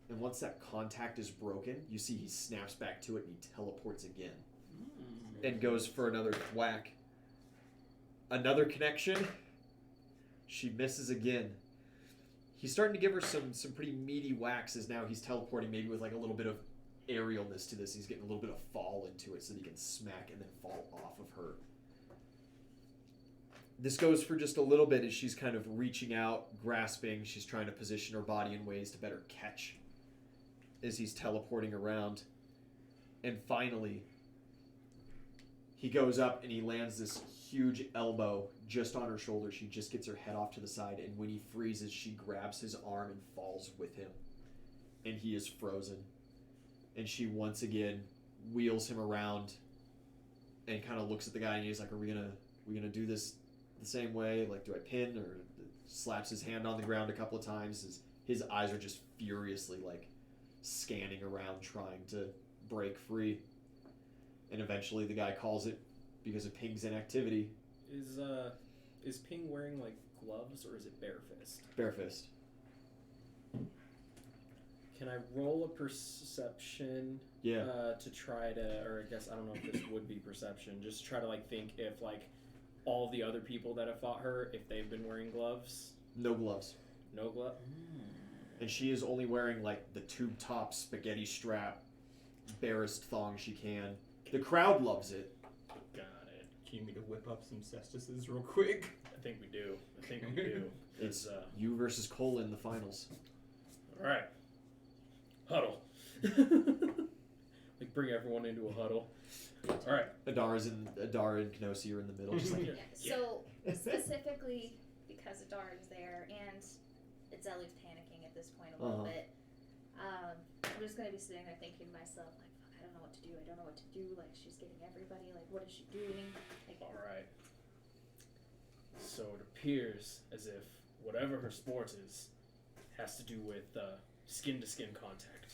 And once that contact is broken, you see he snaps back to it, and he teleports again, and goes for another whack. Another connection. She misses again. He's starting to give her some pretty meaty whacks as now he's teleporting, maybe with like a little bit of aerialness to this. He's getting a little bit of fall into it so that he can smack and then fall off of her. This goes for just a little bit as she's kind of reaching out, grasping. She's trying to position her body in ways to better catch as he's teleporting around. And finally, he goes up and he lands this huge elbow just on her shoulder. She just gets her head off to the side, and when he freezes, she grabs his arm and falls with him. And he is frozen. And she once again wheels him around and kind of looks at the guy, and he's like, are we gonna do this the same way? Like, do I pin? Or slaps his hand on the ground a couple of times. His eyes are just furiously like scanning around trying to break free. And eventually the guy calls it because of Ping's inactivity. Is Ping wearing like gloves or is it bare fist? Bare fist. Can I roll a perception? Yeah. To try to, or I guess I don't know if this would be perception. Just try to like think if like all the other people that have fought her, if they've been wearing gloves. No gloves. No glove. And she is only wearing like the tube top spaghetti strap, barest thong she can. The crowd loves it. Got it. Do you need me to whip up some cestises real quick? I think we do. It's you versus Cole in the finals. All right. Huddle. Like bring everyone into a huddle. All right. Adara and Knossi are in the middle, just like Yeah. So specifically, because Adara is there and Itzelli's panicking at this point a little bit. I'm just gonna be sitting there thinking to myself, like, fuck, I don't know what to do. I don't know what to do. Like, she's getting everybody. Like, what is she doing? Like, All right. So it appears as if whatever her sport is has to do with skin-to-skin contact.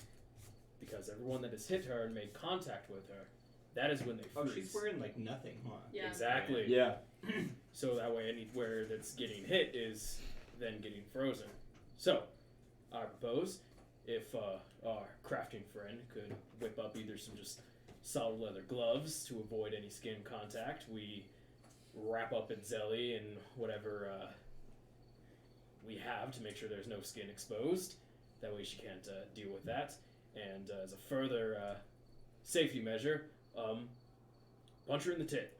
Because everyone that has hit her and made contact with her, that is when they freeze. Oh, she's wearing like nothing, huh? Yeah. Exactly. Yeah. So that way anywhere that's getting hit is then getting frozen. So, I propose if our crafting friend could whip up either some just solid leather gloves to avoid any skin contact, we wrap up Itzelli and whatever we have to make sure there's no skin exposed. That way she can't deal with that. And as a further safety measure, punch her in the tit.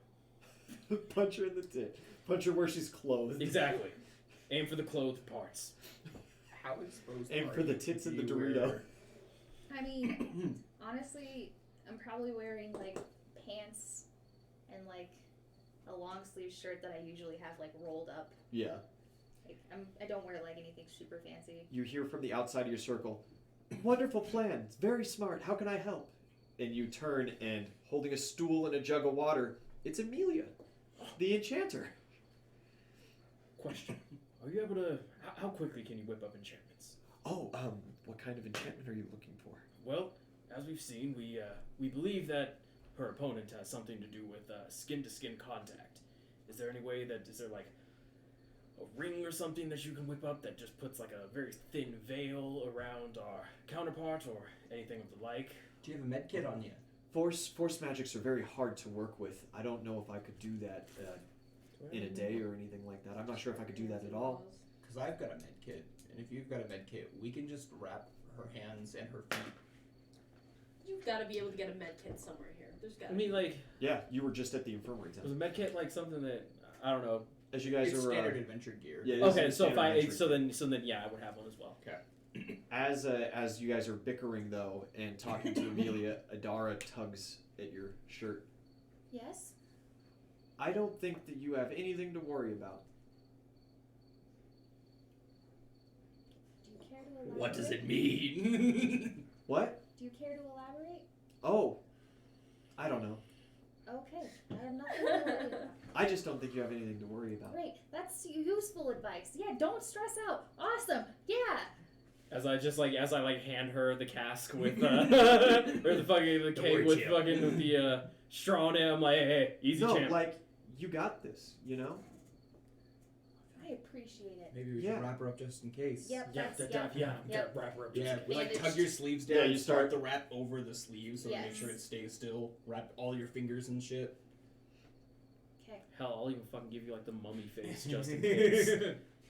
Punch her in the tit. Punch her where she's clothed. Exactly. Aim for the clothed parts. How exposed Aim are for the you? tits Do and the you Dorito. wear- I mean, honestly, I'm probably wearing like pants and like a long sleeve shirt that I usually have like rolled up. Yeah. Like I don't wear like anything super fancy. You hear from the outside of your circle, wonderful plan. It's very smart. How can I help? And you turn and, holding a stool and a jug of water, it's Amelia, the enchanter. Question. Are you able to... How quickly can you whip up enchantments? Oh, what kind of enchantment are you looking for? Well, as we've seen, we believe that her opponent has something to do with skin-to-skin contact. Is there any way that... Is there, like, a ring or something that you can whip up that just puts, like, a very thin veil around our counterpart or anything of the like? Do you have a med kit on you? Force magics are very hard to work with. I don't know if I could do that in a day or anything like that. I'm not sure if I could do that at all. Because I've got a med kit, and if you've got a med kit, we can just wrap her hands and her feet. You've got to be able to get a med kit somewhere here. There's got. I mean, like... Yeah, you were just at the infirmary Was town. a medkit, like, something that... I don't know. As you guys It's are... standard adventure gear. Yeah, this Okay, is so if standard I... adventure. So then, yeah, I would have one as well. Okay. As you guys are bickering, though, and talking to Amelia, Adara tugs at your shirt. Yes. I don't think that you have anything to worry about. Do you care to elaborate? What does it mean? What? Do you care to elaborate? Oh, I don't know. Okay, I have nothing to worry about. I just don't think you have anything to worry about. Great, that's useful advice. Yeah, don't stress out. Awesome. Yeah. As I hand her the cask with or the worry, keg with Jim. fucking with the straw in it, I'm like, hey, easy No, champ. like, you got this, you know? I appreciate it. Maybe we Yeah. should wrap her up just in case. Yep, that's Wrap her up. Yeah, we like Bandaged. tug your sleeves down. Yeah, you and start- the wrap over the sleeves so to make Yes. sure it stays still. Wrap all your fingers and shit. Okay. Hell, I'll even fucking give you like the mummy face just in case.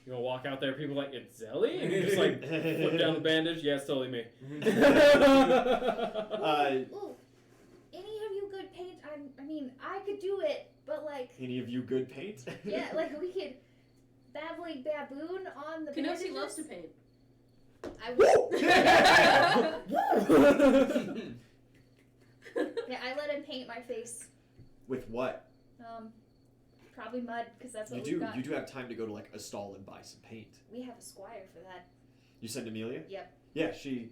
You wanna walk out there, people like, Itzelli? And you just like flip down the bandage. Yeah, it's totally me. Ooh, any of you good paint? I mean, I could do it, but like, Any of you good paint? yeah, like we could babbling baboon on the Kenosi bandages. loves to paint. I would. Yeah, I let him paint my face. With what? Probably mud, because that's what You we've got. do have time to go to like a stall and buy some paint. We have a squire for that. You send Amelia? Yep. Yeah, she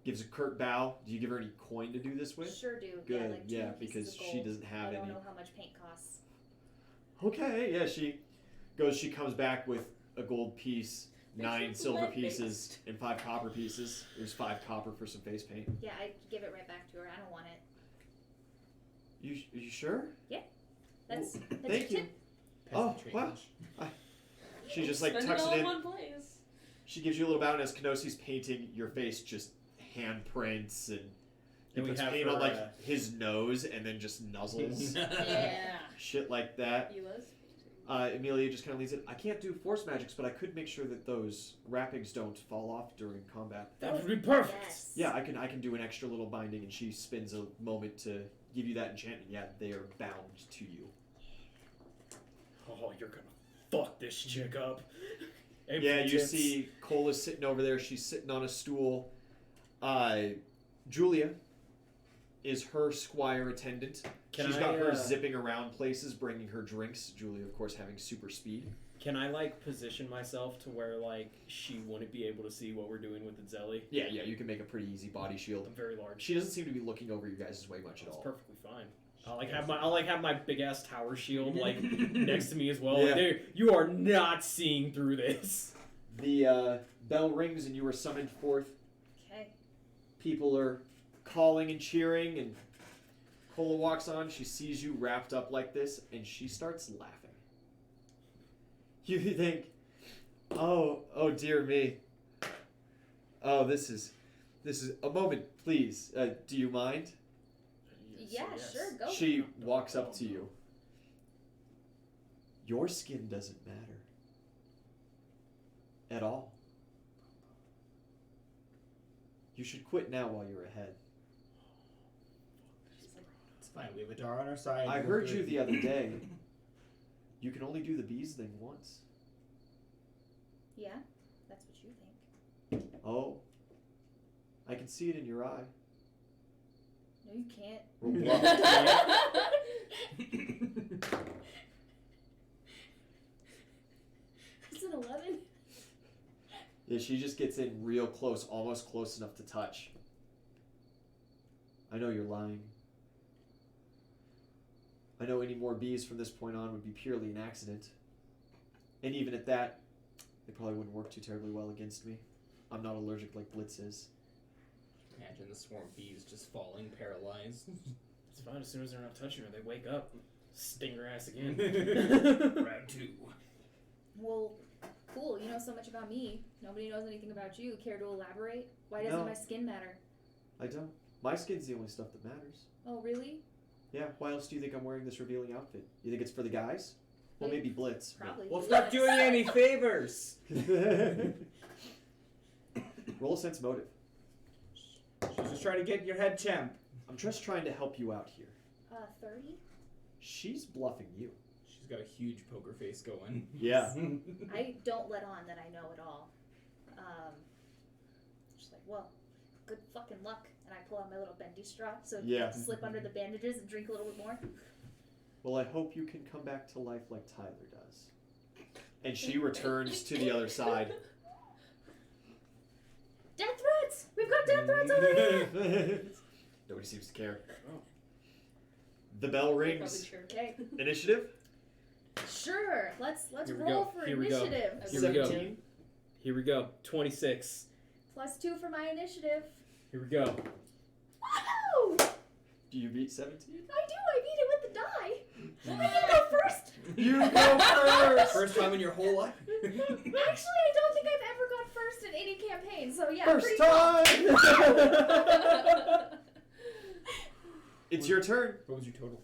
gives a curt bow. Do you give her any coin to do this with? Sure do. Good, Yeah, like 2 yeah, pieces because of she gold. doesn't have I don't any. know how much paint costs. Okay, yeah, she comes back with a gold piece, Make 9 sure it's silver lead-based. pieces, and 5 copper pieces. There's 5 copper for some face paint. Yeah, I give it right back to her. I don't want it. You sure? That's Thank you. tip. Oh, Peasant wow. change. She just like Spend tucks it all it in in. one place. She gives you a little bow, and as Kenosi's painting your face, just handprints and he And we puts have paint her, on like his nose and then just nuzzles. Yeah. Shit like that. He loves painting. Amelia just kind of leaves it. I can't do force magics, but I could make sure that those wrappings don't fall off during combat. That would be perfect. Yes. Yeah, I can do an extra little binding, and she spends a moment to give you that enchantment. Yeah, they are bound to you. Oh, you're gonna fuck this chick up. Aim for Yeah, the you tits. see Cola's sitting over there. She's sitting on a stool. Julia is her squire attendant. Can She's I, got her zipping around places, bringing her drinks. Julia, of course, having super speed. Can I like position myself to where like she wouldn't be able to see what we're doing with Itzelli? Yeah, you can make a pretty easy body shield. I'm very large. She doesn't seem to be looking over you guys' way much at That's all. perfectly fine. I'll have my big ass tower shield like next to me as well. Yeah. Like, dude, you are not seeing through this. The bell rings and you are summoned forth. Okay. People are calling and cheering, and Cola walks on. She sees you wrapped up like this, and she starts laughing. You think, oh dear me. Oh, this is a moment, please. Do you mind? Yeah, sure, go. She walks up to you. Your skin doesn't matter. At all. You should quit now while you're ahead. It's fine. We have a Dar on our side. I We're heard good. you the other day. You can only do the bees thing once. Yeah, that's what you think. Oh. I can see it in your eye. No, you can't. Roll bluff. It's an 11. Yeah, she just gets in real close, almost close enough to touch. I know you're lying. I know any more bees from this point on would be purely an accident. And even at that, they probably wouldn't work too terribly well against me. I'm not allergic like Blitz is. Imagine the swarm of bees just falling, paralyzed. It's fine. As soon as they're not touching her, they wake up, sting her ass again. Round 2. Well, cool. You know so much about me. Nobody knows anything about you. Care to elaborate? Why doesn't No. my skin matter? I don't. My skin's the only stuff that matters. Oh, really? Yeah, why else do you think I'm wearing this revealing outfit? You think it's for the guys? Well, maybe Blitz. but- Probably. Well, it's not doing you any favors. Roll a sense motive. She's just trying to get your head temp. I'm just trying to help you out here. 30? She's bluffing you. She's got a huge poker face going. Yeah. I don't let on that I know it all. Just like, well, good fucking luck. And I pull out my little bendy straw so you Yeah. have to slip under the bandages and drink a little bit more. Well, I hope you can come back to life like Tyler does. And she returns to the other side. Death threats! We've got death threats over here! Nobody seems to care. The bell rings. Probably sure. Okay. Initiative? Sure. Let's Here we roll go. for Here we go. initiative. Here we go. 17. Here we go. 26. +2 for my initiative. Here we go. Woohoo! Do you beat 17? I do. I beat it with the die. I can go first. You go first! First time in your whole life. Actually, I don't think I've ever gone first in any campaign. So yeah. First pretty time! It's your turn. What was your total?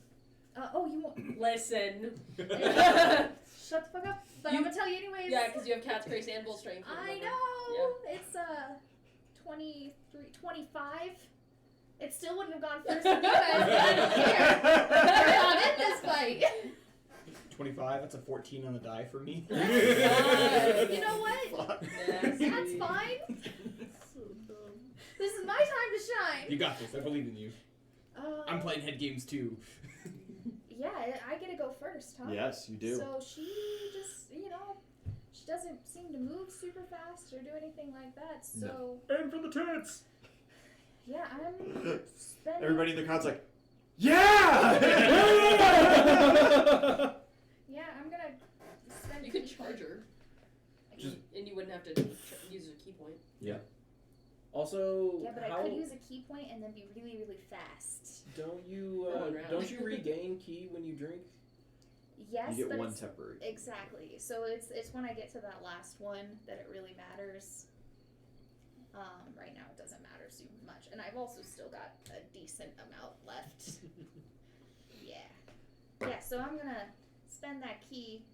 Oh, you won't. Listen. Shut the fuck up. But I'm gonna tell you anyways. Yeah, because you have cat's grace and bull strength. I remember? know. It's 23, 25. It still wouldn't have gone first if you guys. I don't care. You're not in this fight. 25. That's a 14 on the die for me. You know what? Fuck. Nasty. That's fine. This is my time to shine. You got this. I believe in you. I'm playing head games too. Yeah, I get to go first, huh? Yes, you do. So she just, she doesn't seem to move super fast or do anything like that. So Aim for the tits! yeah, I'm spending. Everybody in the crowd's like, yeah! Yeah, I'm gonna spend. You could charge her. Just- And you wouldn't have to use a key point. Also, Yeah, but how I could use a key point and then be really, really fast. don't you Going round. don't you regain key when you drink? Yes, You get but one it's, temporary. exactly. So it's when I get to that last one that it really matters. Right now it doesn't matter super much, and I've also still got a decent amount left. Yeah. So I'm gonna spend that key,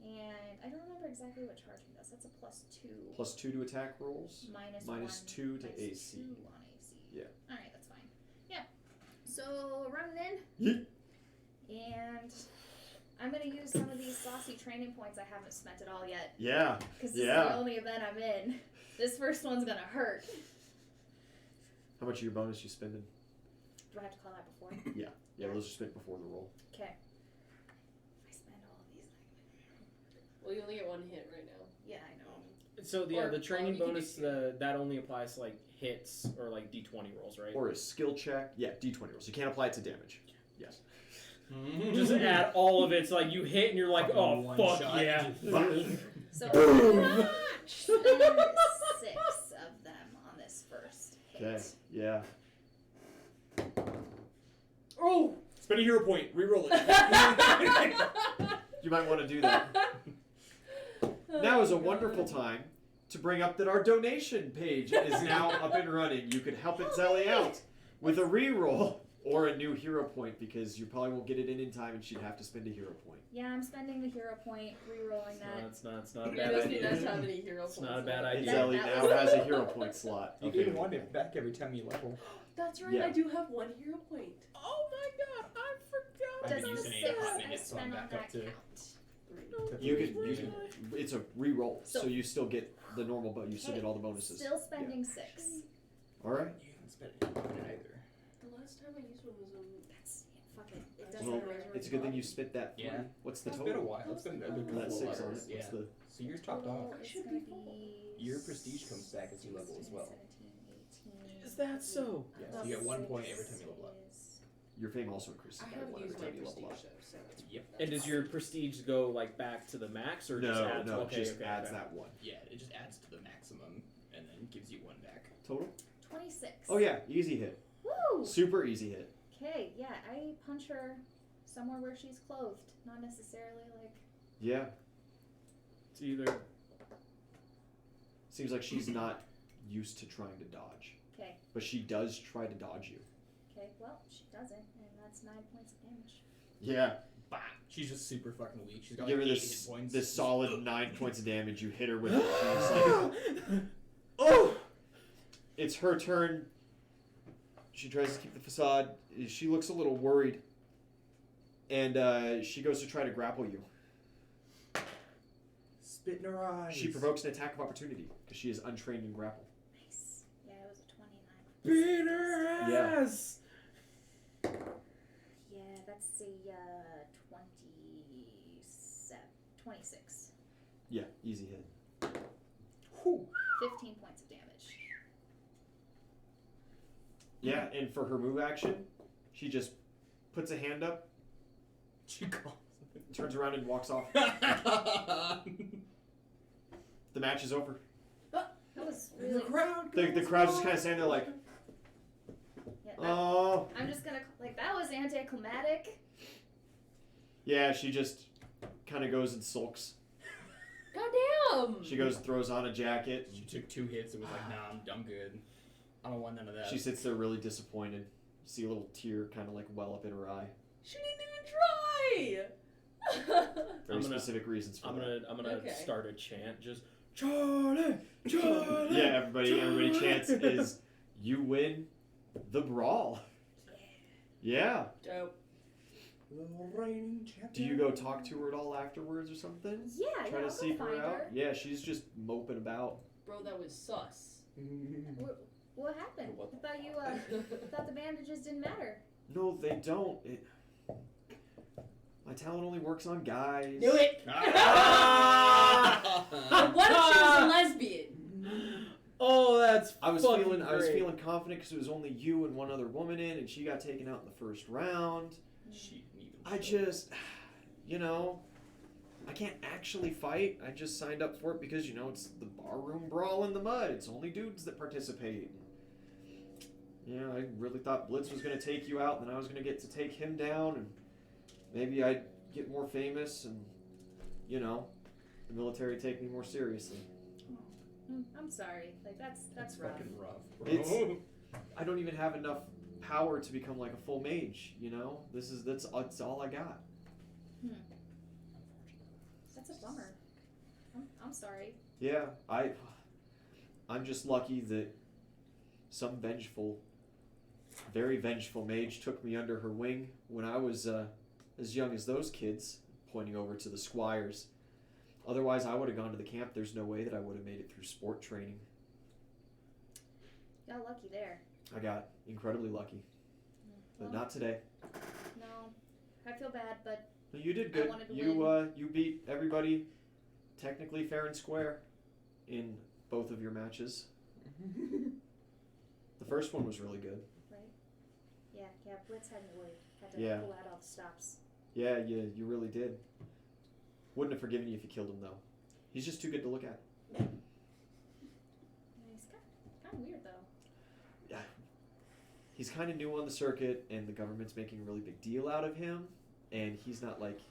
and I don't remember exactly what charging does. That's a +2. +2 to attack rolls. Minus minus 1, 2 to minus AC. 2 on AC. Yeah. All right, that's fine. Yeah. So running Yeet. in, and I'm gonna use some of these saucy training points I haven't spent at all yet, Yeah. because this is Yeah. the only event I'm in. This first one's gonna hurt. How much of your bonus you spending? Do I have to call that before? Yeah, those are spent before the roll. Okay. If I spend all of these, Well, you only get one hit right now. Yeah, I know. So Or- the training you can do bonus that only applies to like hits or like d20 rolls, right? Or a skill check. Yeah, d20 rolls. You can't apply it to damage. Yes. Just add all of it. So like you hit and you're like, Fucking oh one fuck shot. yeah. So spend 6 of them on this first hit. Okay. Yeah. Oh! Spend a hero point. Reroll it. You might want to do that. Now is a wonderful time to bring up that our donation page is now up and running. You could help Itzelli out with a reroll or a new hero point because you probably won't get it in time and she'd have to spend a hero point. Yeah, I'm spending the hero point, re-rolling that. It's not a It bad doesn't be idea. nice to have any hero It's points. not a bad left. idea. Itzelli That now was- has a hero point slot. You can want it back every time you level. That's right, Yeah. I do have one hero point. Oh my god, I forgot. I've Does been the using 6 it a hot I minute, so I'm spend on back up that to- count? You can it's a reroll, so So- you still get the normal, but you still get all the bonuses. Still spending 6. All right. You haven't spent any on it either. The last time I used one was That's fuck it. It That's doesn't Well, matter. it's a good thing you spent that. Yeah. Three. What's the It's total? been a while. It's been a good That couple 6 on it. levels. What's Yeah. the? So yours topped off. It's should gonna be be Your prestige comes back as you level as well. 17, 18. Is that so? Yeah, so you get 1 point every time you level up. Your fame also increases I by have 1 every used my time you level prestige up. though, so it's Yep. And does your prestige go like back to the max or just No, adds? no, Okay, it just okay, adds okay. that 1 Yeah, it just adds to the maximum and then gives you 1 back. total. 26. Oh yeah, easy hit. Woo! Super easy hit. Okay, yeah, I punch her somewhere where she's clothed, not necessarily like. Yeah. It's either Seems like she's not used to trying to dodge, Okay, but she does try to dodge you. okay, well, she doesn't, and that's 9 points of damage. Yeah. Bah! She's just super fucking weak. She's got Give like her 8 this hit points. this solid 9 points of damage. You hit her with it. She's like, oh! It's her turn. She tries to keep the facade. She looks a little worried, and she goes to try to grapple you. Spit in her eyes. She provokes an attack of opportunity because she is untrained in grapple. Nice. Yeah, it was a 29. beat her Yeah. ass. Yeah, that's a 26. Yeah, easy hit. Whew. 15 points of damage. Yeah, and for her move action, she just puts a hand up, She calls. turns around, and walks off. The match is over. That was The really. crowd. The crowd's just kind of standing there like, Yeah, oh. I'm just gonna like that was anticlimactic. Yeah, she just kind of goes and sulks. Goddamn! She goes and throws on a jacket. She took 2 hits and was like, nah, I'm good. I don't want none of that. She sits there really disappointed. You see a little tear kind of like well up in her eye. She didn't even try! Very I'm gonna- specific reasons for I'm that. gonna Okay. start a chant. Just Charlie, Charlie. Yeah, everybody Charlie. chants is you win the brawl. Yeah. Dope. The reigning champion. Do you go talk to her at all afterwards or something? Yeah, Try I'll to go seek find her out? her. Yeah, she's just moping about. Bro, that was sus. What happened? What I thought you thought the bandages didn't matter. No, they don't. My talent only works on guys. Knew it! Ah! What if she was a lesbian? Oh, that's I was fucking feeling great. confident because it was only you and one other woman in, and she got taken out in the first round. She didn't even I just, I can't actually fight. I just signed up for it because it's the barroom brawl in the mud. It's only dudes that participate. Yeah, I really thought Blitz was gonna take you out, and then I was gonna get to take him down, and maybe I'd get more famous, and the military take me more seriously. I'm sorry. Like that's rough. fucking rough, bro. It's- I don't even have enough power to become like a full mage. That's all I got. That's a bummer. I'm sorry. Yeah, I'm just lucky that some very vengeful mage took me under her wing when I was as young as those kids, pointing over to the squires. Otherwise, I would have gone to the camp. There's no way that I would have made it through sport training. Got lucky there. I got incredibly lucky, but Well, not today. No, I feel bad, but No, you did I good. wanted to You beat everybody technically fair and square in both of your matches. The first one was really good. Right? Yeah, Blitz had me worried. Had to Yeah. pull out all the stops. Yeah, you really did. Wouldn't have forgiven you if you killed him, though. He's just too good to look at. Yeah, he's kind of weird, though. Yeah. He's kind of new on the circuit, and the government's making a really big deal out of him. And he's not like...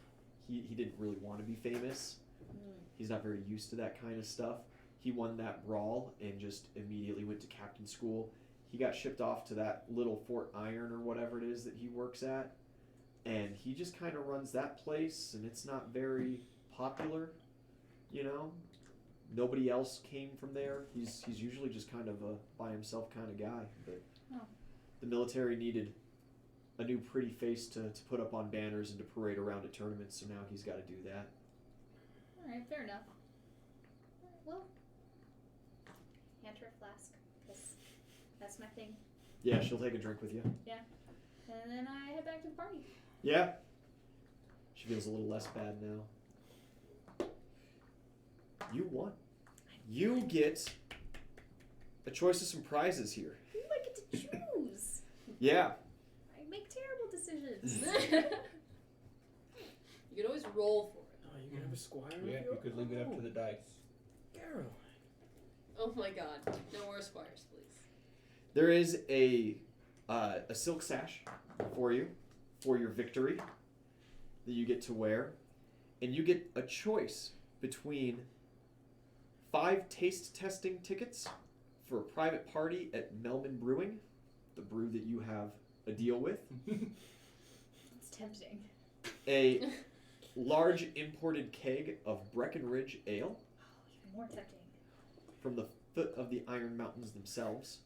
He didn't really want to be famous. He's not very used to that kind of stuff. He won that brawl and just immediately went to captain school. He got shipped off to that little Fort Iron or whatever it is that he works at. And he just kind of runs that place, and it's not very popular, you know? Nobody else came from there. He's usually just kind of a by himself kind of guy. But the military needed a new pretty face to put up on banners and to parade around at tournaments, so now he's got to do that. Alright, fair enough. Alright, well, hand her a flask, because that's my thing. Yeah, she'll take a drink with you. Yeah. And then I head back to the party. Yeah. She feels a little less bad now. You won. You get a choice of some prizes here. Ooh, I get to choose. Yeah. I make terrible decisions. You can always roll for it. Oh, you can have a squire with Yeah, you could leave it up to the dice. Caroline. Oh my god. No more squires, please. There is a silk sash for you for your victory that you get to wear, and you get a choice between 5 taste testing tickets for a private party at Melman Brewing, the brew that you have a deal with, It's tempting. a large imported keg of Breckenridge Ale Even more tempting. from the foot of the Iron Mountains themselves,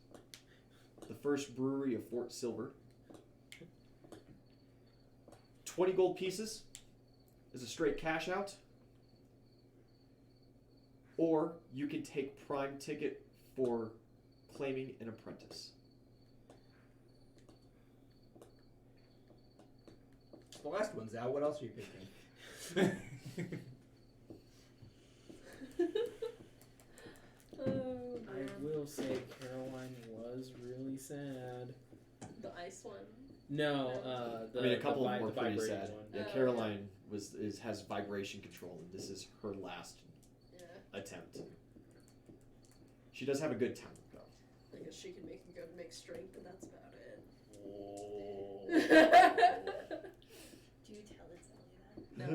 the first brewery of Fort Silver, 20 gold pieces is a straight cash out, or you can take prime ticket for claiming an apprentice. The last one's out. What else are you picking? Oh, I man. will say Caroline was really sad. The ice one. No, I mean, a couple of them were the pretty vibrating sad. one. Yeah, Oh, Caroline has vibration control, and this is her last Yeah. attempt. She does have a good talent, though. I guess she can make strength, but that's about it. Do you tell Itzelli that?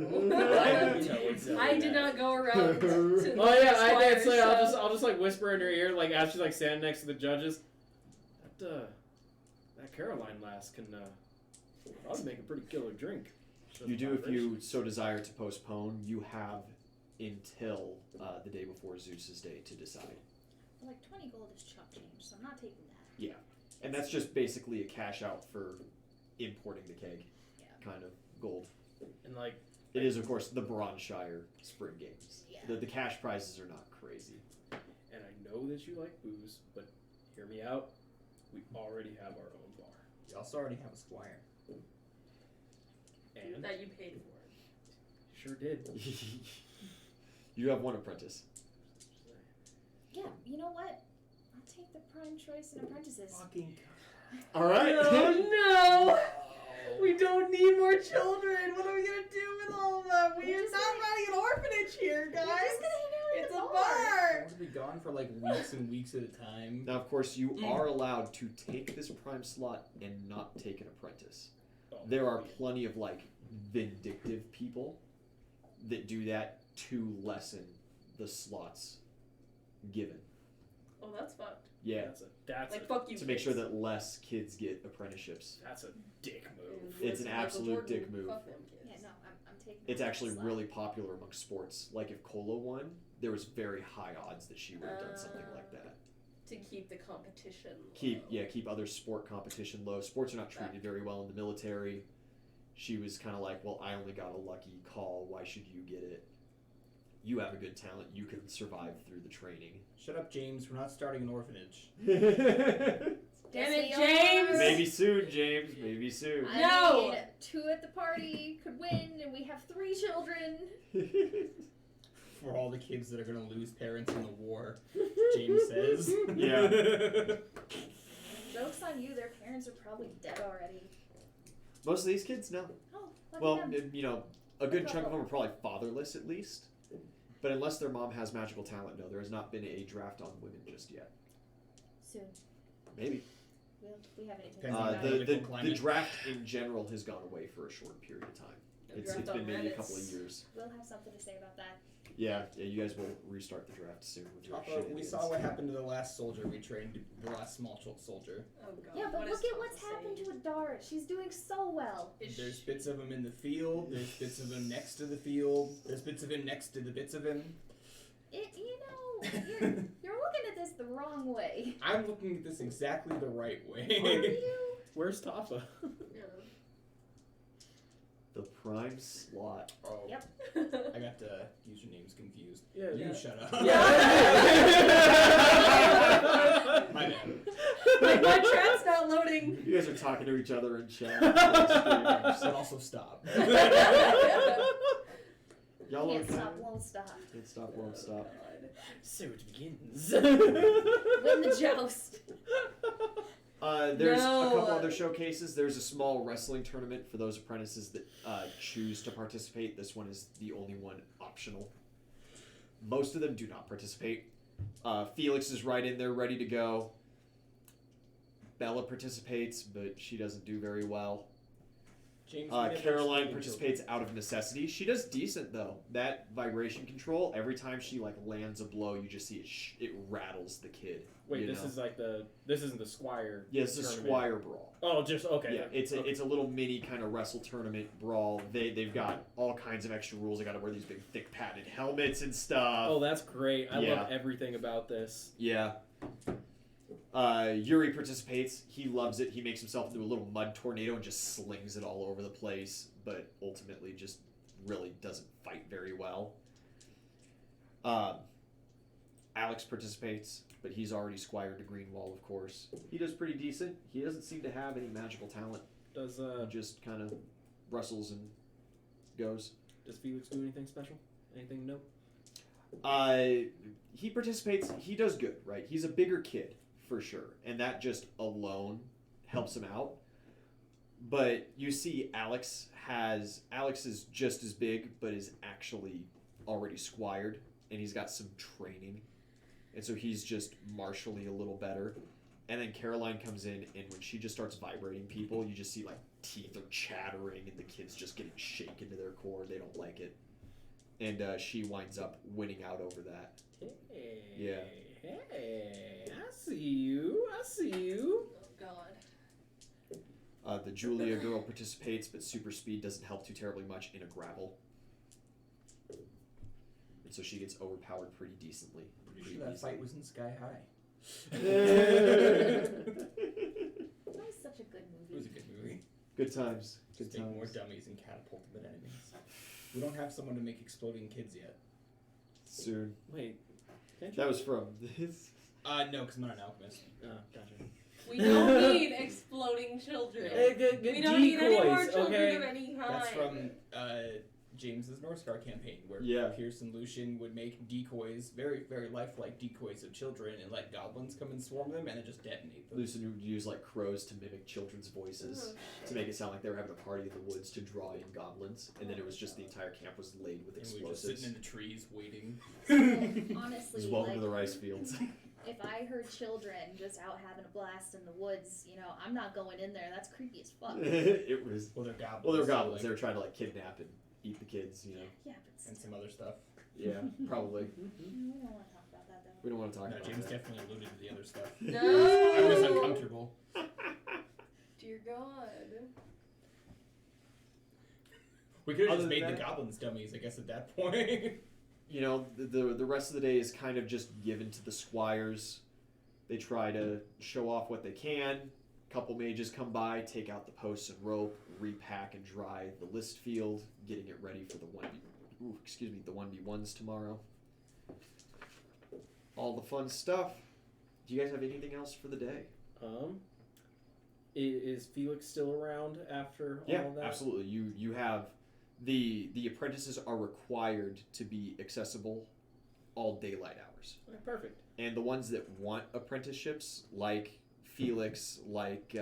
No. I I did not go around to Oh yeah, I did squires, say so- I'll just like whisper in her ear like as she's like standing next to the judges. That Caroline lass can probably make a pretty killer drink. You do if you so desire to postpone. You have until the day before Zeus's day to decide. Well, like 20 gold is chump change, so I'm not taking that. Yeah, and that's just basically a cash out for importing the keg, Yeah. kind of gold. And like It is, of course, the Bronshire Spring Games. Yeah. The cash prizes are not crazy. and I know that you like booze, but hear me out. We already have our own bar. You also already have a squire. And That you paid for. sure did. You have one apprentice. Yeah, you know what? I'll take the prime choice in apprentices. Fucking. All right. Oh no! We don't need more children. What are we gonna do with all of them? We are not running an orphanage here, guys. We're just gonna hang out It's at a the bar. bar. We'll be gone for like weeks and weeks at a time. Now, of course, you are allowed to take this prime slot and not take an apprentice. Oh, There are plenty of like vindictive people that do that to lessen the slots given. Oh, that's fucked. Yeah, That's Like a, fuck you. to make sure kids. that less kids get apprenticeships. that's a dick move. It's an Michael absolute Jordan, dick move. Fuck them kids. Yeah, no, I'm taking It's the actually slot. really popular among sports. Like if Cola won, there was very high odds that she would have done something like that. To keep the competition. Keep other sport competition low. Sports are not treated very well in the military. She was kind of like, well, I only got a lucky call. Why should you get it? You have a good talent. You can survive through the training. Shut up, James. We're not starting an orphanage. Damn it, Yes, we James! are. Maybe soon, James. Maybe soon. I No! mean, 2 at the party could win, and we have 3 children. For all the kids that are gonna lose parents in the war, James says. Yeah. Joke's on you, their parents are probably dead already. Most of these kids, no. Oh, lucky Well, them. you know, a good chunk of them are probably fatherless at least. But unless their mom has magical talent, no, there has not been a draft on women just yet. Soon. Maybe. We have anything to say Depends on about the it. political The climate. draft in general has gone away for a short period of time. It's draft been on maybe a Reddits. couple of years. We'll have something to say about that. Yeah, you guys will restart the draft soon with your We shenanigans. saw what happened to the last soldier we trained, the last small soldier. Oh god. Yeah, but what look is at what's Tom happened saying? to Adara. She's doing so well. There's bits of him in the field, there's bits of him next to the field, there's bits of him next to the bits of him. You're looking at this the wrong way. I'm looking at this exactly the right Are way. you? Where's Tafa? Yeah. The prime slot. Oh, Yep. I got usernames confused. Yeah. You shut up. My bad. My chat's not loading. You guys are talking to each other in chat. But also stop. Y'all Can't okay? stop, won't stop. Can't stop, won't stop. So it begins. Win the joust. There's No. a couple other showcases. There's a small wrestling tournament for those apprentices that choose to participate. This one is the only one optional. Most of them do not participate. Felix is right in there, ready to go. Bella participates, but she doesn't do very well. James, we never Caroline explained participates out of necessity. She does decent though. That vibration control, every time she like lands a blow, you just see it. It rattles the kid. Wait, you this know? is like this isn't the Squire. Yeah, it's a tournament. Squire brawl. Oh, just okay. Yeah, it's a okay. it's a little mini kind of wrestle tournament brawl. They've got all kinds of extra rules. They got to wear these big thick padded helmets and stuff. Oh, that's great. I Yeah. love everything about this. Yeah. Yuri participates. He loves it. He makes himself into a little mud tornado and just slings it all over the place, but ultimately just really doesn't fight very well. Alex participates, but he's already squired to Greenwall, of course. He does pretty decent. He doesn't seem to have any magical talent. Does He just kind of wrestles and goes. does Felix do anything special? Anything nope? He participates. He does good, right? He's a bigger kid for sure, and that just alone helps him out. But you see, Alex is just as big, but is actually already squired, and he's got some training, and so he's just martially a little better. And then Caroline comes in, and when she just starts vibrating people, you just see like teeth are chattering, and the kids just getting shaken to their core. They don't like it. And she winds up winning out over that. Hey. Yeah. Hey, I see you. I see you. Oh god. The Julia girl participates, but super speed doesn't help too terribly much in a gravel. And so she gets overpowered pretty decently. Pretty sure that fight was in Sky High. That was such a good It was movie. a good movie. Good times. Good Just make more times. dummies and catapult them at enemies. We don't have someone to make exploding kids yet. Soon. Wait. Can't you? That was from this. No, because I'm not an alchemist. Oh, gotcha. We don't need exploding children. Good We don't need any more decoys, children okay? of any kind. That's from James's Northscar campaign, where Yeah. Pierce and Lucian would make decoys, very, very lifelike decoys of children, and let goblins come and swarm them, and then just detonate them. Lucian would use like crows to mimic children's voices to make it sound like they were having a party in the woods to draw in goblins, and then it was just the entire camp was laid with And we were just sitting explosives. in the trees waiting. Honestly, Just welcome like, to the rice fields. if I heard children just out having a blast in the woods, I'm not going in there. That's creepy as fuck. It was. Well, they're goblins. Well, they were so, goblins. like- They were trying to like kidnap and eat the kids. Yeah, but and still. some other stuff. Yeah, probably. We don't want to talk about that though. We don't want to talk No, about James that. definitely alluded to the other stuff. No. I was uncomfortable. Dear God. We could have Other just made than the that- goblins dummies, I guess, at that point. You know, the rest of the day is kind of just given to the squires. They try to show off what they can. Couple mages come by, take out the posts and rope, repack and dry the list field, getting it ready for the 1v1s tomorrow. All the fun stuff. Do you guys have anything else for the day? Is Felix still around after Yeah, all that? absolutely. You have the apprentices are required to be accessible all daylight hours. Okay, perfect. And the ones that want apprenticeships, like Felix, like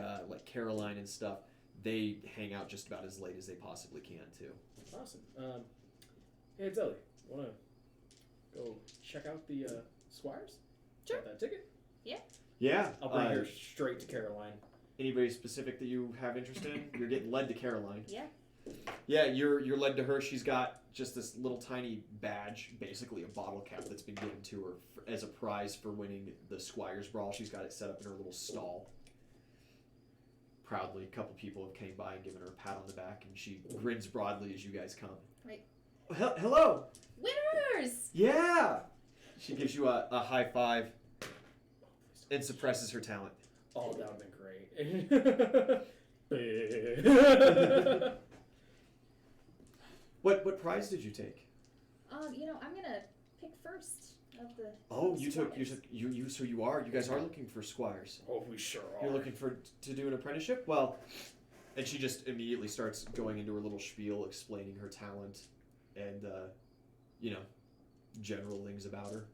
Caroline and stuff, they hang out just about as late as they possibly can too. Awesome. Hey, Itzelli, want to go check out the Squires? Sure. Got that ticket? Yeah. I'll bring her straight to Caroline. Anybody specific that you have interest in? You're getting led to Caroline. Yeah. Yeah, you're led to her. She's got just this little tiny badge, basically a bottle cap that's been given to her as a prize for winning the Squires Brawl. She's got it set up in her little stall. Proudly, a couple people have came by and given her a pat on the back, and she grins broadly as you guys come. Right. Hello! Winners! Yeah! She gives you a high five and suppresses her talent. Oh, that would have been great. What prize did you take? I'm gonna pick first of the. Oh, the you squires. so you guys are looking for squires. Oh, we sure are. You're looking to do an apprenticeship? Well, and she just immediately starts going into her little spiel explaining her talent and general things about her.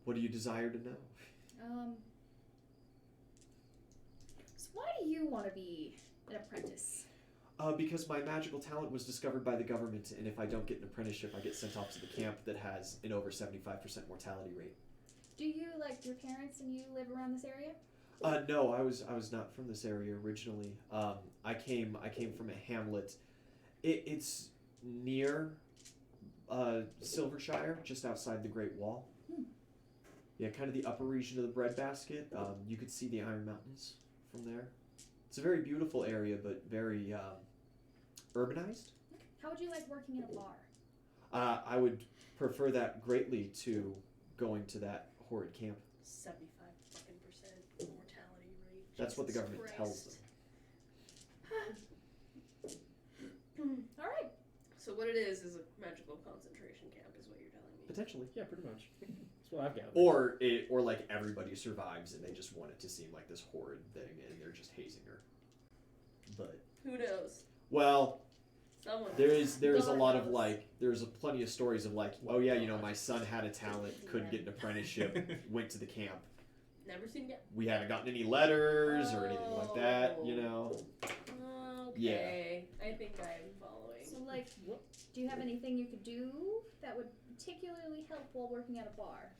What do you desire to know? So why do you want to be an apprentice? Because my magical talent was discovered by the government, and if I don't get an apprenticeship, I get sent off to the camp that has an over 75% mortality rate. Do you, like, your parents and you live around this area? No, I was not from this area originally. I came from a hamlet. It's near Silvershire, just outside the Great Wall. Yeah, kind of the upper region of the breadbasket. You could see the Iron Mountains from there. It's a very beautiful area, but very urbanized. How would you like working in a bar? I would prefer that greatly to going to that horrid camp. 75% mortality rate. That's what the Jesus government Christ. tells them. All right. So what it is a magical concentration camp, is what you're telling me. Potentially. Yeah, pretty much. That's what I've gathered. Or like everybody survives and they just want it to seem like this horrid thing and they're just hazing her. But Who knows? well, Someone. there is a God lot of knows. like there's plenty of stories of like, oh yeah, my son had a talent, couldn't get an apprenticeship, went to the camp. Never seen yet. We haven't gotten any letters or anything like that, Okay. I think I'm following. So, like, do you have anything you could do that would particularly help while working at a bar?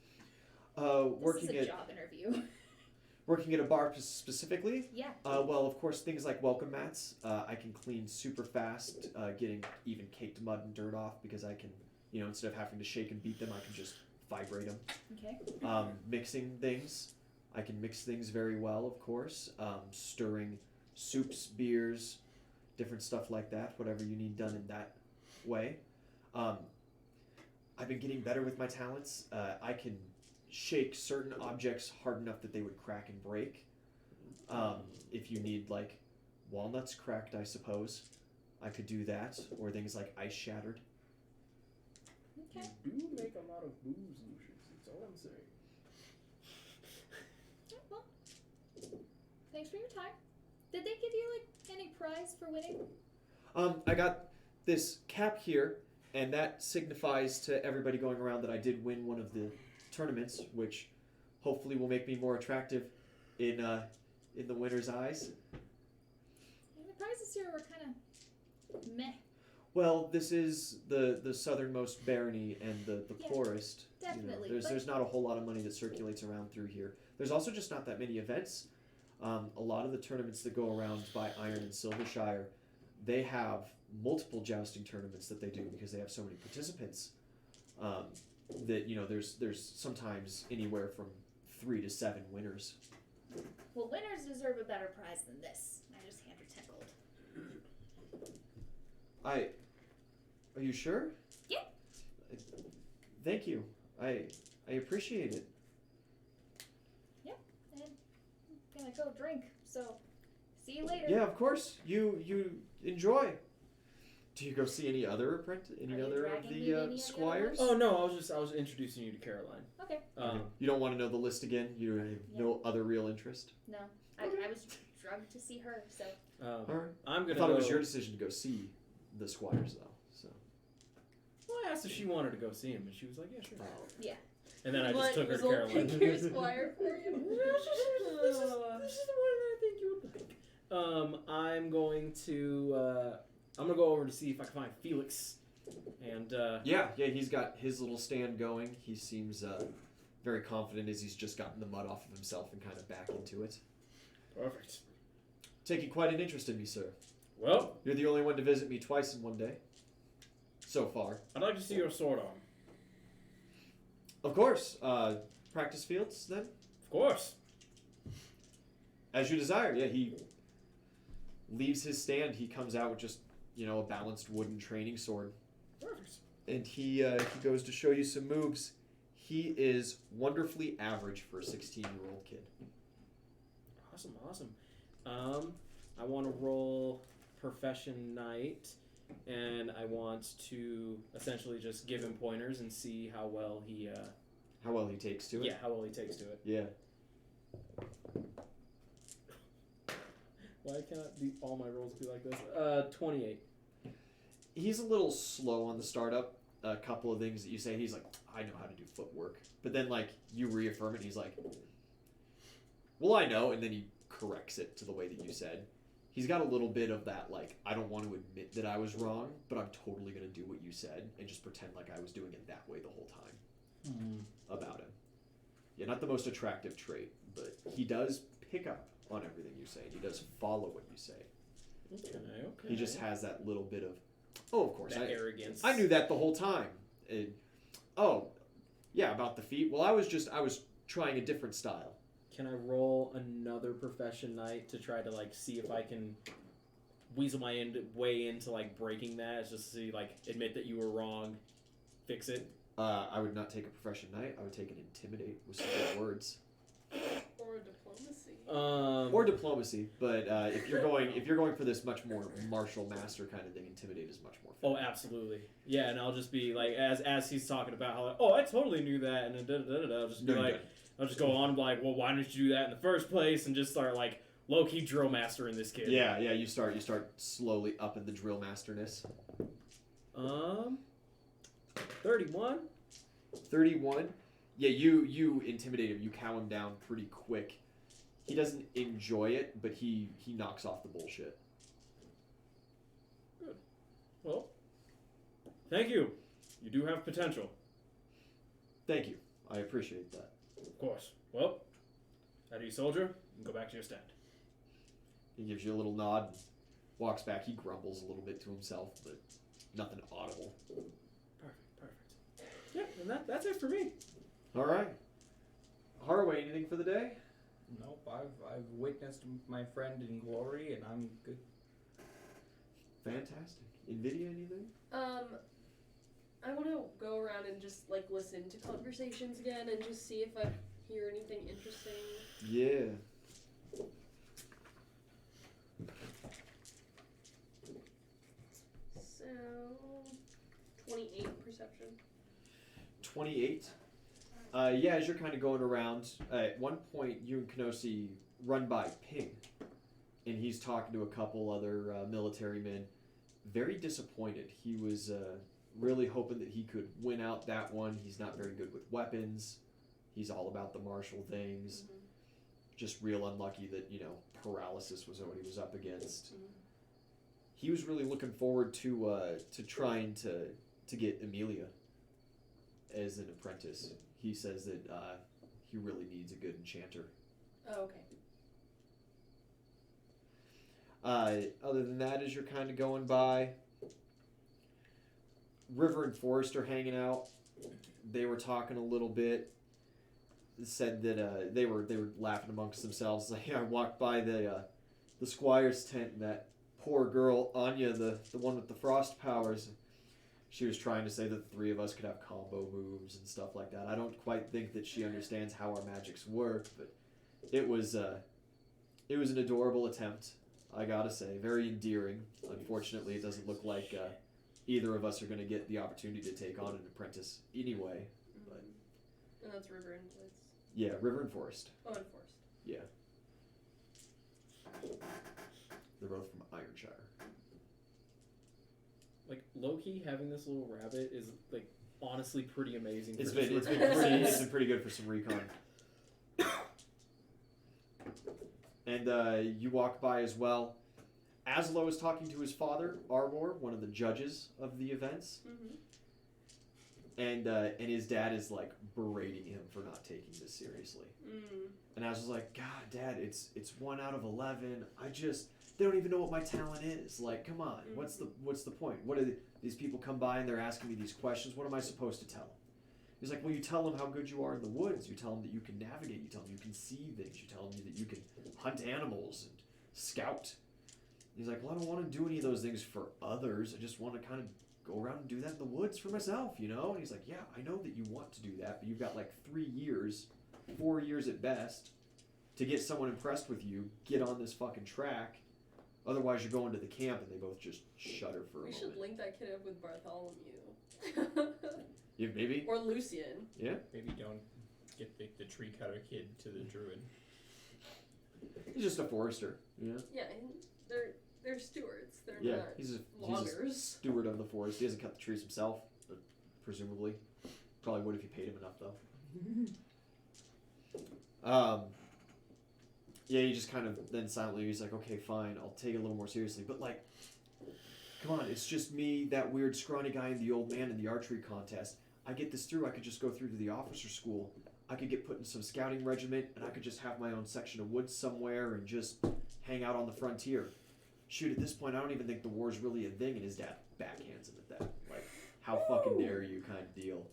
This is a job interview. Working at a bar specifically? Yeah. Well, of course, things like welcome mats. I can clean super fast, getting even caked mud and dirt off because I can, instead of having to shake and beat them, I can just vibrate them. Okay. Mixing things. I can mix things very well, of course. Stirring soups, beers, different stuff like that, whatever you need done in that way. I've been getting better with my talents. I can shake certain objects hard enough that they would crack and break. If you need like walnuts cracked, I suppose, I could do that, or things like ice shattered. Okay. You do make a lot of booze, Lucius. That's all I'm saying. Yeah, well, thanks for your time. Did they give you like any prize for winning? I got this cap here, and that signifies to everybody going around that I did win one of the tournaments, which hopefully will make me more attractive in the winner's eyes. Yeah, the prizes here were kind of meh. Well, this is the southernmost barony and the Yeah, poorest. definitely, There's not a whole lot of money that circulates around through here. There's also just not that many events. A lot of the tournaments that go around by Iron and Silvershire, they have multiple jousting tournaments that they do because they have so many participants. That there's sometimes anywhere from 3 to 7 winners. Well, winners deserve a better prize than this. I just hand her 10 gold. Are you sure? Yeah. Thank you. I appreciate it. And I'm gonna go drink. So, see you later. Yeah, of course. You enjoy. Do you go see any other Are you other of dragging me to any the of the squires? Oh no, I was introducing you to Caroline. Okay. You don't want to know the list again? You have no other real interest? No, I was drugged to see her. So All right. I'm I gonna thought go, it was your decision to go see the squires though. So. Well, I asked if she wanted to go see him, and she was like, "Yeah, sure." Yeah. And then I just took her to Pick Carolina. your squire for you. This is the one that I think you would like. I'm going to go over to see if I can find Felix, and Yeah, he's got his little stand going. He seems very confident as he's just gotten the mud off of himself and kind of back into it. perfect. Taking quite an interest in me, sir. Well, You're the only one to visit me twice in one day. So far. I'd like to see your sword arm. Of course. Practice fields, then? Of course. As you desire. Yeah, he leaves his stand. He comes out with just, a balanced wooden training sword. Perfect. And he goes to show you some moves. He is wonderfully average for a 16-year-old kid. Awesome. I want to roll Profession Knight, and I want to essentially just give him pointers and see how well he takes to it. Yeah, how well he takes to it. Yeah. Why can't all my rolls be like this? 28. He's a little slow on the startup. A couple of things that you say, he's like, I know how to do footwork. But then, you reaffirm it, and he's like, well, I know, and then he corrects it to the way that you said. He's got a little bit of that, I don't want to admit that I was wrong, but I'm totally going to do what you said and just pretend like I was doing it that way the whole time about him. Yeah, not the most attractive trait, but he does pick up on everything you say, and he does follow what you say. Okay. He just has that little bit of, of course, that arrogance. I knew that the whole time. And, about the feet. Well, I was trying a different style. Can I roll another Profession Knight to try to see if I can weasel my way into breaking that? It's just to see admit that you were wrong, fix it. I would not take a Profession Knight. I would take an Intimidate with some good words. Or diplomacy. Or diplomacy, but if you're going for this much more martial master kind of thing, Intimidate is much more fun. Oh, absolutely. Yeah, and I'll just be as he's talking about how I totally knew that, and I'll just be I'll just go on well, why didn't you do that in the first place, and just start low key drill master in this kid. Yeah. You start slowly upping the drill masterness. 31. 31. Yeah, you intimidate him. You cow him down pretty quick. He doesn't enjoy it, but he knocks off the bullshit. Good. Well, thank you. You do have potential. Thank you. I appreciate that. Of course. Well, that you, soldier. You can go back to your stand. He gives you a little nod and walks back. He grumbles a little bit to himself, but nothing audible. Perfect. Yeah, and that's it for me. All right. Harway, anything for the day? Nope, I've witnessed my friend in glory, and I'm good. Fantastic. Nvidia, anything? I want to go around and just listen to conversations again and just see if I hear anything interesting. Yeah. So, 28 perception. 28. As you're kind of going around, at one point you and Kenosi run by Ping, and he's talking to a couple other military men. Very disappointed. He was really hoping that he could win out that one. He's not very good with weapons. He's all about the martial things. Mm-hmm. Just real unlucky that, paralysis was what he was up against. Mm-hmm. He was really looking forward to trying to get Amelia as an apprentice. He says that he really needs a good enchanter. Oh, okay. Other than that, as you're kind of going by, River and Forrest are hanging out. They were talking a little bit. Said that they were laughing amongst themselves. Like, I walked by the squire's tent, and that poor girl Anya, the one with the frost powers. She was trying to say that the three of us could have combo moves and stuff like that. I don't quite think that she understands how our magics work, but it was an adorable attempt, I gotta say. Very endearing. Unfortunately, it doesn't look like either of us are going to get the opportunity to take on an apprentice anyway. But And that's River and Blitz. yeah, River and Forest. Oh, and Forest. Yeah. They're both from Ironshire. low key having this little rabbit is like honestly pretty amazing. It's for been just it's been pretty good for some recon. And you walk by as well. Aslo is talking to his father, Arbor, one of the judges of the events. And his dad is like berating him for not taking this seriously. And Aslo's like, God, Dad, it's 1 out of 11. They don't even know what my talent is. Like, come on, what's the point? What are these people come by and they're asking me these questions? What am I supposed to tell them? He's like, well, you tell them how good you are in the woods. You tell them that you can navigate. You tell them you can see things. You tell them that you can hunt animals and scout. He's like, well, I don't want to do any of those things for others. I just want to kind of go around and do that in the woods for myself, you know? And he's like, yeah, I know that you want to do that, but you've got like 3 years, 4 years at best, to get someone impressed with you, get on this fucking track. Otherwise, you're going to the camp, and they both just shudder for a moment. We should link that kid up with Bartholomew. Yeah, maybe. Or Lucian. Yeah. Maybe don't get the tree cutter kid to the druid. He's just a forester. Yeah. Yeah, they're stewards. They're not he's loggers. a steward of the forest. He doesn't cut the trees himself, but presumably. Probably would if you paid him enough, though. Yeah, he just kind of then silently, he's like, okay, fine, I'll take it a little more seriously. But like, come on, it's just me, that weird scrawny guy, and the old man in the archery contest. I get this through, I could just go through to the officer school. I could get put in some scouting regiment, and I could just have my own section of woods somewhere and just hang out on the frontier. Shoot, at this point, I don't even think the war's really a thing, and his dad backhands him at that. Like, how fucking dare you kind of deal.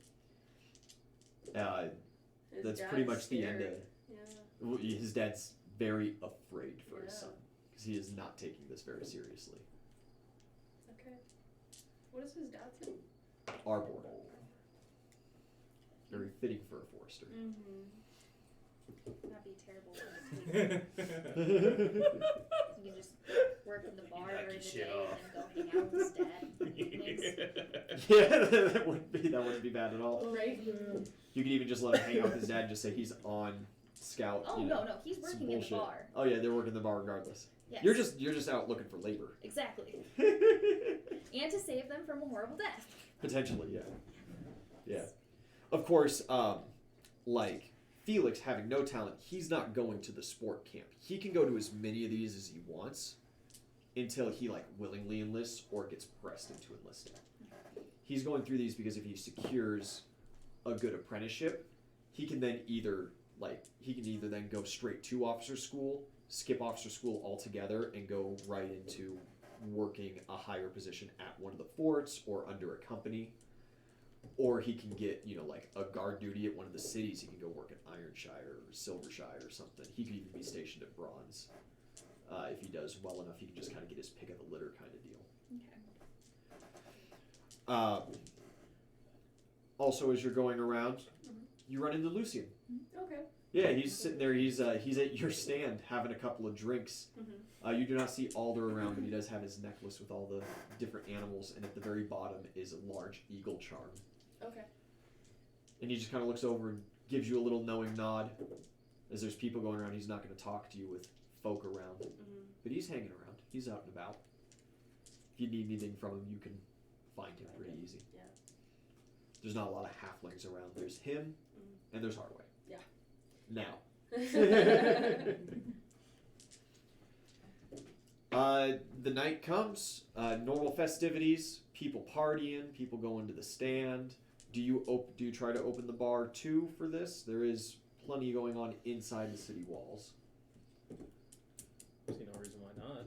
That's pretty much the end of it. Yeah. His dad's very afraid for his son, because he is not taking this very seriously. Okay. What is his dad's name? Arbor. Very fitting for a forester. That'd be terrible. You can just work in the bar during the day and then go hang out with his dad. Yeah, that wouldn't be bad at all. Right? You could even just let him hang out with his dad and just say he's on scout. Oh, no, he's working in the bar. Oh yeah, they're working the bar regardless. Yes. You're just out looking for labor. Exactly. And to save them from a horrible death. Potentially, yeah. Yeah. Of course, like Felix having no talent, he's not going to the sport camp. He can go to as many of these as he wants until he like willingly enlists or gets pressed into enlisting. He's going through these because if he secures a good apprenticeship, he can either then go straight to officer school, skip officer school altogether, and go right into working a higher position at one of the forts or under a company. Or he can get, like a guard duty at one of the cities. He can go work at Ironshire or Silvershire or something. He could even be stationed at Bronze. If he does well enough, he can just kind of get his pick of the litter kind of deal. Okay. Also, as you're going around, you run into Lucian. Okay. Yeah, he's sitting there. He's at your stand having a couple of drinks. You do not see Alder around, but he does have his necklace with all the different animals, and at the very bottom is a large eagle charm. Okay. And he just kind of looks over and gives you a little knowing nod. As there's people going around, he's not going to talk to you with folk around. But he's hanging around. He's out and about. If you need anything from him, you can find him pretty easy. Yeah. There's not a lot of halflings around. There's him, and there's Hardaway. Yeah. Now. The night comes. Normal festivities. People partying. People going to the stand. Do you try to open the bar too for this? There is plenty going on inside the city walls. I see no reason why not.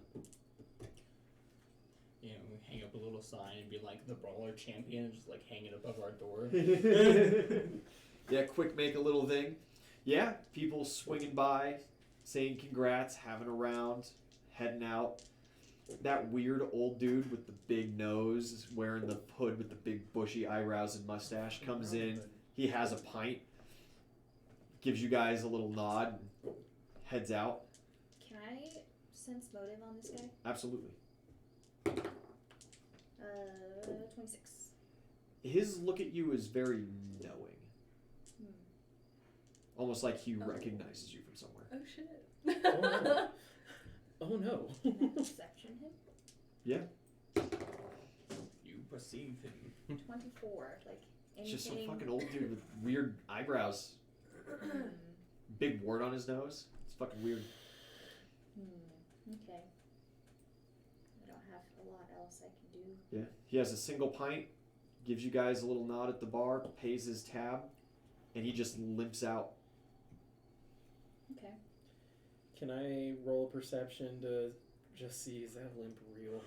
We hang up a little sign and be like the brawler champion, just like hanging above our door. Yeah, quick make a little thing. Yeah, people swinging by, saying congrats, having a round, heading out. That weird old dude with the big nose, wearing the hood with the big bushy eyebrows and mustache, comes in. He has a pint, gives you guys a little nod, and heads out. Can I sense motive on this guy? Absolutely. 26. His look at you is very knowing. Almost like he recognizes you from somewhere. Oh shit. Oh no. Oh no. Can I perception him? Yeah. You perceive him? 24. Like It's just some anything. fucking old dude with weird eyebrows. Big wart on his nose. It's fucking weird. Okay. I don't have a lot else I can do. Yeah. He has a single pint, gives you guys a little nod at the bar, pays his tab, and he just limps out. Okay. Can I roll a perception to just see, is that limp real?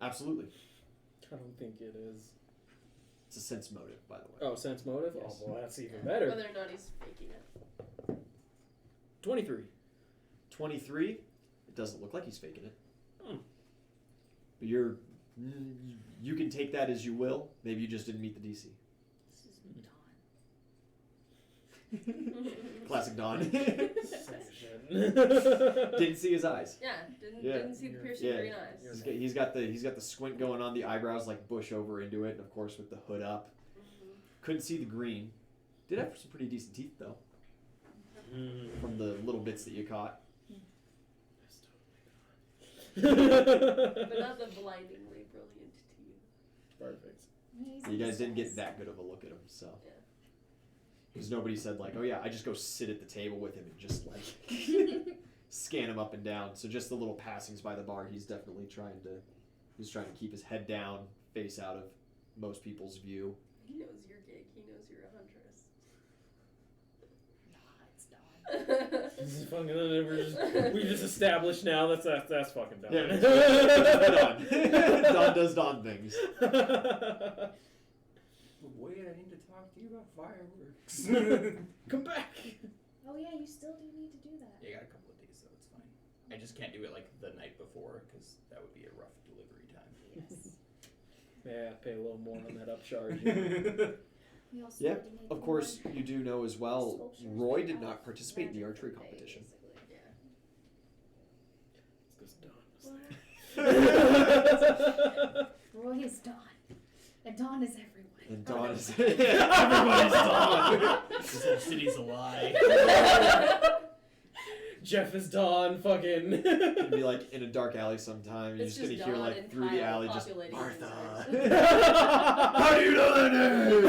Absolutely. I don't think it is. It's a sense motive, by the way. Oh, sense motive? Yes. Oh, boy, that's even better. Whether or not he's faking it. 23. 23. It doesn't look like he's faking it. Hmm. But you can take that as you will. Maybe you just didn't meet the DC. This is Dawn. Classic Don. Section. Didn't see his eyes. Yeah, didn't see the piercing Yeah. green eyes. He's got the squint going on. The eyebrows like bush over into it, and of course with the hood up. Couldn't see the green. Did have some pretty decent teeth though, from the little bits that you caught. But not the blindingly brilliant teeth. Perfect. You guys didn't get that good of a look at him, so. Yeah. Because nobody said like, oh yeah, I just go sit at the table with him and just like scan him up and down. So just the little passings by the bar, he's trying to keep his head down, face out of most people's view. He knows your gig. He knows you're a huntress. Nah, it's Dawn. This is fucking. We just established now that's fucking Don. Yeah, Don. Don does Don things. Wait, I need to talk to you about fireworks. Come back. Oh yeah, you still do need to do that. Yeah, I got a couple of days, so it's fine. I just can't do it like the night before because that would be a rough delivery time. Yes. Yeah, pay a little more on that upcharge. We also Yeah, need to make of course more you do know as well. sculptures Roy that did have not participate in the magic archery that they competition. basically- It's because Don was there. Roy is Dawn, and Dawn is everyone. And Don is Everybody's Dawn. This whole city's a lie. Jeff is Don, fucking. You'd be like in a dark alley sometime. You're It's just gonna just hear Dawn like and through the Kyle alley just populating Martha. users. How do you know that name?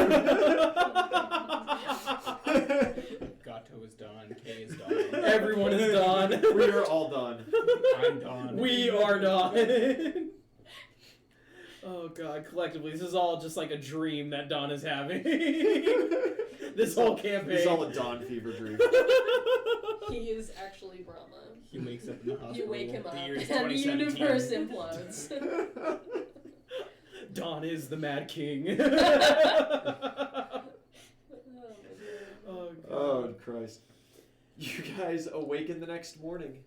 Gato is Dawn. K is Dawn. Everyone is Don. We are all done. I'm Dawn. We are Don. Oh god, collectively, this is all just like a dream that Don is having. This whole campaign. It's all a Dawn fever dream. He is actually Brahma. He wakes up in the hospital. You wake him up, The year's and the 2017. universe implodes. Don is the Mad King. Oh, God. Oh Christ! You guys awaken the next morning.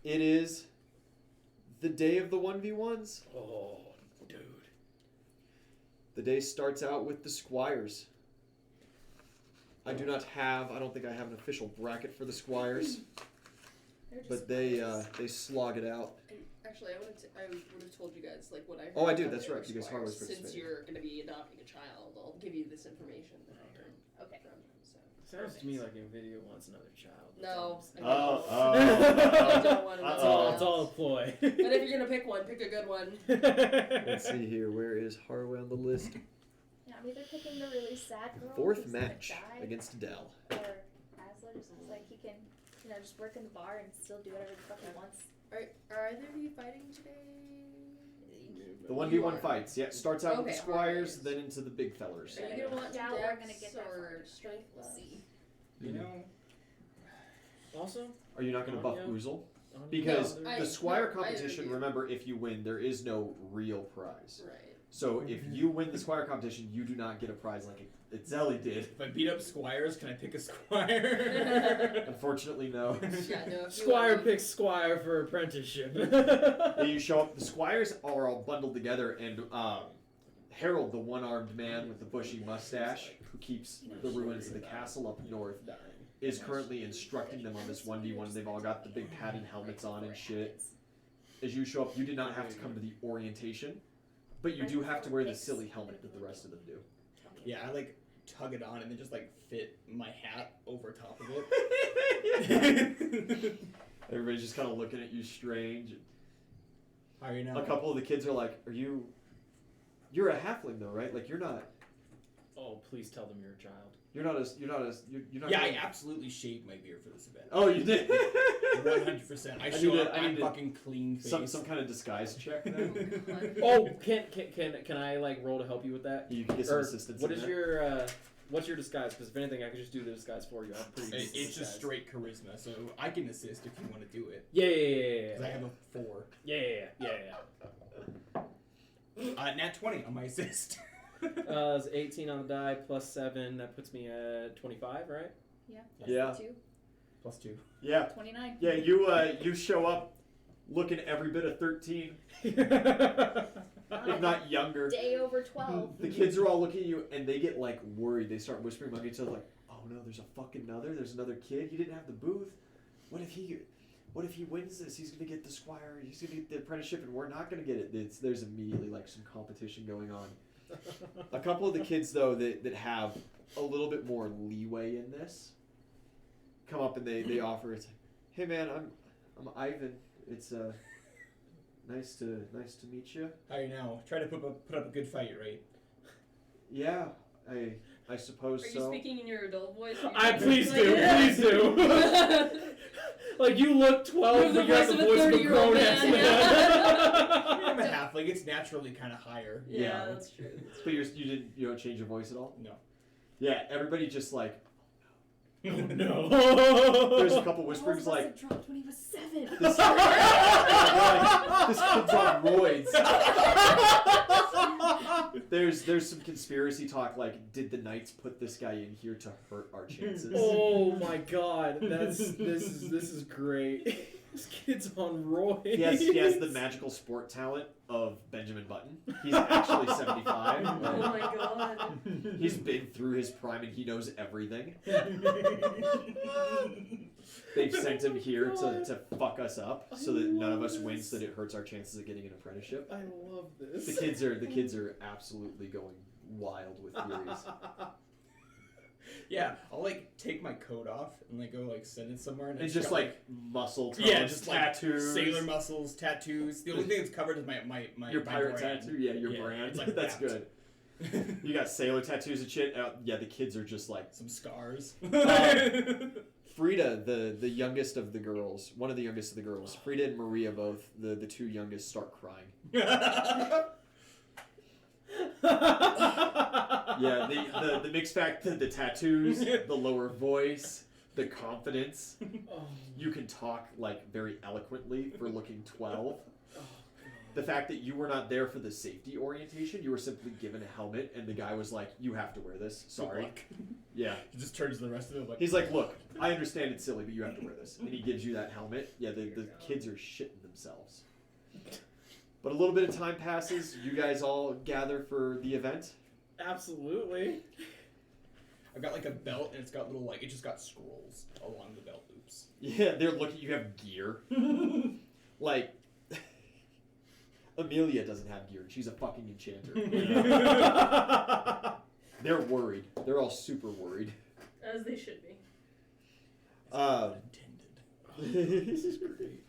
It is the day of the 1v1s. Oh, dude. The day starts out with the squires. I don't think I have an official bracket for the squires, They're just but they slog it out. And actually, I would have told you guys like what I heard. Oh, I do, about that's their right, you guys squires. always participate. Since you're going to be adopting a child, I'll give you this information that I heard. Okay. From him, so. Sounds to me like Nvidia wants another child. No. Oh. I don't want It's to. all, it's all a ploy. But if you're gonna pick one, pick a good one. Let's see here. Where is Harway on the list? Yeah, I'm either picking the really sad girl Fourth who's gonna match die, against Adele. or Asler, just like he can, just work in the bar and still do whatever the fuck he wants. Are either of you fighting today? The You 1v1 are. fights. Yeah, starts out with the Okay, squires, alright. then into the big fellers. Are you gonna want Doubt we're gonna dex get that or far. strength? We'll see. You know, Also, Are you not going to buff Yeah. Uzel? Because No, the squire I competition, agree. remember, if you win, there is no real prize. Right. So if you win the squire competition, you do not get a prize like Itzelli did. if I beat up squires, can I pick a squire? Unfortunately, no. Yeah, no. If Squire you picks Squire for apprenticeship. Then you show up. The squires are all bundled together, and Harold, the one-armed man with the bushy mustache, who keeps the ruins of the castle up north, is currently instructing them on this 1v1. They've all got the big padded helmets on and shit. As you show up, you did not have to come to the orientation, but you do have to wear the silly helmet that the rest of them do. Yeah, I like tug it on and then just like fit my hat over top of it. Everybody's just kind of looking at you strange. How are you now? A couple of the kids are like, "Are you You're a halfling though, right? Like you're not. Oh, please tell them you're a child. You're not Yeah, going- I absolutely shaved my beard for this event. Oh, you did. 100%. I show up. I'm need fucking clean face. some kind of disguise check. Then. Oh, can I like roll to help you with that? You can get some Or assistance. what in is there. your what's your disguise? Because if anything, I could just do the disguise for you. I'm pretty. Good at It's just disguise. straight charisma, so I can assist if you want to do it. Yeah. Because I have a 4. Yeah. Nat 20 on my assist. It's 18 on the die plus 7. That puts me at 25, right? Yeah. Yeah. 2. +2. Yeah. 29. Yeah. You show up looking every bit of 13, if not younger. Day over 12. The kids are all looking at you and they get like worried. They start whispering among each other like, "Oh no, there's another kid. He didn't have the booth. What if he wins this? He's gonna get the squire. He's gonna get the apprenticeship, and we're not gonna get it." There's immediately like some competition going on. A couple of the kids though that have a little bit more leeway in this come up and they offer. It's like, "Hey man, I'm Ivan. It's nice to meet you." How are you now? Try to put up a good fight, right? Yeah, I suppose Are so. you speaking in your adult voice? Please do. Like you look 12, You but have you have the the voice voice of of a a 30-year-old grown-ass man, man. I'm a halfling. It's naturally kind of higher. Yeah, that's true. But you don't change your voice at all? No. Yeah, everybody just like Oh no. there's a couple whisperings Charles like must have dropped when he was 7. this, this kid's on roids. There's some conspiracy talk like, did the knights put this guy in here to hurt our chances? Oh my god, this is great. This kid's on roids. He has the magical sport talent of Benjamin Button. He's actually 75. Oh my god. He's been through his prime and he knows everything. They've sent him here to fuck us up so that none of us win, so that it hurts our chances of getting an apprenticeship. I love this. The kids are absolutely going wild with theories. Yeah, I'll like take my coat off and like go like send it somewhere and And it's just got, like muscle tones, yeah, just tattoos, like sailor muscles, tattoos. The only thing that's covered is my your pirate brand. tattoo, your brand. It's like That's wrapped. good. You got sailor tattoos and shit. Yeah, the kids are just like Some scars. Frida, the youngest of the girls, one of the youngest of the girls. Frida and Maria both, the two youngest, start crying. Yeah, the mixed fact, the tattoos, the lower voice, the confidence. Oh, You can talk like very eloquently for looking 12. The fact that you were not there for the safety orientation, you were simply given a helmet, and the guy was like, "You have to wear this. Sorry." Yeah. He just turns to the rest of it like. He's like, "Look, I understand it's silly, but you have to wear this," and he gives you that helmet. Yeah, the kids are shitting themselves. But a little bit of time passes. You guys all gather for the event. absolutely. I've got like a belt and it's got little like it just got scrolls along the belt loops. Yeah, they're looking. You have gear. Like, Amelia doesn't have gear. She's a fucking enchanter. They're worried. They're all super worried. As they should be. Intended. This is great.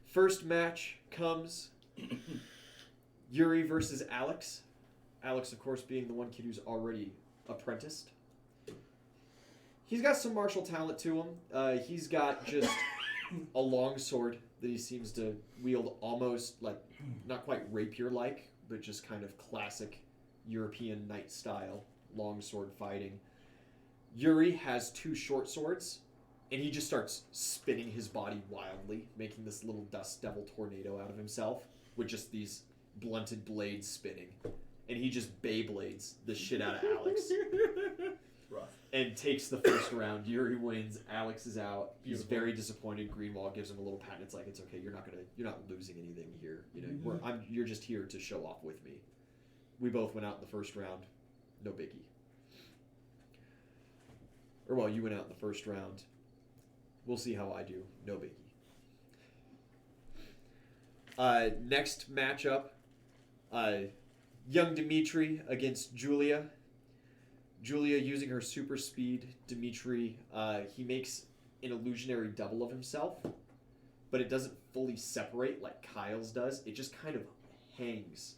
First match comes Yuri versus Alex. Alex, of course, being the one kid who's already apprenticed. He's got some martial talent to him. He's got just a long sword that he seems to wield almost like, not quite rapier-like, but just kind of classic European knight style long sword fighting. Yuri has two short swords, and he just starts spinning his body wildly, making this little dust devil tornado out of himself with just these blunted blades spinning. And he just Beyblades the shit out of Alex. Rough. And takes the first round. Yuri wins. Alex is out. He's Beautiful. very disappointed. Greenwald gives him a little pat. It's like, it's okay. You're not losing anything here. You know, you're just here to show off with me. We both went out in the first round. No biggie. Or well, you went out in the first round. We'll see how I do. No biggie. Next matchup. Young Dimitri against Julia. Julia using her super speed. Dimitri, he makes an illusionary double of himself but it doesn't fully separate like Kyle's does. It just kind of hangs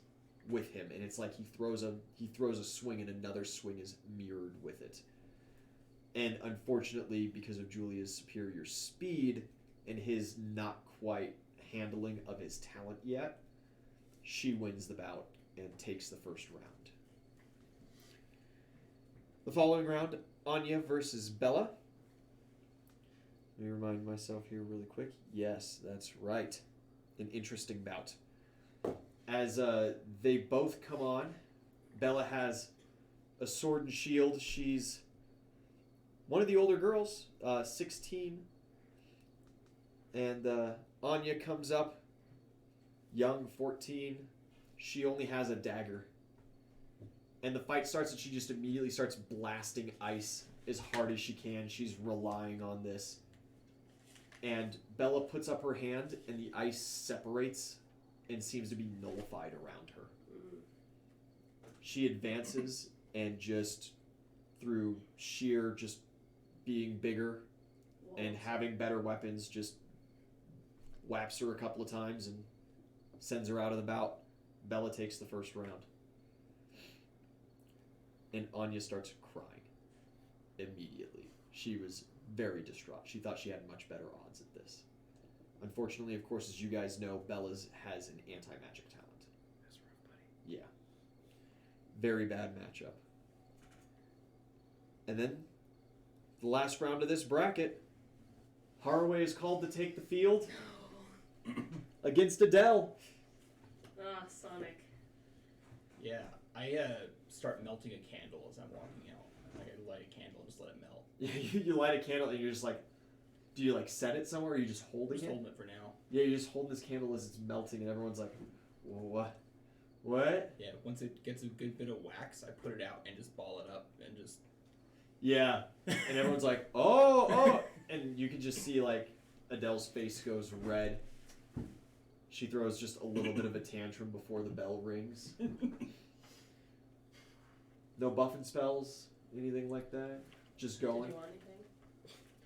with him, and it's like he throws a swing and another swing is mirrored with it. And unfortunately, because of Julia's superior speed and his not quite handling of his talent yet, she wins the bout and takes the first round. The following round, Anya versus Bella. Let me remind myself here really quick. Yes, that's right. An interesting bout. As they both come on, Bella has a sword and shield. She's one of the older girls, 16. And Anya comes up, young, 14. She only has a dagger. And the fight starts and she just immediately starts blasting ice as hard as she can. She's relying on this. And Bella puts up her hand and the ice separates and seems to be nullified around her. She advances and just through sheer just being bigger and having better weapons just whaps her a couple of times and sends her out of the bout. Bella takes the first round. And Anya starts crying immediately. She was very distraught. She thought she had much better odds at this. Unfortunately, of course, as you guys know, Bella's has an anti-magic talent. That's rough, buddy. Yeah. Very bad matchup. And then, the last round of this bracket, Haraway is called to take the field against Adele. Ah, Sonic. Yeah, I start melting a candle as I'm walking out. Like I light a candle and just let it melt. Yeah, you light a candle and you're just like, do you like set it somewhere or are you just holding Just it? holding it for now. Yeah, you're just holding this candle as it's melting and everyone's like, what? What? Yeah, once it gets a good bit of wax, I put it out and just ball it up and just... Yeah. And everyone's like, oh. And you can just see like Adele's face goes red. She throws just a little bit of a tantrum before the bell rings. No buffing spells, anything like that? Just Did going? you want anything?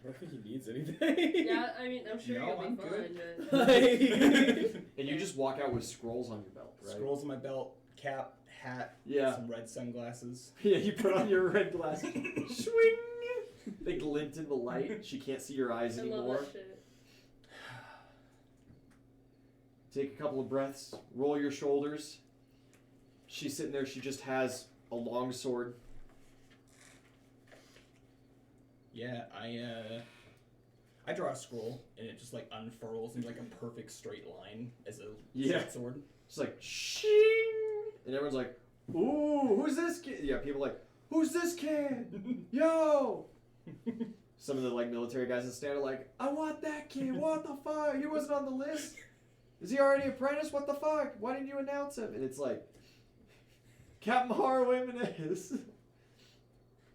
I don't think he needs anything. Yeah, I mean, I'm sure No, you'll be I'm fine, good. but... And you just walk out with scrolls on your belt, right? Scrolls on my belt, cap, hat, Yeah. some red sunglasses. Yeah, you put on your red glasses. Swing! They glint in the light. She can't see your eyes I love anymore. that shit. Take a couple of breaths. Roll your shoulders. She's sitting there. She just has a long sword. Yeah, I draw a scroll and it just like unfurls into like a perfect straight line as a short sword. It's like shing, and everyone's like, "Ooh, who's this kid?" Yeah, people are like, "Who's this kid? Yo!" Some of the like military guys in stand are like, "I want that kid. What the fuck? He wasn't on the list. Is he already apprentice? What the fuck? Why didn't you announce him?" And it's like, Captain Haraway Menez.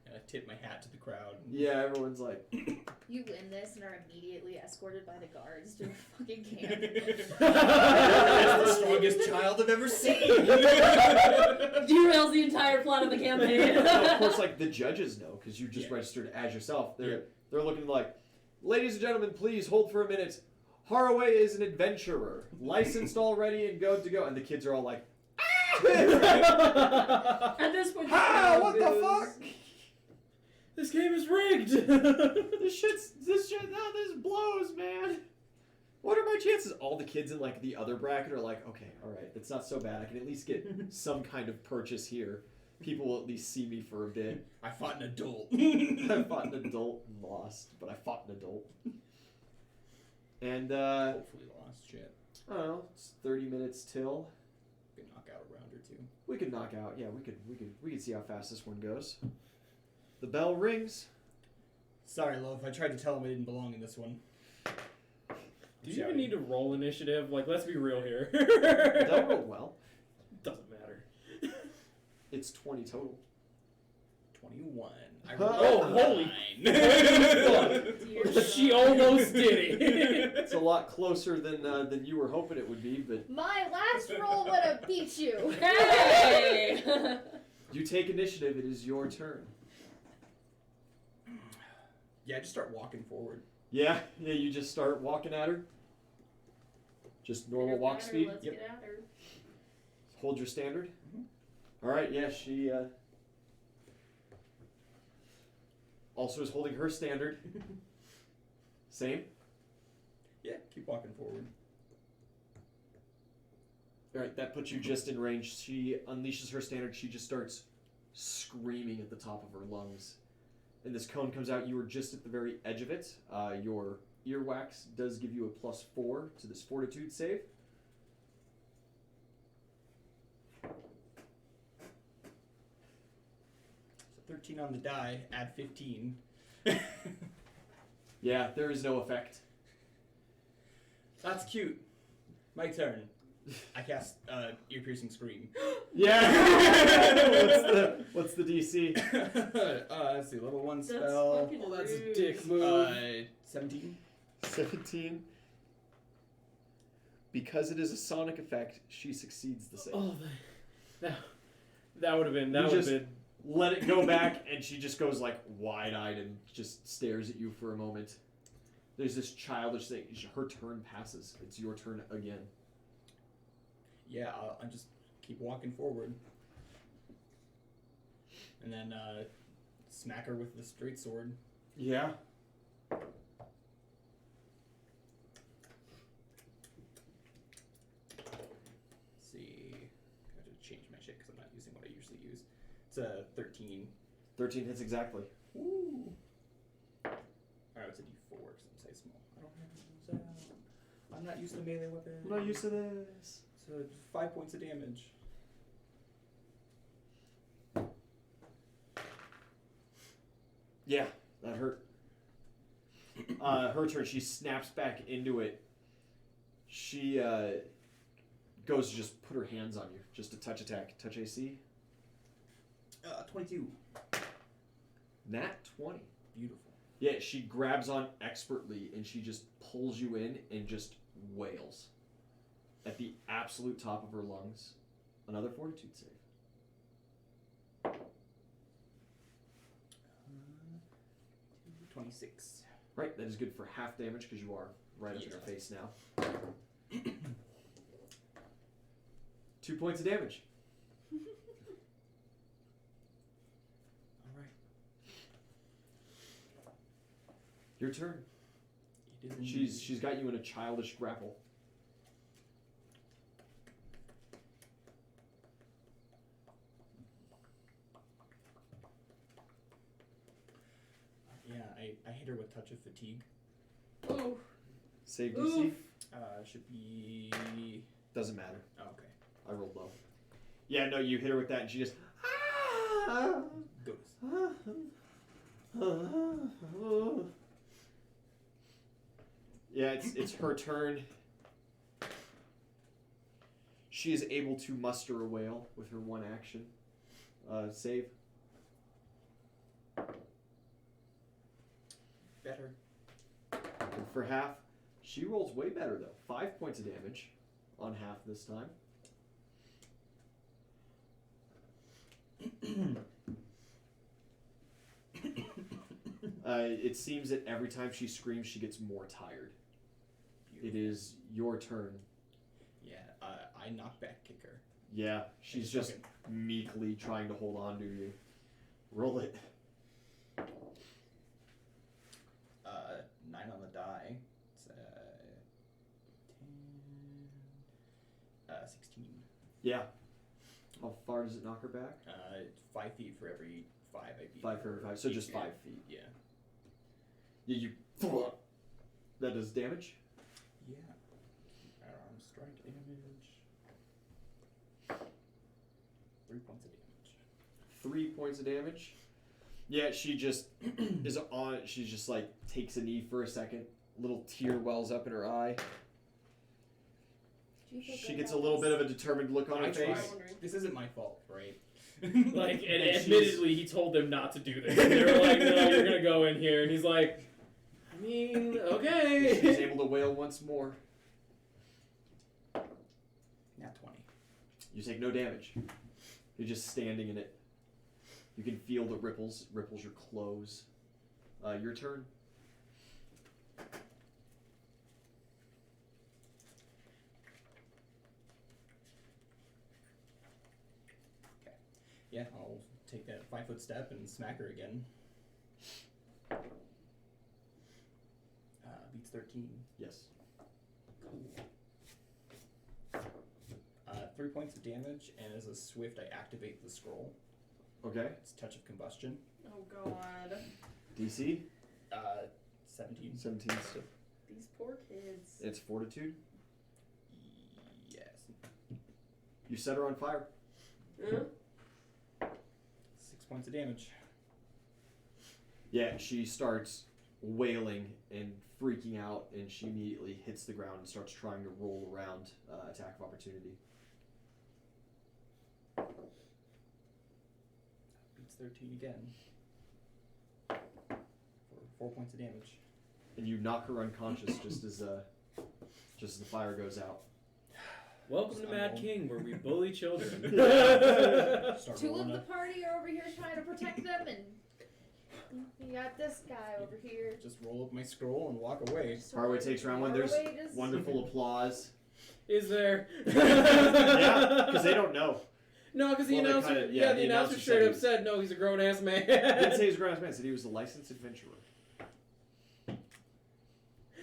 I tip my hat to the crowd. Yeah, everyone's like, You win this and are immediately escorted by the guards to a fucking camp. That's the strongest child I've ever seen. Derails the entire plot of the campaign. of course, like the judges know because you just Yeah. registered as yourself. They're looking like, ladies and gentlemen, please hold for a minute. Haraway is an adventurer, licensed already and good to go. And the kids are all like, At this point, ah, what the fuck? This game is rigged. This blows, man. What are my chances? All the kids in like the other bracket are like, okay, all right, it's not so bad. I can at least get some kind of purchase here. People will at least see me for a bit. I fought an adult. I fought an adult and lost, but I fought an adult. And Hopefully lost. Shit. I don't know, it's 30 minutes till. Could knock out a round or two. We could knock out. Yeah, we could see how fast this one goes. The bell rings. Sorry, love. I tried to tell him I didn't belong in this one. Do you even need to roll initiative? Like, let's be real here. That rolled well. Doesn't matter. It's 20 total. 21. I Oh, rolled holy 9. She almost did it. It's a lot closer than you were hoping it would be, but My last roll would have beat you. Hey! you take initiative. It is your turn. Yeah, just start walking forward. Yeah, you just start walking at her. Just normal Get walk at her, speed. Let's get at her. Hold your standard. Mhm. All right. Yeah, she also is holding her standard. Same. Yeah, keep walking forward. All right, that puts you just in range. She unleashes her standard. She just starts screaming at the top of her lungs. And this cone comes out. You are just at the very edge of it. Your earwax does give you a +4 to this fortitude save. So 13 on the die, add 15. Yeah, there is no effect. That's cute. My turn. I cast ear-piercing scream. Yeah. What's the DC? Let's see, level 1 That's spell. fucking Oh, that's a rude. dick move. 17. 17. Because it is a sonic effect, she succeeds the save. Oh, that would have been. You That would have just- been. Let it go back, and she just goes like wide-eyed and just stares at you for a moment. There's this childish thing. Her turn passes. It's your turn again. Yeah, I'll just keep walking forward. And then smack her with the straight sword. Yeah. Let's see. I have to change my shit because I'm not using what I usually use. It's a 13. 13 hits exactly. Ooh. Alright, it's a d4 because I'm size small. I don't have those out. I'm not used to melee weapons. I'm not used to this. So 5 points of damage. Yeah, that hurt. Her turn. She snaps back into it. She goes to just put her hands on you. Just a touch attack. Touch AC. 22. Nat 20. Beautiful. Yeah, she grabs on expertly and she just pulls you in and just wails. At the absolute top of her lungs. Another fortitude save. 26. Right, that is good for half damage because you are right up in her face now. 2 points of damage. Alright. Your turn. It is She's got you in a childish grapple. Yeah, I hit her with touch of fatigue. Ooh. Save DC. Oof. Should be. Doesn't matter. Oh, okay. I rolled low. Yeah, no, you hit her with that and she just Goes. Yeah, it's her turn. She is able to muster a wail with her one action. Save. Better. And for half, she rolls way better though. 5 points of damage on half this time. It seems that every time she screams, she gets more tired. It is your turn. Yeah, I knockback kick her. Yeah, she's just meekly trying to hold on to you. Roll it. 9 on the die. It's 10, 16. Yeah. How far does it knock her back? 5 feet for every 5 I beat. 5 for every 5, so just 5 feet. Yeah. Yeah, you. That does damage? Yeah. Strike damage. 3 points of damage. 3 points of damage. Yeah, she just is on. She just like takes a knee for a second. A little tear wells up in her eye. Do you feel She good gets a about little this? bit of a determined look on her I face. tried. This isn't my fault, right? Like, and And admittedly, he told them not to do this. They were like, "No, you're gonna go in here," and he's like, "I mean, okay." She's able to wail once more. Nat 20. You take no damage. You're just standing in it. You can feel the ripples your clothes. Your turn. Yeah, I'll take that 5-foot step and smack her again. Beats 13. Yes. Cool. 3 points of damage, and as a swift, I activate the scroll. Okay. It's Touch of Combustion. Oh god. DC? 17. 17 still. These poor kids. It's Fortitude. Yes. You set her on fire. 6 points of damage. Yeah, she starts wailing and freaking out, and she immediately hits the ground and starts trying to roll around. Attack of opportunity. Beats 13 again. For 4 points of damage. And you knock her unconscious just as the fire goes out. Welcome to Mad King, where we bully children. Start Two of rolling the up. party are over here trying to protect them, and you got this guy over here. Just roll up my scroll and walk away. Farway takes round one. There's wonderful applause. Is there? Yeah, because they don't know. No, because the Well, they announcer, kinda- yeah, the the announcer announcer straight said up he- said, no, he's a grown ass man. Didn't say he was a grown-ass man. Said he was a licensed adventurer.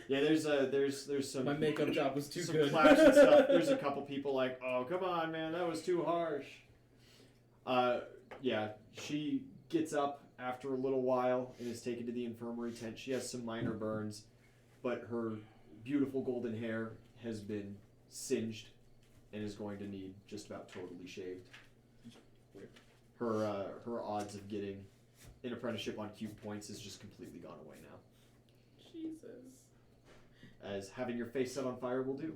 Yeah, there's some My makeup job was too some good. claps and stuff. There's a couple people like, oh come on man, that was too harsh. Yeah, she gets up after a little while and is taken to the infirmary tent. She has some minor burns, but her beautiful golden hair has been singed and is going to need just about totally shaved. Her odds of getting an apprenticeship on cube points has just completely gone away now, Jesus. as having your face set on fire will do.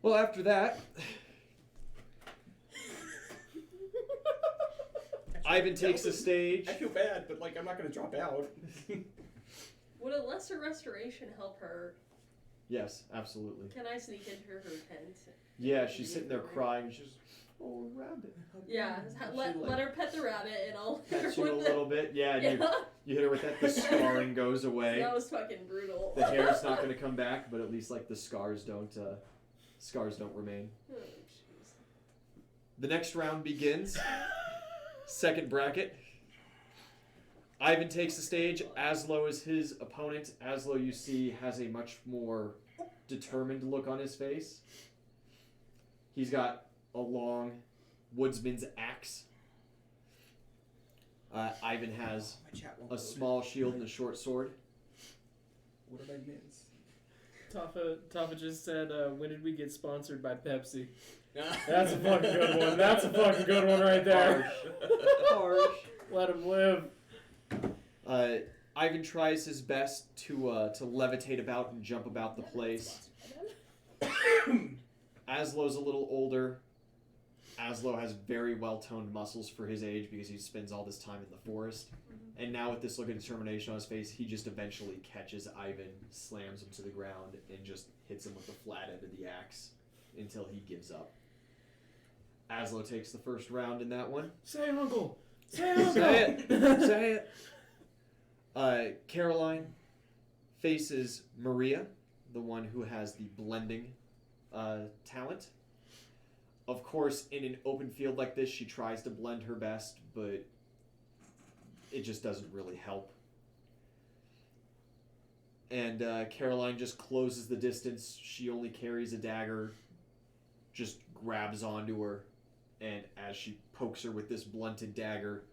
Well, after that, Ivan takes the stage. I feel bad, but like I'm not gonna drop out. Would a lesser restoration help her? Yes, absolutely. Can I sneak into her tent? Yeah, she's sitting there crying. She's, oh, rabbit. Yeah, let her pet the rabbit and I'll hit her Pets you a with little bit. Yeah, and Yeah. you hit her with that. The scarring goes away. That was fucking brutal. The hair's not going to come back, but at least like the scars don't remain. Oh, jeez. The next round begins. Second bracket. Ivan takes the stage. Aslo is his opponent. Aslo, you see, has a much more determined look on his face. He's got a long woodsman's axe. Ivan has My chat won't a load. small shield and a short sword. What did I miss? Tafa just said, when did we get sponsored by Pepsi? That's a fucking good one. That's a fucking good one right there. Harsh. Let him live. Ivan tries his best to levitate about and jump about the place. Aslo's a little older. Aslo has very well-toned muscles for his age because he spends all this time in the forest. And now with this look of determination on his face, he just eventually catches Ivan, slams him to the ground, and just hits him with the flat end of the axe until he gives up. Aslo takes the first round in that one. Say uncle. Say uncle. Say it. Say it. Caroline faces Maria, the one who has the blending talent. Of course, in an open field like this, she tries to blend her best, but it just doesn't really help. And Caroline just closes the distance. She only carries a dagger, just grabs onto her, and as she pokes her with this blunted dagger,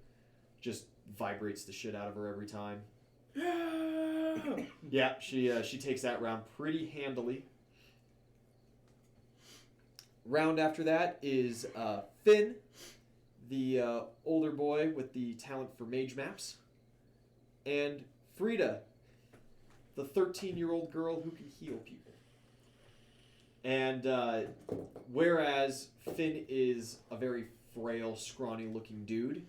just vibrates the shit out of her every time. Yeah, she takes that round pretty handily. Round after that is Finn, the older boy with the talent for mage maps, and Frida, the 13-year-old girl who can heal people. And whereas Finn is a very frail, scrawny-looking dude,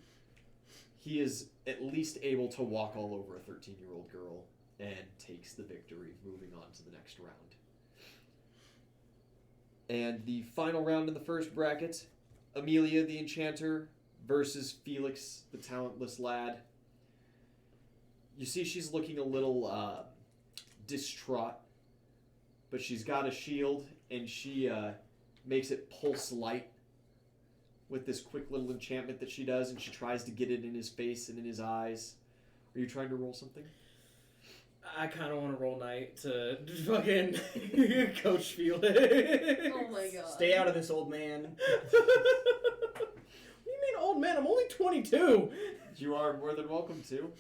he is at least able to walk all over a 13-year-old girl and takes the victory, moving on to the next round. And the final round in the first bracket, Amelia the Enchanter versus Felix the Talentless Lad. You see she's looking a little distraught, but she's got a shield, and she makes it pulse light with this quick little enchantment that she does, and she tries to get it in his face and in his eyes. Are you trying to roll something? I kind of want to roll night to fucking coach feel it. Oh my god. Stay out of this, old man. What do you mean, old man? I'm only 22. You are more than welcome to.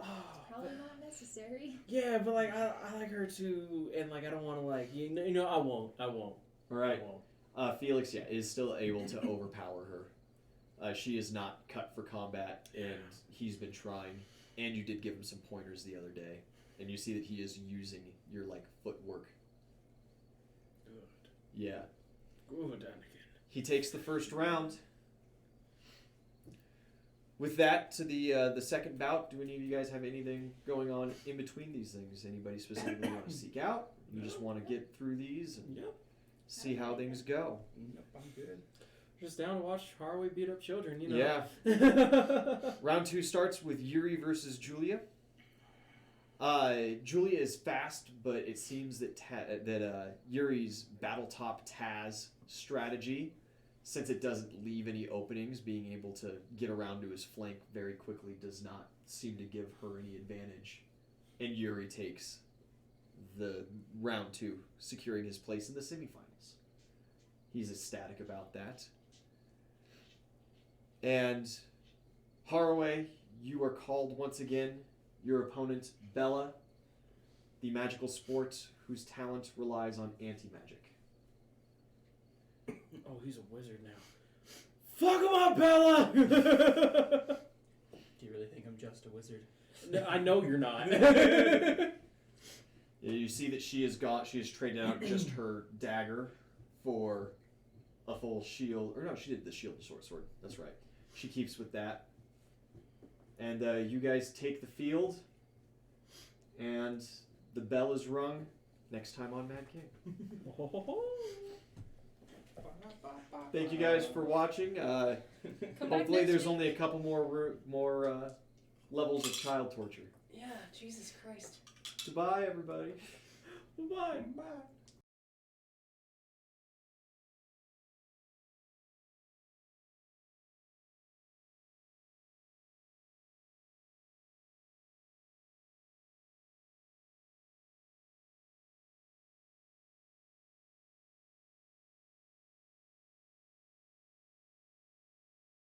Oh, Probably not necessary. yeah, but like I like her too, and like I don't want to like you know I won't. All right. I won't. Felix, is still able to overpower her. She is not cut for combat, and he's been trying. And you did give him some pointers the other day, and you see that he is using your like footwork. Good. Yeah. Good, Anakin. He takes the first round. With that, to the second bout, do any of you guys have anything going on in between these things? Anybody specifically want to seek out? You just want to get through these and see how things go. Nope, I'm good. Just down to watch Harway beat up children, you know. Yeah. Round 2 starts with Yuri versus Julia. Julia is fast, but it seems that Yuri's battle top Taz strategy, since it doesn't leave any openings, being able to get around to his flank very quickly does not seem to give her any advantage. And Yuri takes the round 2, securing his place in the semifinals. He's ecstatic about that. And Haraway, you are called once again. Your opponent, Bella, the magical sport whose talent relies on anti-magic. Oh, he's a wizard now. Fuck him up, Bella! Do you really think I'm just a wizard? No, I know you're not. You see that she has traded out just her dagger for a full shield. Or no, she did the shield and sword. That's right. She keeps with that. And you guys take the field. And the bell is rung next time on Mad King. Thank you guys for watching. Hopefully there's only a couple more levels of child torture. Yeah, Jesus Christ. Goodbye, everybody. Bye. Bye.